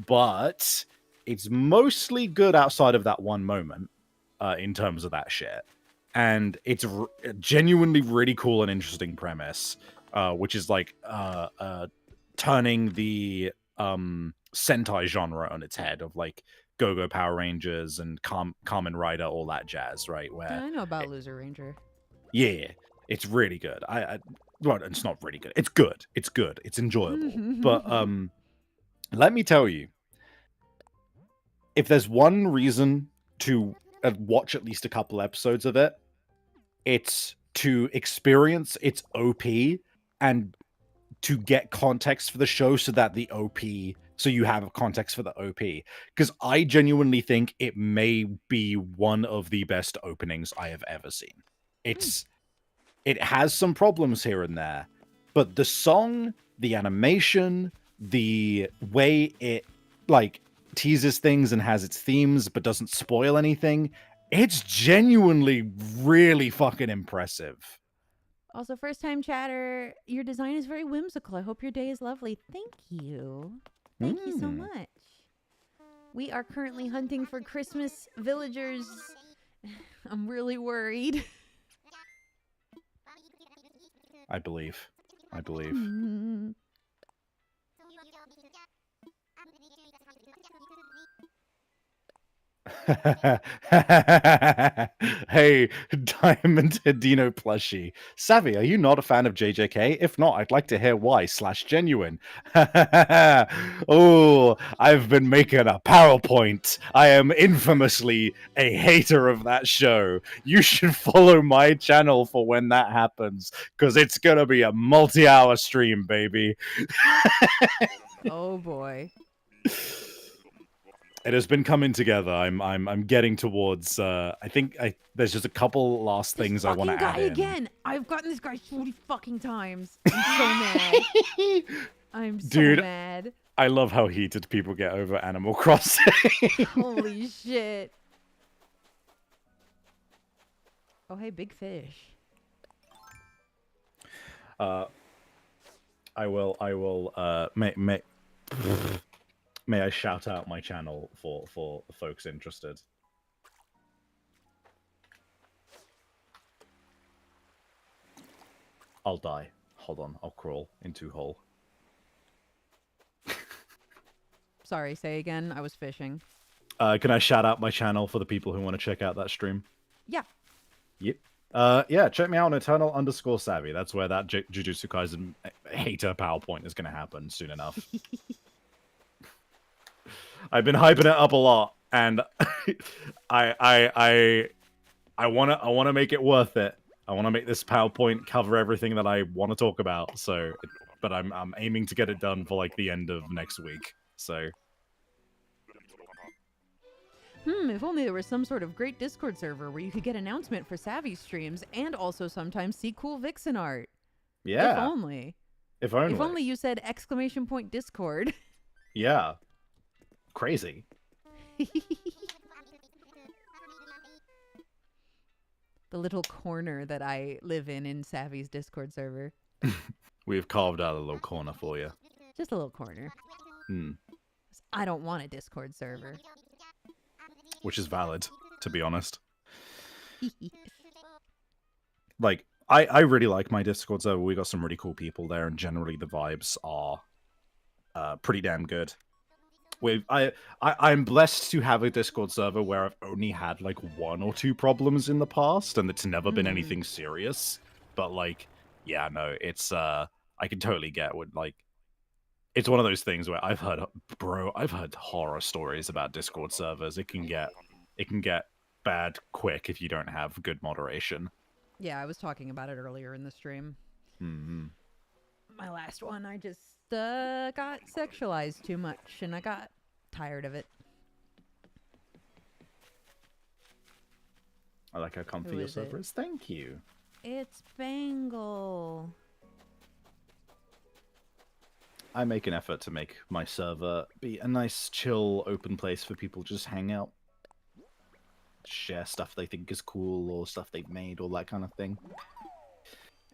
But it's mostly good outside of that one moment in terms of that shit. And it's genuinely really cool and interesting premise, which is like turning the Sentai genre on its head of like Go-Go Power Rangers and Kamen Rider, all that jazz, right? Where I know about Loser Ranger. Yeah, it's really good. Well, it's not really good. It's good. It's good. It's enjoyable. But let me tell you, if there's one reason to watch at least a couple episodes of it, it's to experience its OP and to get context for the show so that the OP, so you have a context for the OP. Because I genuinely think it may be one of the best openings I have ever seen. It has some problems here and there, but the song, the animation, the way it like teases things and has its themes but doesn't spoil anything, it's genuinely really fucking impressive. Also, first time chatter, your design is very whimsical. I hope your day is lovely. Thank you. Thank you so much. We are currently hunting for Christmas villagers. I'm really worried. I believe. Hey, Diamond Dino plushie. Savvy, are you not a fan of JJK? If not, I'd like to hear why /genuine. Oh, I've been making a PowerPoint. I am infamously a hater of that show. You should follow my channel for when that happens, because it's gonna be a multi-hour stream, baby. Oh boy. It has been coming together. I'm getting towards. I think there's just a couple last things I want to add in. Again. I've gotten this guy 40 fucking times. I'm so mad. I'm so Dude, mad. I love how heated people get over Animal Crossing. Holy shit. Oh hey, big fish. I will. May I shout out my channel for folks interested? I'll die. Hold on, I'll crawl into hole. Sorry, say again. I was fishing. Can I shout out my channel for the people who want to check out that stream? Yeah. Yep. Yeah, check me out on Eternal_Savvy. That's where that Jujutsu Kaisen hater PowerPoint is going to happen soon enough. I've been hyping it up a lot, and I wanna make it worth it. I wanna make this PowerPoint cover everything that I want to talk about. So, but I'm aiming to get it done for like the end of next week. So. If only there was some sort of great Discord server where you could get announcement for Savvy streams and also sometimes see cool Vixen art. Yeah. If only. If only. If only you said !Discord. Yeah. Crazy. The little corner that I live in Savvy's Discord server. We've carved out a little corner for you. Just a little corner. I don't want a Discord server. Which is valid, to be honest. Like, I really like my Discord server. We got some really cool people there, and generally the vibes are pretty damn good. I'm blessed to have a Discord server where I've only had like 1 or 2 problems in the past, and it's never been anything serious. But like, yeah, no, it's I can totally get what like. It's one of those things where I've heard horror stories about Discord servers. It can get bad quick if you don't have good moderation. Yeah, I was talking about it earlier in the stream. My last one, I just got sexualized too much, and I got tired of it. I like how comfy your server is. Thank you. It's Bangle. I make an effort to make my server be a nice, chill, open place for people to just hang out. Share stuff they think is cool, or stuff they've made, all that kind of thing.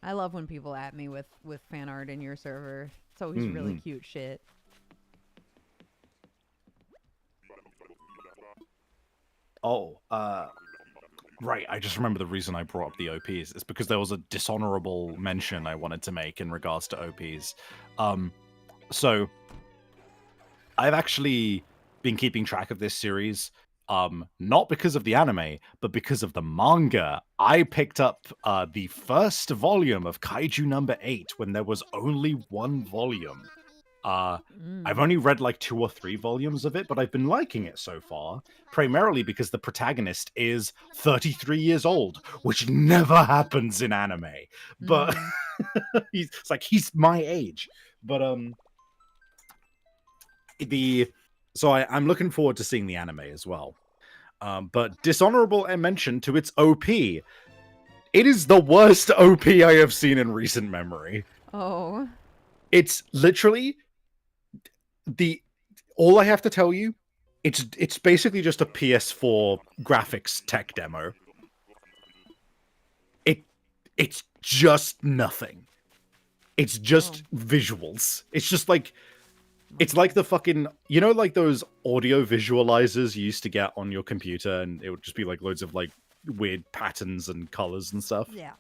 I love when people at me with fan art in your server. It's always really cute shit. Oh, right. I just remember the reason I brought up the OPs. It's because there was a dishonorable mention I wanted to make in regards to OPs. So, I've actually been keeping track of this series, not because of the anime, but because of the manga. I picked up the first volume of Kaiju number 8 when there was only 1 volume. I've only read like 2 or 3 volumes of it, but I've been liking it so far, primarily because the protagonist is 33 years old, which never happens in anime. But he's my age. But I'm looking forward to seeing the anime as well. But dishonorable mention to its OP. It is the worst OP I have seen in recent memory. Oh. It's literally all I have to tell you it's basically just a PS4 graphics tech demo. It's just nothing. It's just visuals. It's just like it's like the fucking like those audio visualizers you used to get on your computer, and it would just be like loads of like weird patterns and colors and stuff. Yeah.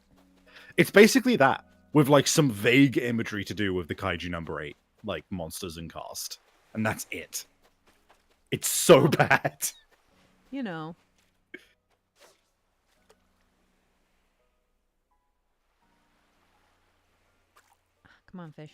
It's basically that with like some vague imagery to do with the Kaiju number 8, like monsters and cast, and that's it. It's so bad. You know. Come on, fish.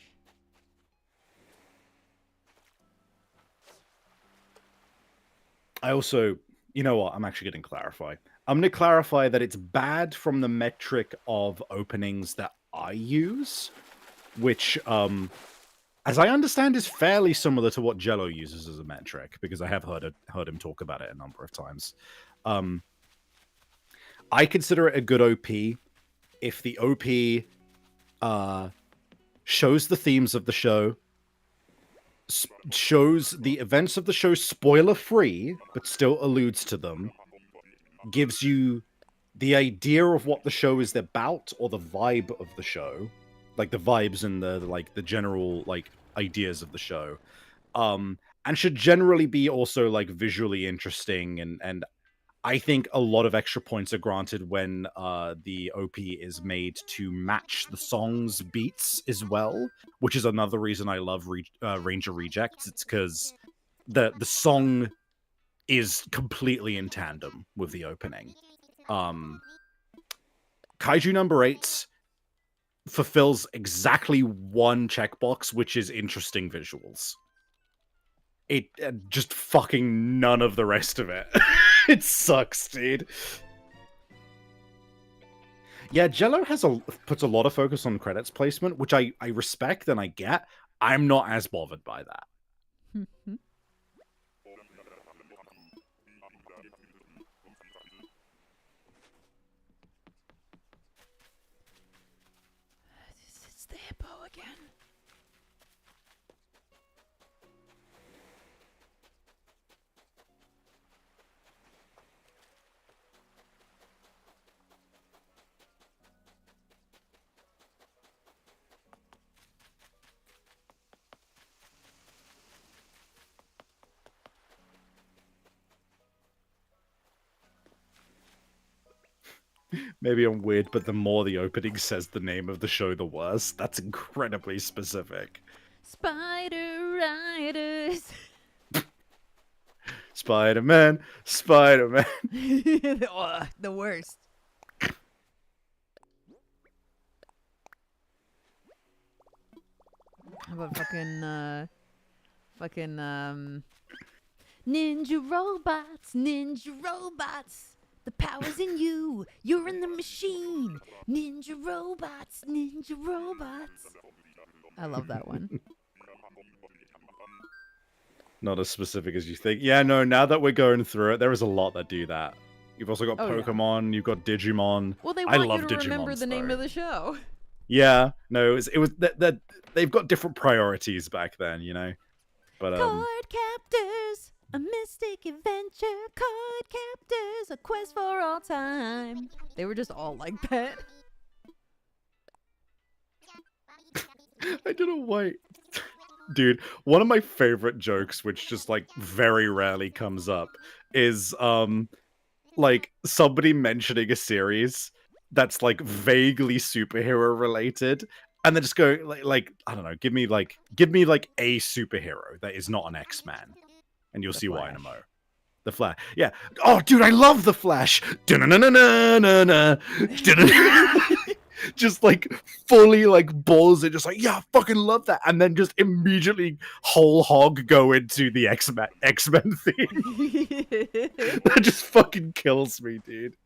I also, you know what? I'm actually going to clarify. I'm going to clarify that it's bad from the metric of openings that I use, which, as I understand, is fairly similar to what Jello uses as a metric, because I have heard him talk about it a number of times. I consider it a good OP if the OP shows the themes of the show, shows the events of the show spoiler-free, but still alludes to them, gives you the idea of what the show is about, or the vibe of the show, like the vibes and the general like ideas of the show, and should generally be also like visually interesting, and I think a lot of extra points are granted when the OP is made to match the song's beats as well, which is another reason I love Ranger Rejects. It's because the song is completely in tandem with the opening. Kaiju number 8 fulfills exactly one checkbox, which is interesting visuals. It just fucking none of the rest of it. It sucks, dude. Yeah, Jello puts a lot of focus on credits placement, which I respect and I get. I'm not as bothered by that. It's the hippo again. Maybe I'm weird, but the more the opening says the name of the show, the worse. That's incredibly specific. Spider Riders. Spider-Man, Spider-Man. Oh, the worst. How about ninja robots, ninja robots. The power's in you. You're in the machine. Ninja robots, ninja robots. I love that one. Not as specific as you think. Yeah, no, now that we're going through it, there is a lot that do that. You've also got Pokemon, you've got Digimon. Well, they I want love you to Digimons, remember the name though. of the show. Yeah, no, it was that they've got different priorities back then, you know. But Card Captors, a mystic adventure. Card Captors, a quest for all time. They were just all like that. I don't know why. Dude, one of my favorite jokes, which just like very rarely comes up, is like somebody mentioning a series that's like vaguely superhero related, and then just go like I don't know, give me like a superhero that is not an X-Man, and you'll see why in a mo. The Flash, yeah. Oh, dude, I love the Flash. Just like fully like balls it, just like yeah, I fucking love that, and then just immediately whole hog go into the X-Men theme. That just fucking kills me, dude.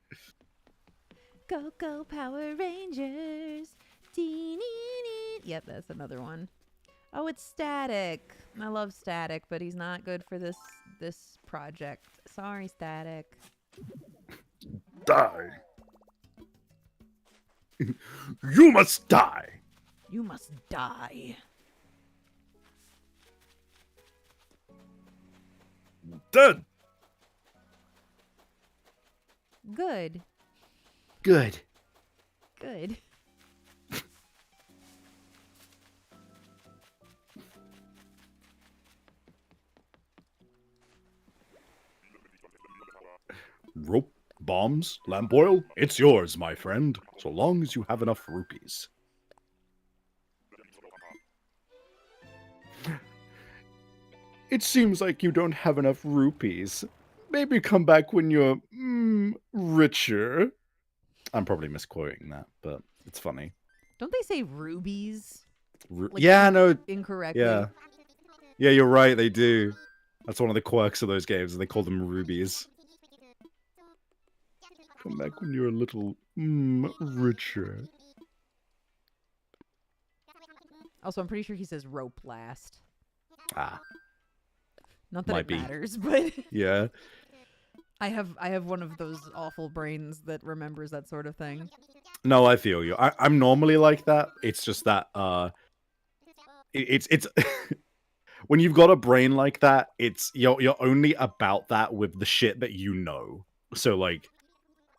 Go go Power Rangers. Yep, that's another one. Oh, it's Static. I love Static, but he's not good for this project. Sorry, Static. Die. You must die. You must die. Done. Good. Good. Good. Rope, bombs, lamp oil, it's yours, my friend, so long as you have enough rupees. It seems like you don't have enough rupees. Maybe come back when you're richer. I'm probably misquoting that, but it's funny. Don't they say rubies Like, yeah, no, incorrectly? yeah. Yeah, you're right, they do. That's one of the quirks of those games, and they call them rubies. Come back when you're a little richer. Also, I'm pretty sure he says rope last. Ah, Not that Might it be. matters, but yeah. I have one of those awful brains that remembers that sort of thing. No, I feel you. I'm normally like that. It's just that it's when you've got a brain like that, it's you're only about that with the shit that you know. So like,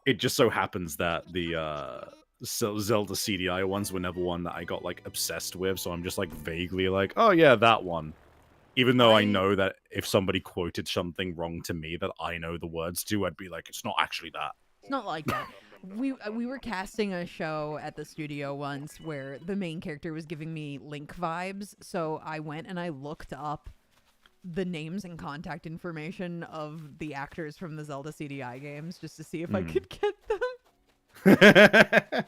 it just so happens that the Zelda CDI ones were never one that I got like obsessed with. So I'm just like vaguely like, oh yeah, that one. Even though I know that if somebody quoted something wrong to me that I know the words to, I'd be like, it's not actually that. It's not like that. We were casting a show at the studio once where the main character was giving me Link vibes, so I went and I looked up the names and contact information of the actors from the Zelda CDI games just to see if I could get them.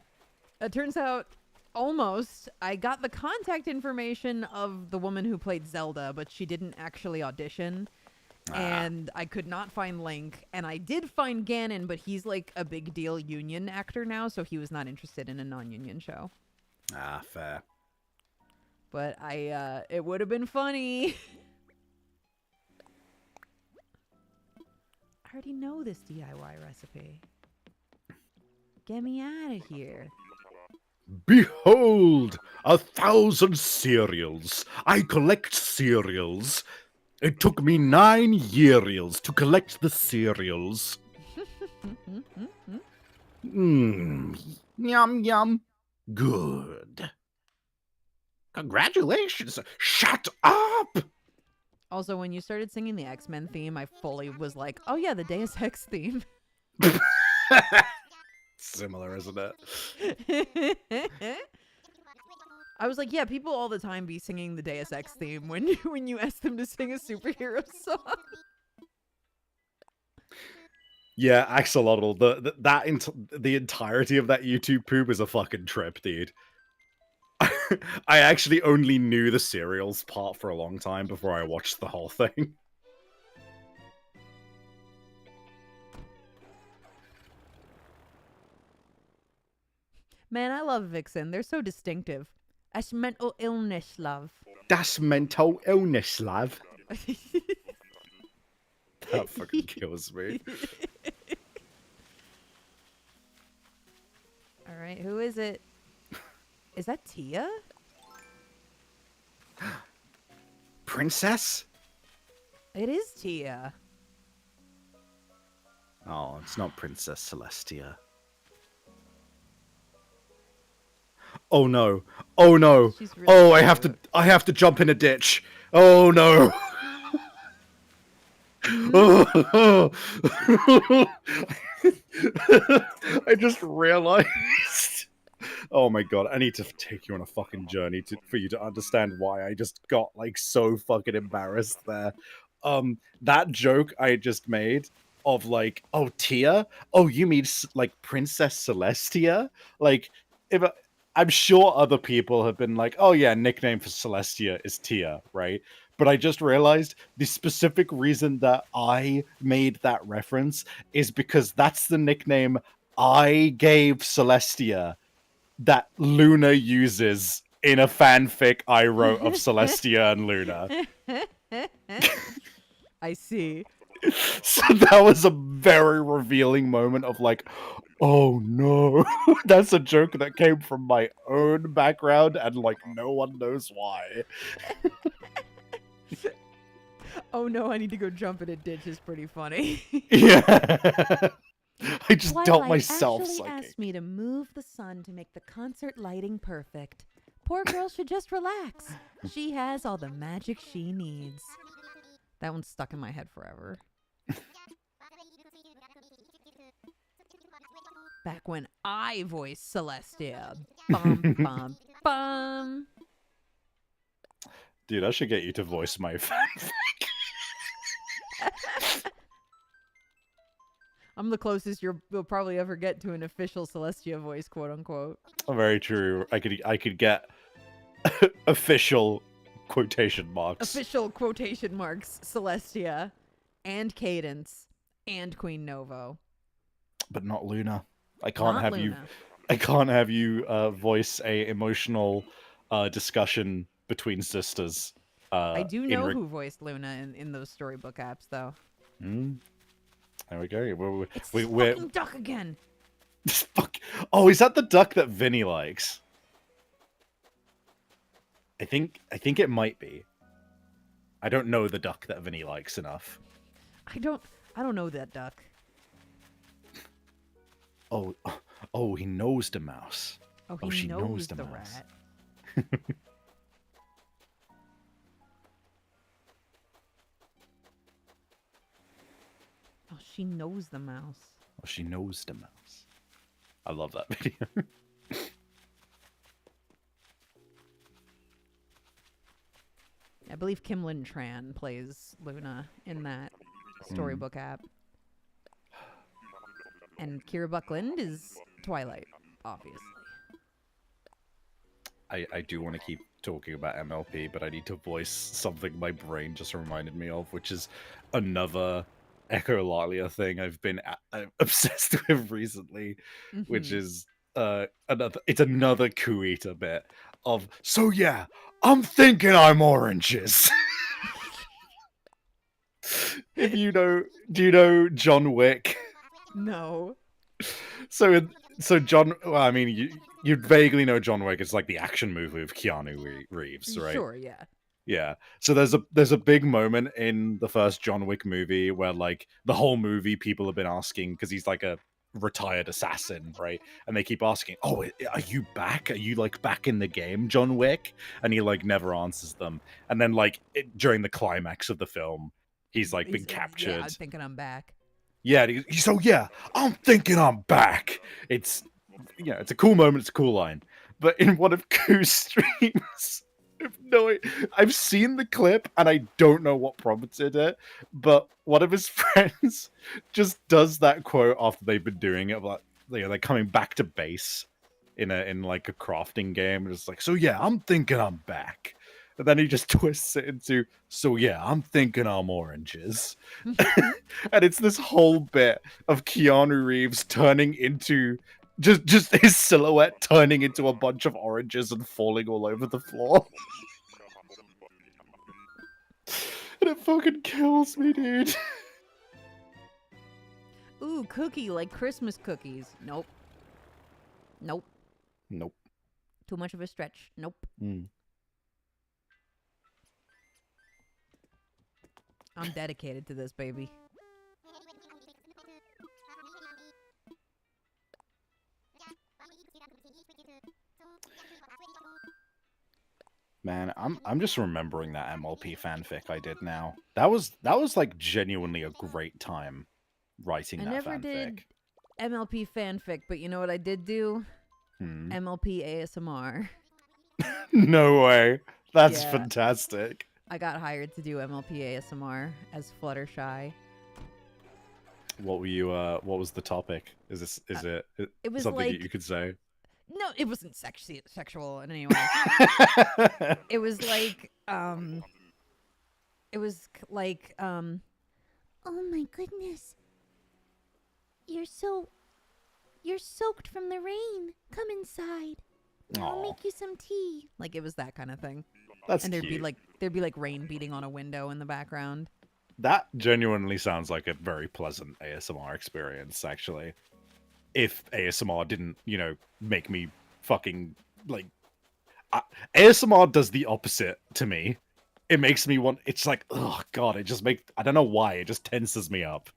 It turns out almost I got the contact information of the woman who played Zelda, but she didn't actually audition. And I could not find Link, and I did find Ganon, but he's like a big deal union actor now, so he was not interested in a non-union show. Ah, fair. But it would have been funny. I already know this DIY recipe. Get me out of here. Behold, 1,000 cereals. I collect cereals. It took me 9 years to collect the cereals. Yum, yum. Good. Congratulations. Shut up! Also, when you started singing the X-Men theme, I fully was like, oh yeah, the Deus Ex theme. Similar, isn't it? I was like, yeah, people all the time be singing the Deus Ex theme when you ask them to sing a superhero song. Yeah, Axolotl. The entirety of that YouTube poop is a fucking trip, dude. I actually only knew the cereals part for a long time before I watched the whole thing. Man, I love Vixen. They're so distinctive. That's mental illness, love. That's mental illness, love. That fucking kills me. All right, who is it? Is that Tia? Princess? It is Tia. Oh, it's not Princess Celestia. Oh no. Oh no. She's really Oh, cute. I have to jump in a ditch. Oh no. I just realized. Oh my god, I need to take you on a fucking journey for you to understand why I just got like so fucking embarrassed there. That joke I just made of like, oh Tia, oh you mean like Princess Celestia? Like, I'm sure other people have been like, oh yeah, nickname for Celestia is Tia, right? But I just realized the specific reason that I made that reference is because that's the nickname I gave Celestia that Luna uses in a fanfic I wrote of Celestia and Luna. I see. So that was a very revealing moment of like, oh no, that's a joke that came from my own background and like no one knows why. Oh no, I need to go jump in a ditch is pretty funny. Yeah. I just dealt Twilight myself actually psychic. asked me to move the sun to make the concert lighting perfect. Poor girl should just relax. She has all the magic she needs. That one's stuck in my head forever. Back when I voiced Celestia. Bum, bum, bum. Dude, I should get you to voice my fanfic. I'm the closest you'll probably ever get to an official Celestia voice, quote unquote. Very true. I could get official quotation marks. Official quotation marks Celestia and Cadence and Queen Novo. But not Luna. I can't Not have Luna. I can't have you voice a emotional discussion between sisters. I do know who voiced Luna in those storybook apps, though. There we go. It's We- this we're- fucking duck again. Fuck. Oh, is that the duck that Vinny likes? I think it might be. I don't know the duck that Vinny likes enough. I don't know that duck. Oh, he knows the mouse. Oh, Oh, he she knows knows the the mouse. rat. Oh, she knows the mouse. Oh, she knows the mouse. I love that video. I believe Kim Lin Tran plays Luna in that storybook app. And Kira Buckland is Twilight, obviously. I do want to keep talking about MLP, but I need to voice something my brain just reminded me of, which is another echolalia thing I've been obsessed with recently, which Mhm. is another Kuita bit of, so yeah, I'm thinking I'm oranges. If you know, do you know John Wick? No. So John, well, I mean, you vaguely know John Wick. It's like the action movie with Keanu Reeves, right? Sure, yeah. Yeah. So there's a big moment in the first John Wick movie where like the whole movie people have been asking, because he's like a retired assassin, right? And they keep asking, "Oh, are you back? Are you like back in the game, John Wick?" And he like never answers them. And then like during the climax of the film, he's like been captured. Yeah, I'm thinking I'm back. Yeah, so yeah, I'm thinking I'm back. It's it's a cool moment, it's a cool line. But in one of Koo's streams, I've seen the clip and I don't know what prompted it, but one of his friends just does that quote after they've been doing it, like they're coming back to base in like a crafting game, and it's like, so yeah, I'm thinking I'm back. And then he just twists it into, so yeah, I'm thinking I'm oranges. And it's this whole bit of Keanu Reeves turning into just his silhouette turning into a bunch of oranges and falling all over the floor. And it fucking kills me, dude. Ooh, cookie, like Christmas cookies. Nope. Nope. Nope. Too much of a stretch. Nope. I'm dedicated to this, baby. Man, I'm just remembering that MLP fanfic I did now. That was like genuinely a great time writing I that never fanfic. did MLP fanfic, but you know what I did do? MLP ASMR. No way. That's Yeah. fantastic. I got hired to do MLP ASMR as Fluttershy. What were you what was the topic? Is it It was something like that you could say? no, it wasn't sexual in any way. It was like oh my goodness. You're soaked from the rain. Come inside. I'll Aw, make you some tea. Like it was that kind of thing. that's And cute. there'd be like rain beating on a window in the background. That genuinely sounds like a very pleasant ASMR experience, actually. If ASMR didn't, make me fucking like ASMR does the opposite to me it makes me want. It's like, oh god, it just makes. I don't know why. It just tenses me up.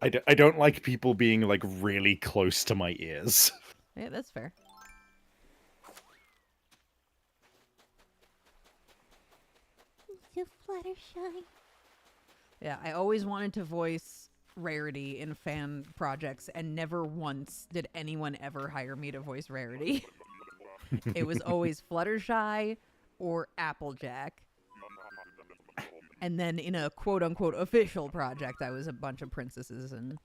I don't like people being like really close to my ears. Yeah, that's fair. So Fluttershy. Yeah, I always wanted to voice Rarity in fan projects, and never once did anyone ever hire me to voice Rarity. It was always Fluttershy or Applejack. And then in a quote-unquote official project, I was a bunch of princesses and...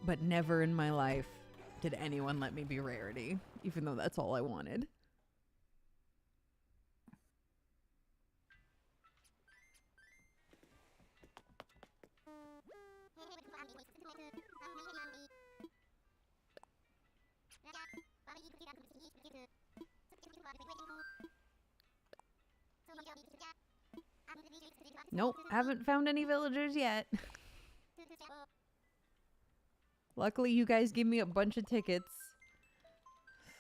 But never in my life did anyone let me be Rarity, even though that's all I wanted. Nope, haven't found any villagers yet. Luckily, you guys gave me a bunch of tickets,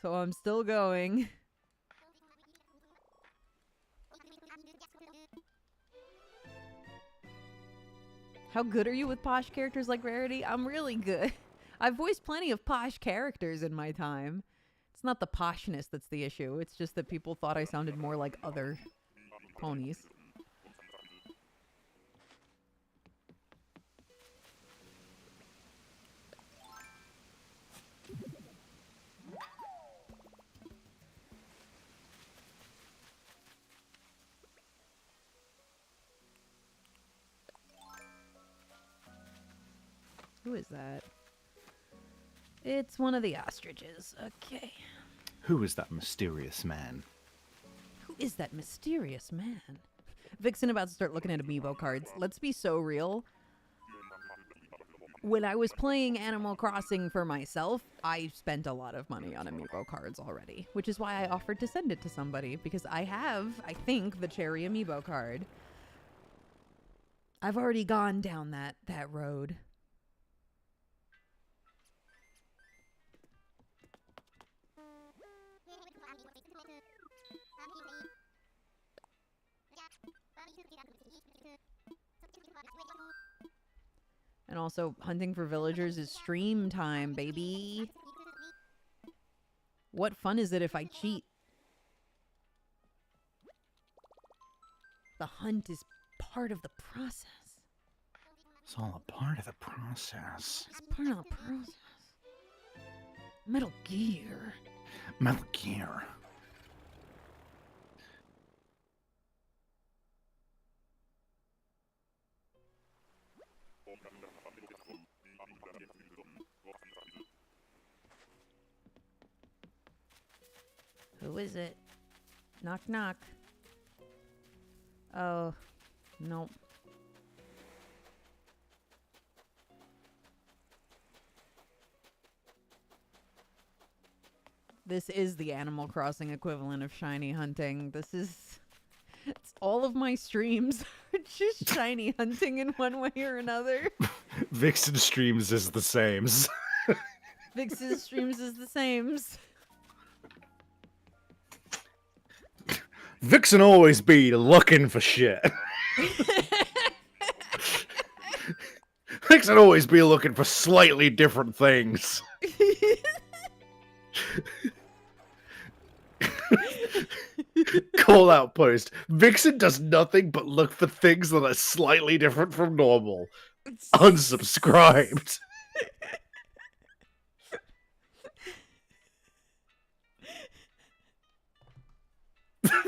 so I'm still going. How good are you with posh characters like Rarity? I'm really good. I've voiced plenty of posh characters in my time. It's not the poshness that's the issue. It's just that people thought I sounded more like other ponies. Who is that? It's one of the ostriches. Okay. Who is that mysterious man? Who is that mysterious man? Vixen about to start looking at amiibo cards. Let's be so real. When I was playing Animal Crossing for myself, I spent a lot of money on amiibo cards already, which is why I offered to send it to somebody, because I have, I think, the cherry amiibo card. I've already gone down that road. And also, hunting for villagers is stream time, baby. What fun is it if I cheat? The hunt is part of the process. It's all a part of the process. It's part of the process. Metal Gear. Metal Gear. Who is it? Knock, knock. Oh, nope. This is the Animal Crossing equivalent of shiny hunting. This is... It's all of my streams are just shiny hunting in one way or another. Vixen streams is the same. Vixen streams is the same. Vixen always be looking for shit. Vixen always be looking for slightly different things. Call out post. Vixen does nothing but look for things that are slightly different from normal. Unsubscribed.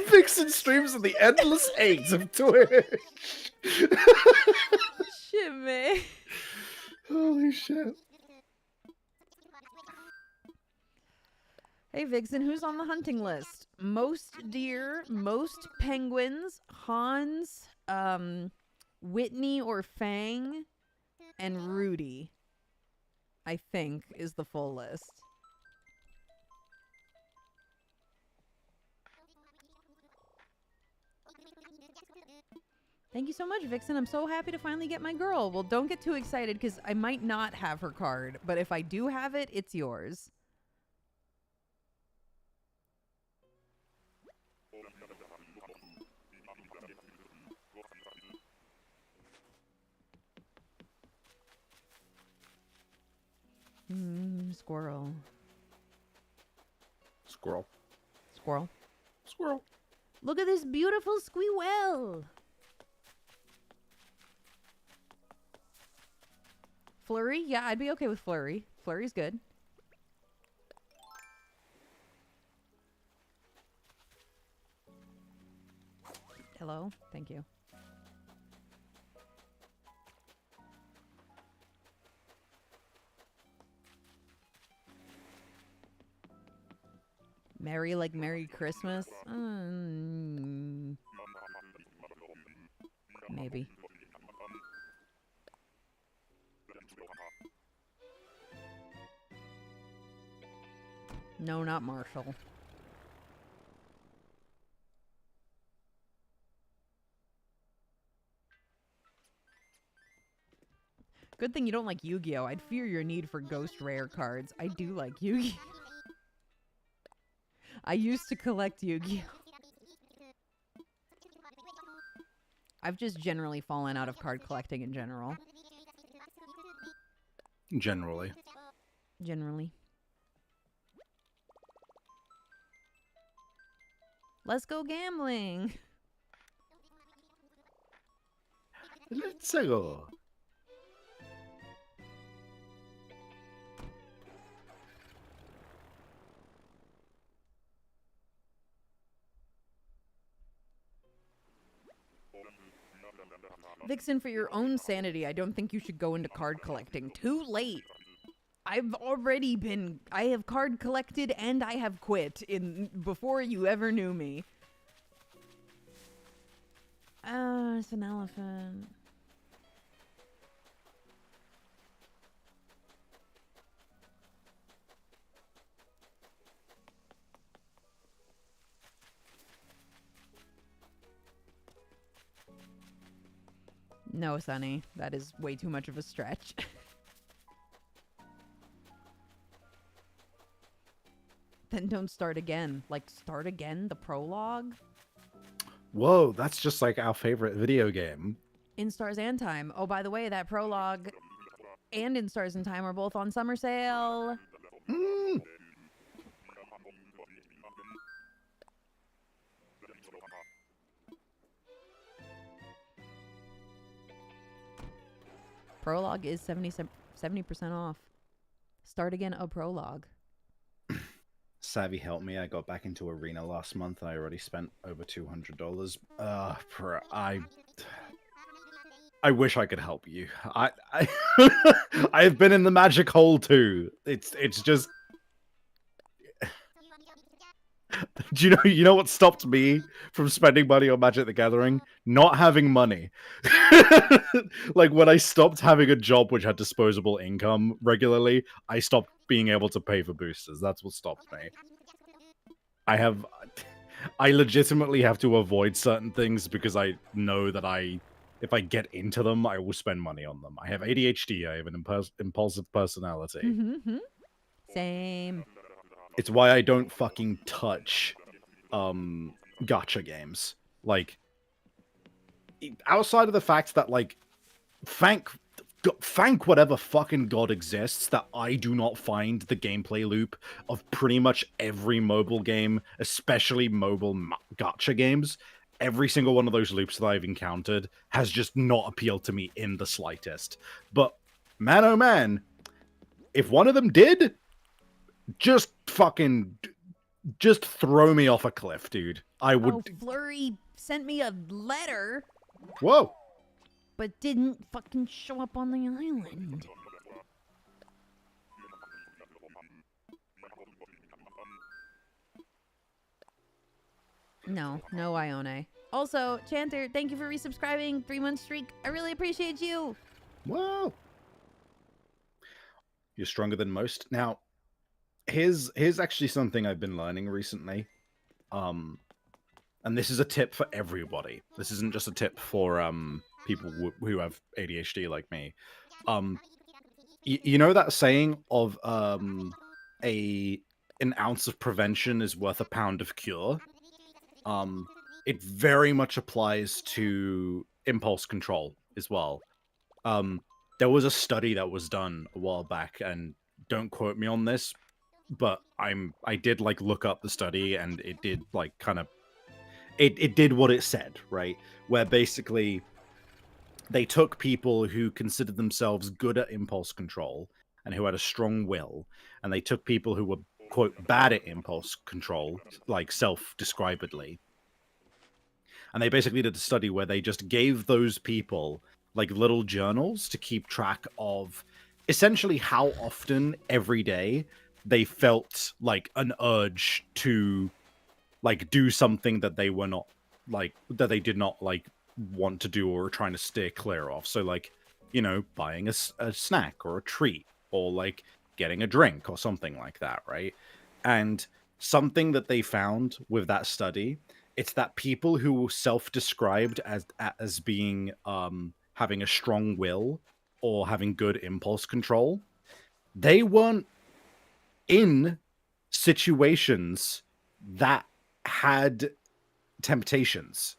Vixen streams at the endless eight of Twitch. Shit, man. Holy shit. Hey, Vixen, who's on the hunting list? Most deer, most penguins, Hans, Whitney or Fang, and Rudy, I think, is the full list. Thank you so much, Vixen. I'm so happy to finally get my girl. Well, don't get too excited, because I might not have her card, but if I do have it, it's yours. squirrel. Squirrel. Squirrel. Squirrel. Look at this beautiful squirrel. Flurry? Yeah, I'd be okay with Flurry. Flurry's good. Hello? Thank you. Merry like Merry Christmas? Maybe. No, not Marshall. Good thing you don't like Yu-Gi-Oh! I'd fear your need for ghost rare cards. I do like Yu-Gi-Oh! I used to collect Yu-Gi-Oh! I've just generally fallen out of card collecting in general. Generally. Generally. Let's go gambling. Let's go. Vixen, for your own sanity, I don't think you should go into card collecting. Too late. I have card collected and I have quit before you ever knew me. It's an elephant. No, Sonny, that is way too much of a stretch. Then don't start again. Like, start again? The prologue? Whoa, that's just like our favorite video game. In Stars and Time. Oh, by the way, that prologue and In Stars and Time are both on summer sale. Mm. Prologue is 70% off. Start again a prologue. Savvy helped me. I got back into Arena last month. I already spent over $200. I wish I could help you. I've been in the magic hole too. It's just. Do you know what stopped me from spending money on Magic the Gathering? Not having money. Like when I stopped having a job which had disposable income regularly, I stopped being able to pay for boosters. That's what stopped me. I legitimately have to avoid certain things because I know that if I get into them, I will spend money on them. I have ADHD. I have an impulsive personality. Mm-hmm. Same. It's why I don't fucking touch gacha games. Like, outside of the fact that, like, thank whatever fucking god exists that I do not find the gameplay loop of pretty much every mobile game, especially mobile gacha games. Every single one of those loops that I've encountered has just not appealed to me in the slightest. But, man oh man, if one of them did, just throw me off a cliff, dude. I would. Oh, Flurry sent me a letter. Whoa. But didn't fucking show up on the island. No Ione. Also, Chanter, thank you for resubscribing. 3-month streak. I really appreciate you. Whoa. You're stronger than most. Now, here's actually something I've been learning recently. And this is a tip for everybody. This isn't just a tip for people who have ADHD like me. You know that saying of an ounce of prevention is worth a pound of cure? It very much applies to impulse control as well. There was a study that was done a while back, and don't quote me on this, but I did like look up the study, and it did like kind of it did what it said, right? Where basically they took people who considered themselves good at impulse control and who had a strong will, and they took people who were, quote, bad at impulse control, like self-describedly, and they basically did a study where they just gave those people like little journals to keep track of essentially how often every day they felt like an urge to like do something that they were not like that they did not like want to do or trying to steer clear of. So like, you know, buying a snack or a treat or like getting a drink or something like that, right? And something that they found with that study, it's that people who self-described as being having a strong will or having good impulse control, they weren't in situations that had temptations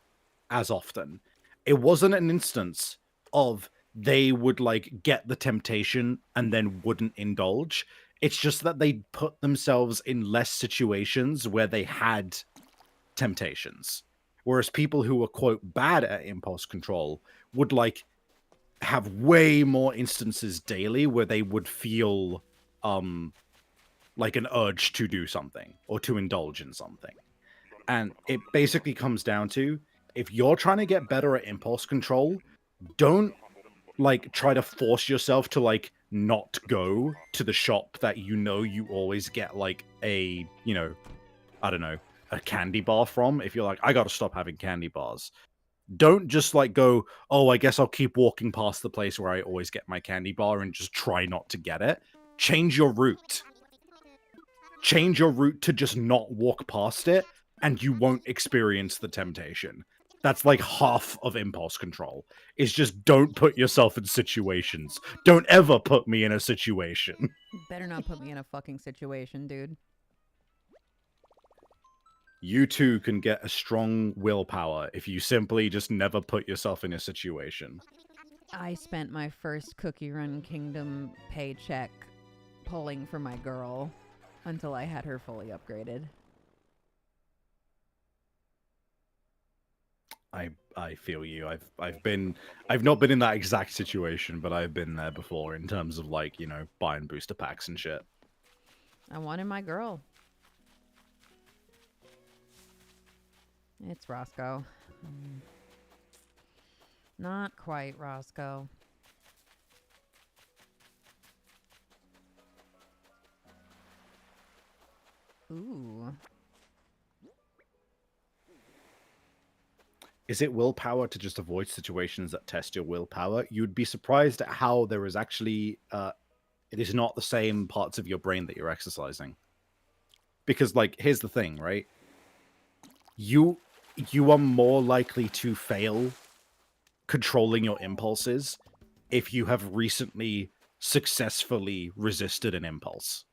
as often. It wasn't an instance of they would like get the temptation and then wouldn't indulge. It's just that they put themselves in less situations where they had temptations. Whereas people who were, quote, bad at impulse control would like have way more instances daily where they would feel like an urge to do something or to indulge in something. And it basically comes down to, if you're trying to get better at impulse control, don't like try to force yourself to like not go to the shop that you know you always get like a, you know, I don't know, a candy bar from. If you're like, I gotta stop having candy bars, don't just like go, oh, I guess I'll keep walking past the place where I always get my candy bar and just try not to get it. Change your route. Change your route to just not walk past it, and you won't experience the temptation. That's like half of impulse control, is just don't put yourself in situations. Don't ever put me in a situation. Better not put me in a fucking situation, dude. You too can get a strong willpower if you simply just never put yourself in a situation. I spent my first Cookie Run Kingdom paycheck pulling for my girl until I had her fully upgraded. I feel you. I've not been in that exact situation, but I've been there before in terms of like, you know, buying booster packs and shit. I wanted my girl. It's Roscoe. Not quite Roscoe. Ooh. Is it willpower to just avoid situations that test your willpower? You'd be surprised at how there is actually it is not the same parts of your brain that you're exercising. Because like, here's the thing, right? You are more likely to fail controlling your impulses if you have recently successfully resisted an impulse.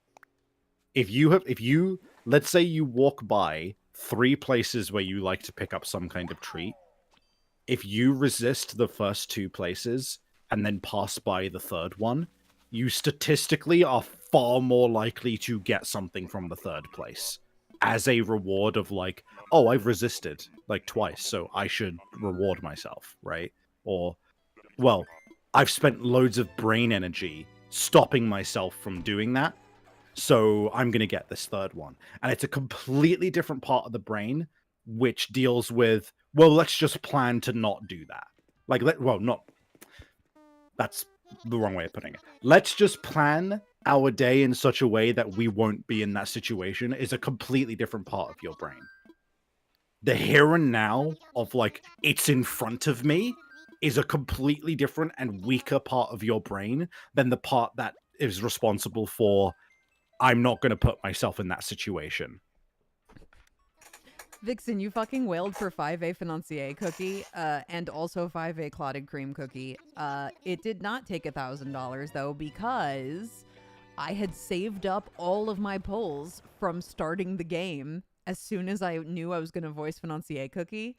If you let's say you walk by 3 places where you like to pick up some kind of treat, if you resist the first 2 places and then pass by the 3rd one, you statistically are far more likely to get something from the 3rd place as a reward of like, oh, I've resisted like twice, so I should reward myself, right? Or, well, I've spent loads of brain energy stopping myself from doing that, so I'm going to get this 3rd one. And it's a completely different part of the brain which deals with, well, let's just plan to not do that. Like, that's the wrong way of putting it. Let's just plan our day in such a way that we won't be in that situation is a completely different part of your brain. The here and now of like, it's in front of me is a completely different and weaker part of your brain than the part that is responsible for, I'm not going to put myself in that situation. Vixen, you fucking wailed for 5A Financier cookie, and also 5A Clotted Cream cookie. It did not take $1,000 though, because I had saved up all of my pulls from starting the game. As soon as I knew I was going to voice Financier cookie,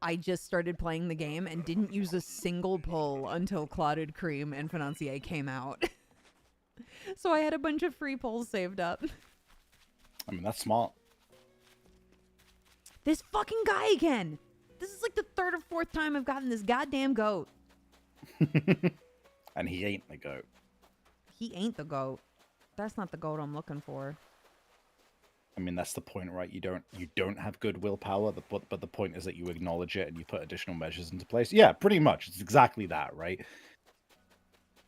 I just started playing the game and didn't use a single pull until Clotted Cream and Financier came out. So I had a bunch of free pulls saved up. I mean, that's smart. This fucking guy again. This is like the third or fourth time I've gotten this goddamn goat. And he ain't the goat. He ain't the goat. That's not the goat I'm looking for. I mean, that's the point, right? You don't have good willpower, but the point is that you acknowledge it and you put additional measures into place. Yeah, pretty much. It's exactly that, right?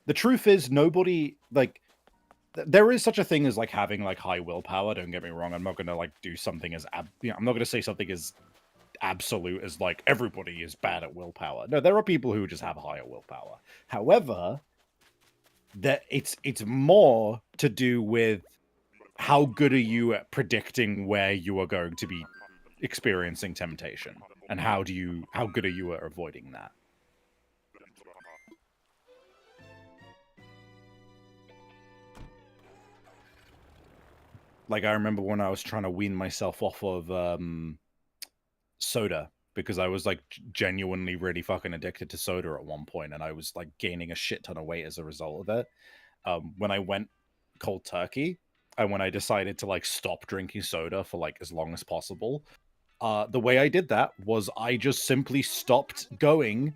The truth is, nobody, like, there is such a thing as, like, having, like, high willpower. Don't get me wrong. I'm not going to, like, do something as, I'm not going to say something as absolute as, like, everybody is bad at willpower. No, there are people who just have higher willpower. However, that it's more to do with how good are you at predicting where you are going to be experiencing temptation, and how good are you at avoiding that? Like, I remember when I was trying to wean myself off of soda, because I was, like, genuinely really fucking addicted to soda at one point, and I was, like, gaining a shit ton of weight as a result of it. When I went cold turkey, and when I decided to, like, stop drinking soda for, like, as long as possible, the way I did that was I just simply stopped going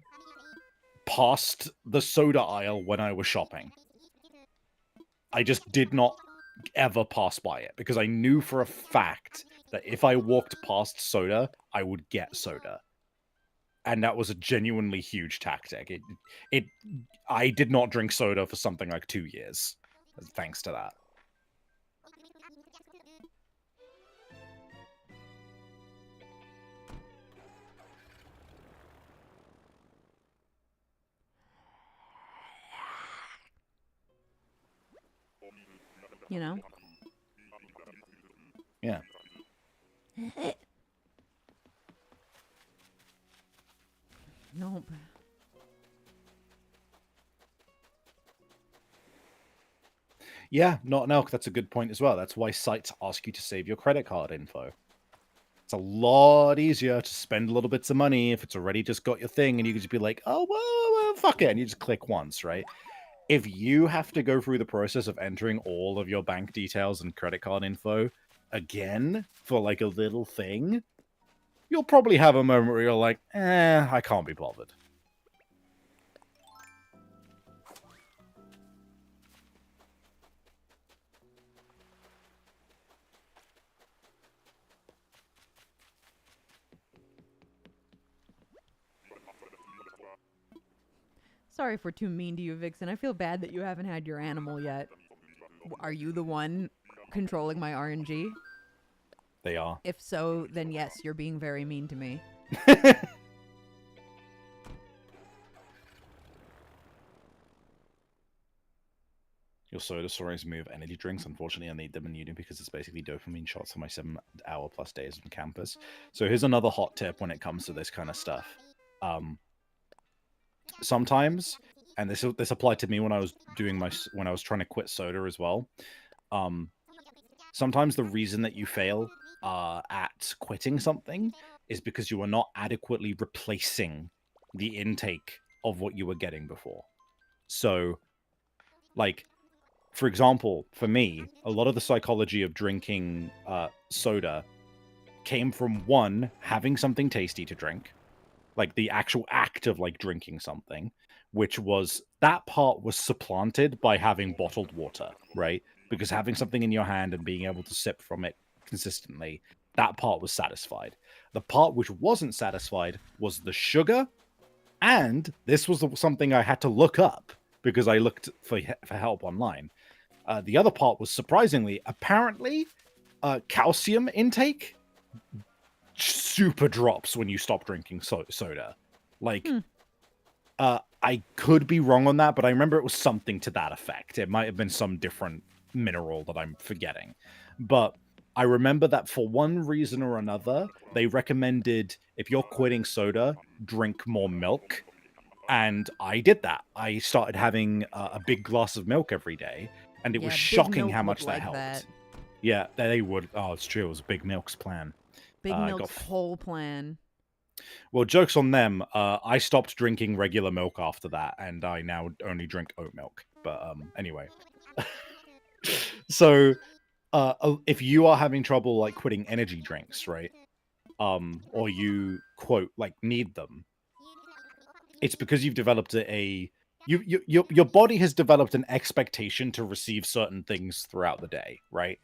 past the soda aisle when I was shopping. I just did not ever pass by it, because I knew for a fact that if I walked past soda, I would get soda. And that was a genuinely huge tactic. I did not drink soda for something like 2 years, thanks to that. You know? Yeah. Nope. Yeah, not an elk. That's a good point as well. That's why sites ask you to save your credit card info. It's a lot easier to spend little bits of money if it's already just got your thing, and you can just be like, oh, well, fuck it, and you just click once, right? If you have to go through the process of entering all of your bank details and credit card info again for, like, a little thing, you'll probably have a moment where you're like, I can't be bothered. Sorry if we're too mean to you, Vixen. I feel bad that you haven't had your animal yet. Are you the one controlling my RNG? They are. If so, then yes, you're being very mean to me. Your soda stories move energy drinks. Unfortunately, I need them in uni because it's basically dopamine shots for my 7-hour-plus days on campus. So here's another hot tip when it comes to this kind of stuff. Sometimes, and this applied to me when I was trying to quit soda as well. Sometimes the reason that you fail at quitting something is because you are not adequately replacing the intake of what you were getting before. So, like, for example, for me, a lot of the psychology of drinking soda came from, one, having something tasty to drink, like the actual act of, like, drinking something, which was, that part was supplanted by having bottled water, right? Because having something in your hand and being able to sip from it consistently, that part was satisfied. The part which wasn't satisfied was the sugar, and this was something I had to look up because I looked for help online. The other part was, surprisingly, apparently, calcium intake super drops when you stop drinking soda. Like, I could be wrong on that, but I remember it was something to that effect. It might have been some different mineral that I'm forgetting. But I remember that for one reason or another, they recommended, if you're quitting soda, drink more milk. And I did that. I started having a big glass of milk every day, and it was shocking how much that helped. Yeah, they would. Oh, it's true. It was Big Milk's plan. Big Milk's whole plan. Well, joke's on them. I stopped drinking regular milk after that, and I now only drink oat milk. But anyway. So, if you are having trouble like quitting energy drinks, right? Or you quote like need them, it's because you've developed your body has developed an expectation to receive certain things throughout the day, right?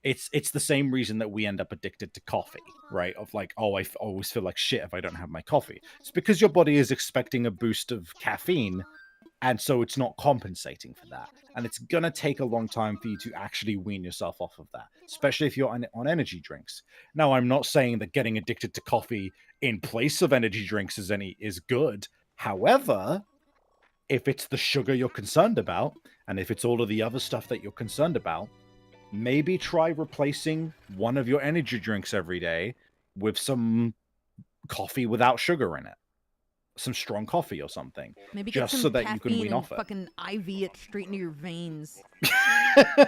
It's the same reason that we end up addicted to coffee, right? Of like, oh, always feel like shit if I don't have my coffee. It's because your body is expecting a boost of caffeine, and so it's not compensating for that. And it's gonna take a long time for you to actually wean yourself off of that, especially if you're on energy drinks. Now, I'm not saying that getting addicted to coffee in place of energy drinks is good. However, if it's the sugar you're concerned about, and if it's all of the other stuff that you're concerned about, maybe try replacing one of your energy drinks every day with some coffee without sugar in it. Some strong coffee or something. Maybe get just some so that you can caffeine wean and off it. fucking IV it straight into your veins.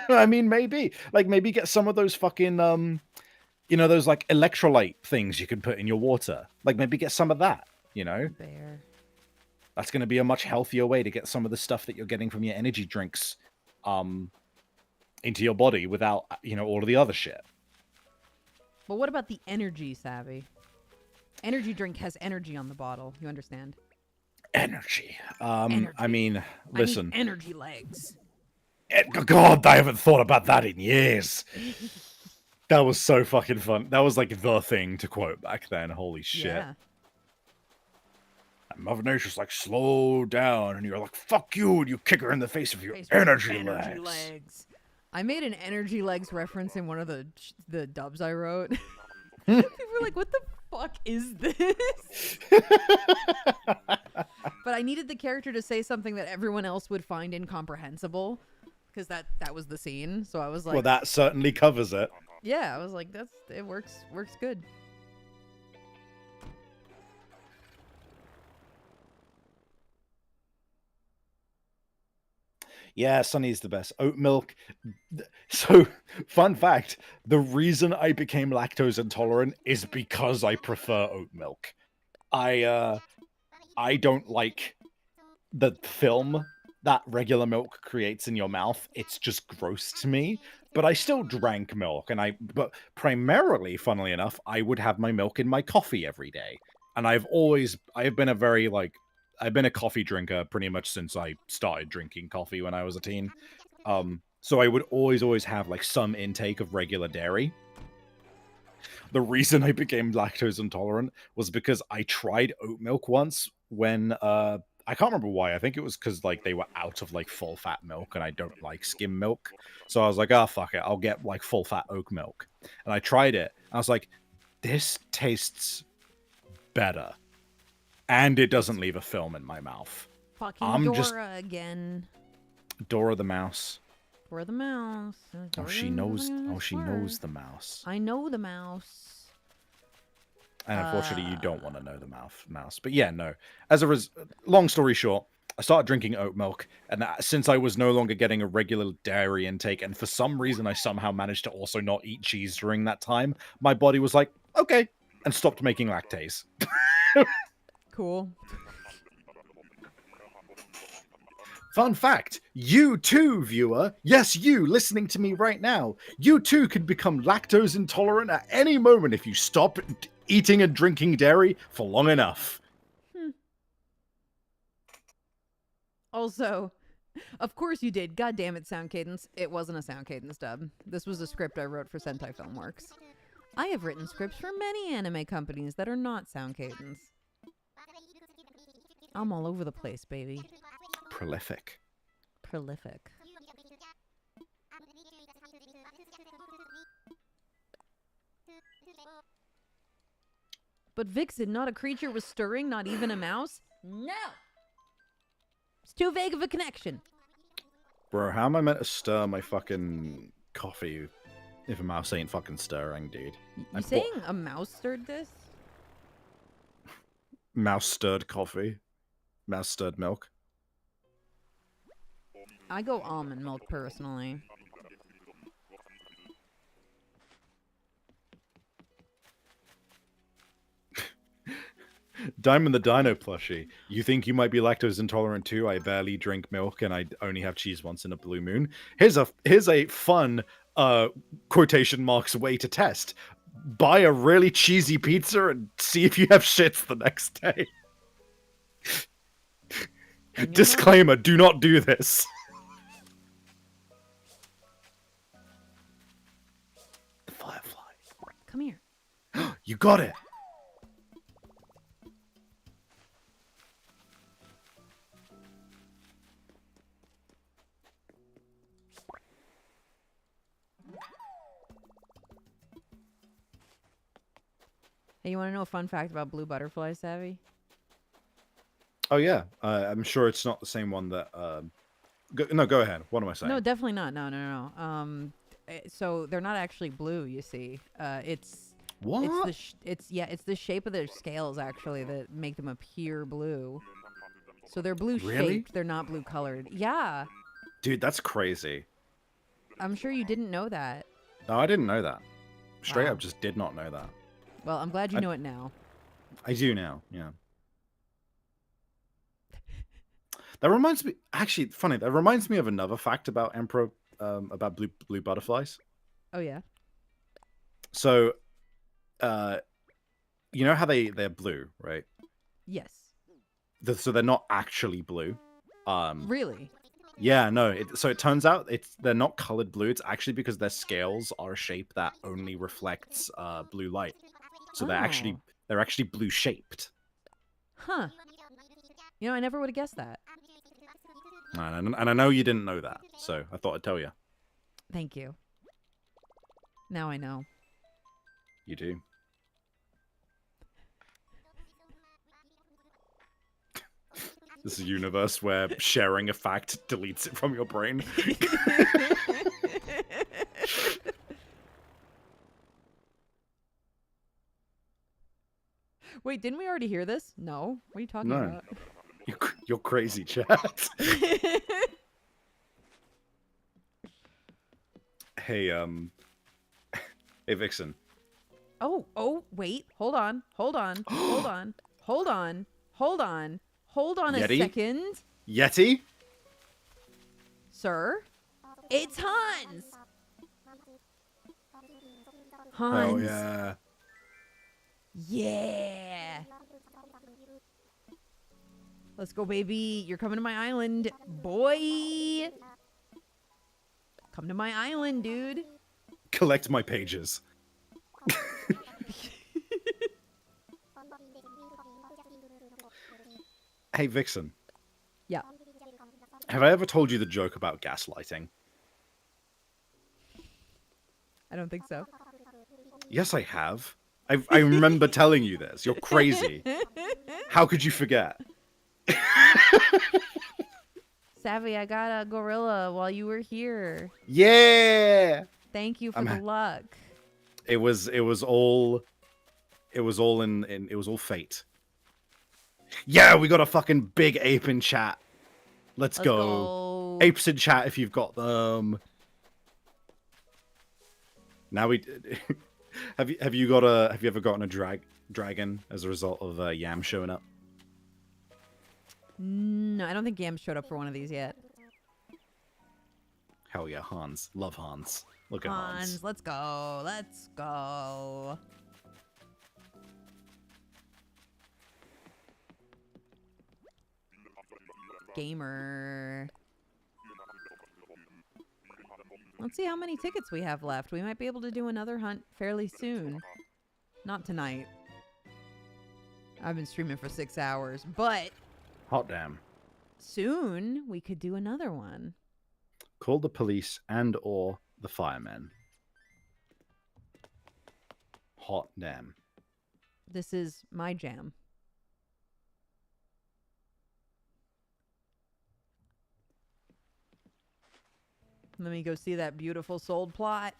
I mean, maybe. Like, maybe get some of those fucking, those, like, electrolyte things you can put in your water. Like, maybe get some of that, you know? Bear. That's going to be a much healthier way to get some of the stuff that you're getting from your energy drinks, into your body without, all of the other shit. But what about the energy, Savvy? Energy drink has energy on the bottle. You understand? Energy. Energy. I mean, listen. I need energy legs. God, I haven't thought about that in years. That was so fucking fun. That was like the thing to quote back then. Holy shit. Yeah. And Mother Nature's like, slow down. And you're like, fuck you. And you kick her in the face with your energy legs. I made an energy legs reference in one of the dubs I wrote. People were like, what the fuck is this? But I needed the character to say something that everyone else would find incomprehensible, because that was the scene. So I was like, well, that certainly covers it. yeah, I was like, it works good. Yeah, Sunny's the best. Oat milk. So, fun fact, the reason I became lactose intolerant is because I prefer oat milk. I don't like the film that regular milk creates in your mouth. It's just gross to me. But I still drank milk, but primarily, funnily enough, I would have my milk in my coffee every day. And I've been I've been a coffee drinker pretty much since I started drinking coffee when I was a teen. So I would always have like some intake of regular dairy. The reason I became lactose intolerant was because I tried oat milk once when I can't remember why. I think it was because like they were out of like full fat milk, and I don't like skim milk. So I was like, fuck it, I'll get like full fat oat milk. And I tried it. And I was like, this tastes better, and it doesn't leave a film in my mouth. Fucking Dora again. Dora the mouse. Dora the mouse. She knows the mouse. I know the mouse. And unfortunately, you don't want to know the mouse. But yeah, no. Long story short, I started drinking oat milk, and since I was no longer getting a regular dairy intake, and for some reason I somehow managed to also not eat cheese during that time, my body was like, okay, and stopped making lactase. Cool. Fun fact, you too, viewer, yes, you listening to me right now, you too could become lactose intolerant at any moment if you stop eating and drinking dairy for long enough. Also, of course you did. God damn it, Sound Cadence. It wasn't a Sound Cadence dub. This was a script I wrote for Sentai Filmworks. I have written scripts for many anime companies that are not Sound Cadence. I'm all over the place, baby. Prolific. But Vixen, not a creature was stirring, not even a mouse? No! It's too vague of a connection. Bro, how am I meant to stir my fucking coffee if a mouse ain't fucking stirring, dude? You saying a mouse stirred this? Mouse stirred coffee? Mouse stirred milk? I go almond milk, personally. Diamond the Dino plushie. You think you might be lactose intolerant too? I barely drink milk and I only have cheese once in a blue moon. Here's a fun quotation marks way to test. Buy a really cheesy pizza and see if you have shits the next day. And you'll know. Disclaimer, do not do this. The firefly. Come here. You got it. Hey, you want to know a fun fact about blue butterflies, Savvy? Oh yeah, I'm sure it's not the same one that. Go ahead. What am I saying? No, definitely not. No. So they're not actually blue. You see, it's What? it's the shape of their scales actually that make them appear blue. So they're blue Really? shaped. They're not blue colored. Yeah, Dude, that's crazy. I'm sure you didn't know that. No, I didn't know that. Straight Wow. up, just did not know that. Well, I'm glad you know it now. I do now. Yeah. That reminds me. Actually, funny. That reminds me of another fact about Emperor. About blue butterflies. Oh yeah. So, you know how they're blue, right? Yes. So they're not actually blue. Really? Yeah, no. So it turns out they're not colored blue. It's actually because their scales are a shape that only reflects blue light. So they're Oh. actually blue shaped. Huh. You know, I never would have guessed that. And I know you didn't know that, so I thought I'd tell you. Thank you. Now I know. You do. This is a universe where sharing a fact deletes it from your brain. Wait, didn't we already hear this? No. What are you talking No. about? You're crazy, chat. Hey, hey, Vixen. Oh, wait. Hold on. Hold on a Yeti? second. Yeti? Sir? It's Hans! Hans. Oh, yeah. Yeah. Let's go, baby. You're coming to my island, boy. Come to my island, dude. Collect my pages. Hey, Vixen. Yeah. Have I ever told you the joke about gaslighting? I don't think so. Yes, I have. I remember telling you this. You're crazy. How could you forget? Savvy, I got a gorilla while you were here. Yeah. Thank you for I'm the ha- luck. It was all fate. Yeah, we got a fucking big ape in chat. Let's go. Apes in chat if you've got them. Now we have you ever gotten a dragon as a result of Yam showing up? No, I don't think Yam showed up for one of these yet. Hell yeah, Hans. Love Hans. Look at Hans, Hans. let's go. Let's go. Gamer. Let's see how many tickets we have left. We might be able to do another hunt fairly soon. Not tonight. I've been streaming for 6 hours, but Hot damn. soon we could do another one. Call the police and/or the firemen. Hot damn. This is my jam. Let me go see that beautiful sold plot.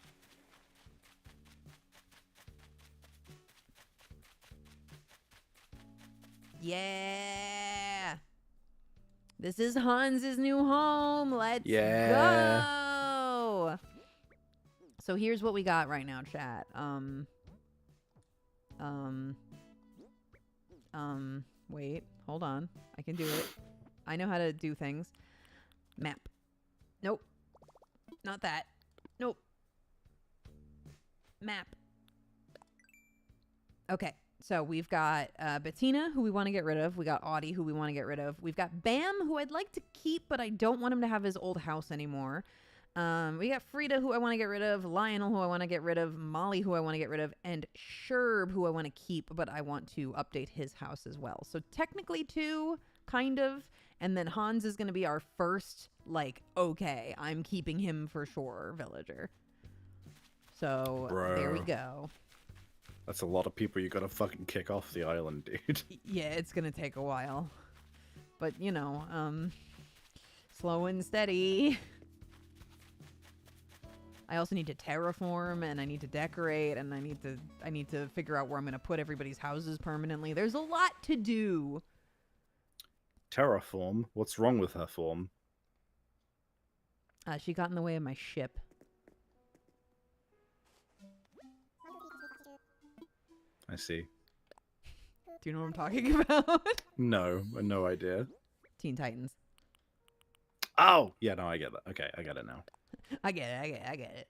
Yeah. This is Hans's new home. Let's go. So here's what we got right now, chat. Wait, hold on. I can do it. I know how to do things. Map. Nope. Not that. Nope. Map. Okay. So we've got Bettina, who we want to get rid of. We got Audie, who we want to get rid of. We've got Bam, who I'd like to keep, but I don't want him to have his old house anymore. We got Frida, who I want to get rid of. Lionel, who I want to get rid of. Molly, who I want to get rid of. And Sherb, who I want to keep, but I want to update his house as well. So technically 2, kind of. And then Hans is going to be our first, like, okay, I'm keeping him for sure villager. So there we go. That's a lot of people you gotta fucking kick off the island, dude. Yeah, it's gonna take a while. But, you know, slow and steady. I also need to terraform, and I need to decorate, and I need to figure out where I'm gonna put everybody's houses permanently. There's a lot to do. Terraform? What's wrong with her form? She got in the way of my ship. I see. Do you know what I'm talking about? No, no idea. Teen Titans. Oh! Yeah, no, I get that. Okay, I get it now. I get it.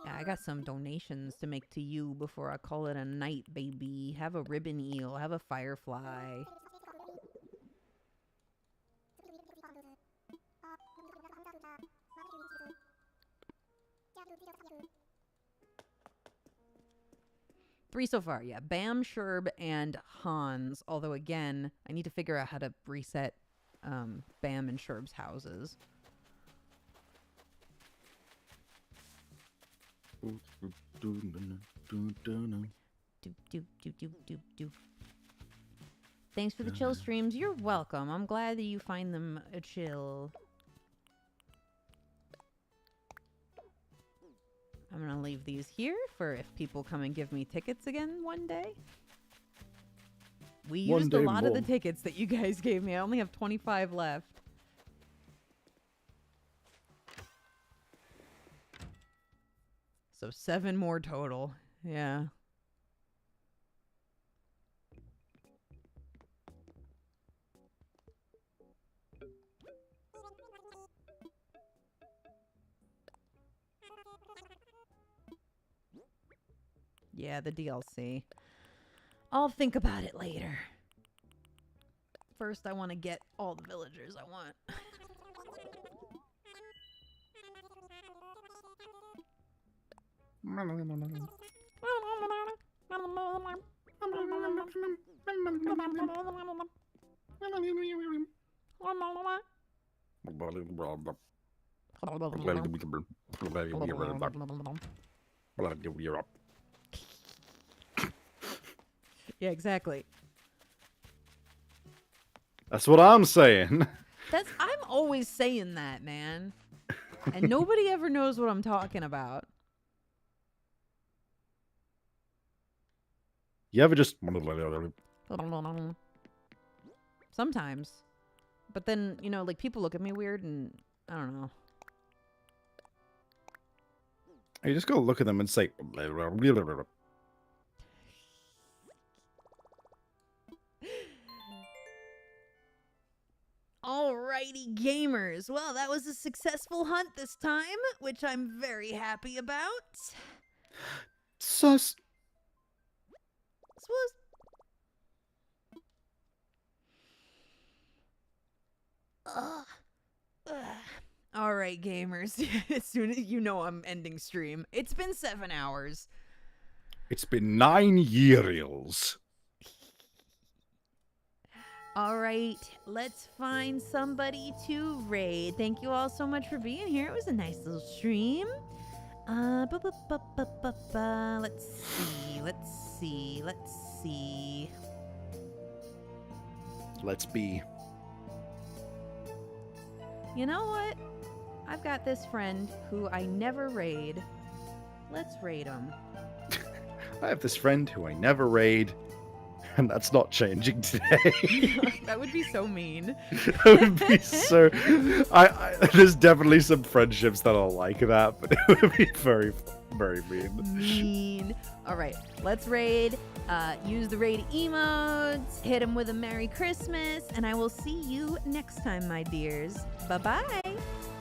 Yeah, I got some donations to make to you before I call it a night, baby. Have a ribbon eel. Have a firefly. Three so far, yeah. Bam, Sherb, and Hans. Although, again, I need to figure out how to reset Bam and Sherb's houses. Thanks for the chill streams. You're welcome. I'm glad that you find them chill. I'm gonna leave these here for if people come and give me tickets again one day. We used a lot of the tickets that you guys gave me. I only have 25 left. So 7 more total. Yeah. Yeah, the DLC. I'll think about it later. First, I want to get all the villagers I want. Yeah, exactly. That's what I'm saying. I'm always saying that, man. And nobody ever knows what I'm talking about. You ever just... Sometimes. But then, you know, like, people look at me weird and I don't know. You just gotta look at them and say... Alrighty, gamers. Well, that was a successful hunt this time, which I'm very happy about. Sus. Alright, gamers. As soon as you know I'm ending stream. It's been 7 hours. It's been 9 years. Alright, let's find somebody to raid. Thank you all so much for being here. It was a nice little stream. Let's see. Let's be. You know what? I've got this friend who I never raid. Let's raid him. I have this friend who I never raid. And that's not changing today. That would be so mean. It would be so. There's definitely some friendships that are like that, but it would be very, very mean. Mean. All right, let's raid. Use the raid emotes. Hit him with a Merry Christmas, and I will see you next time, my dears. Bye bye.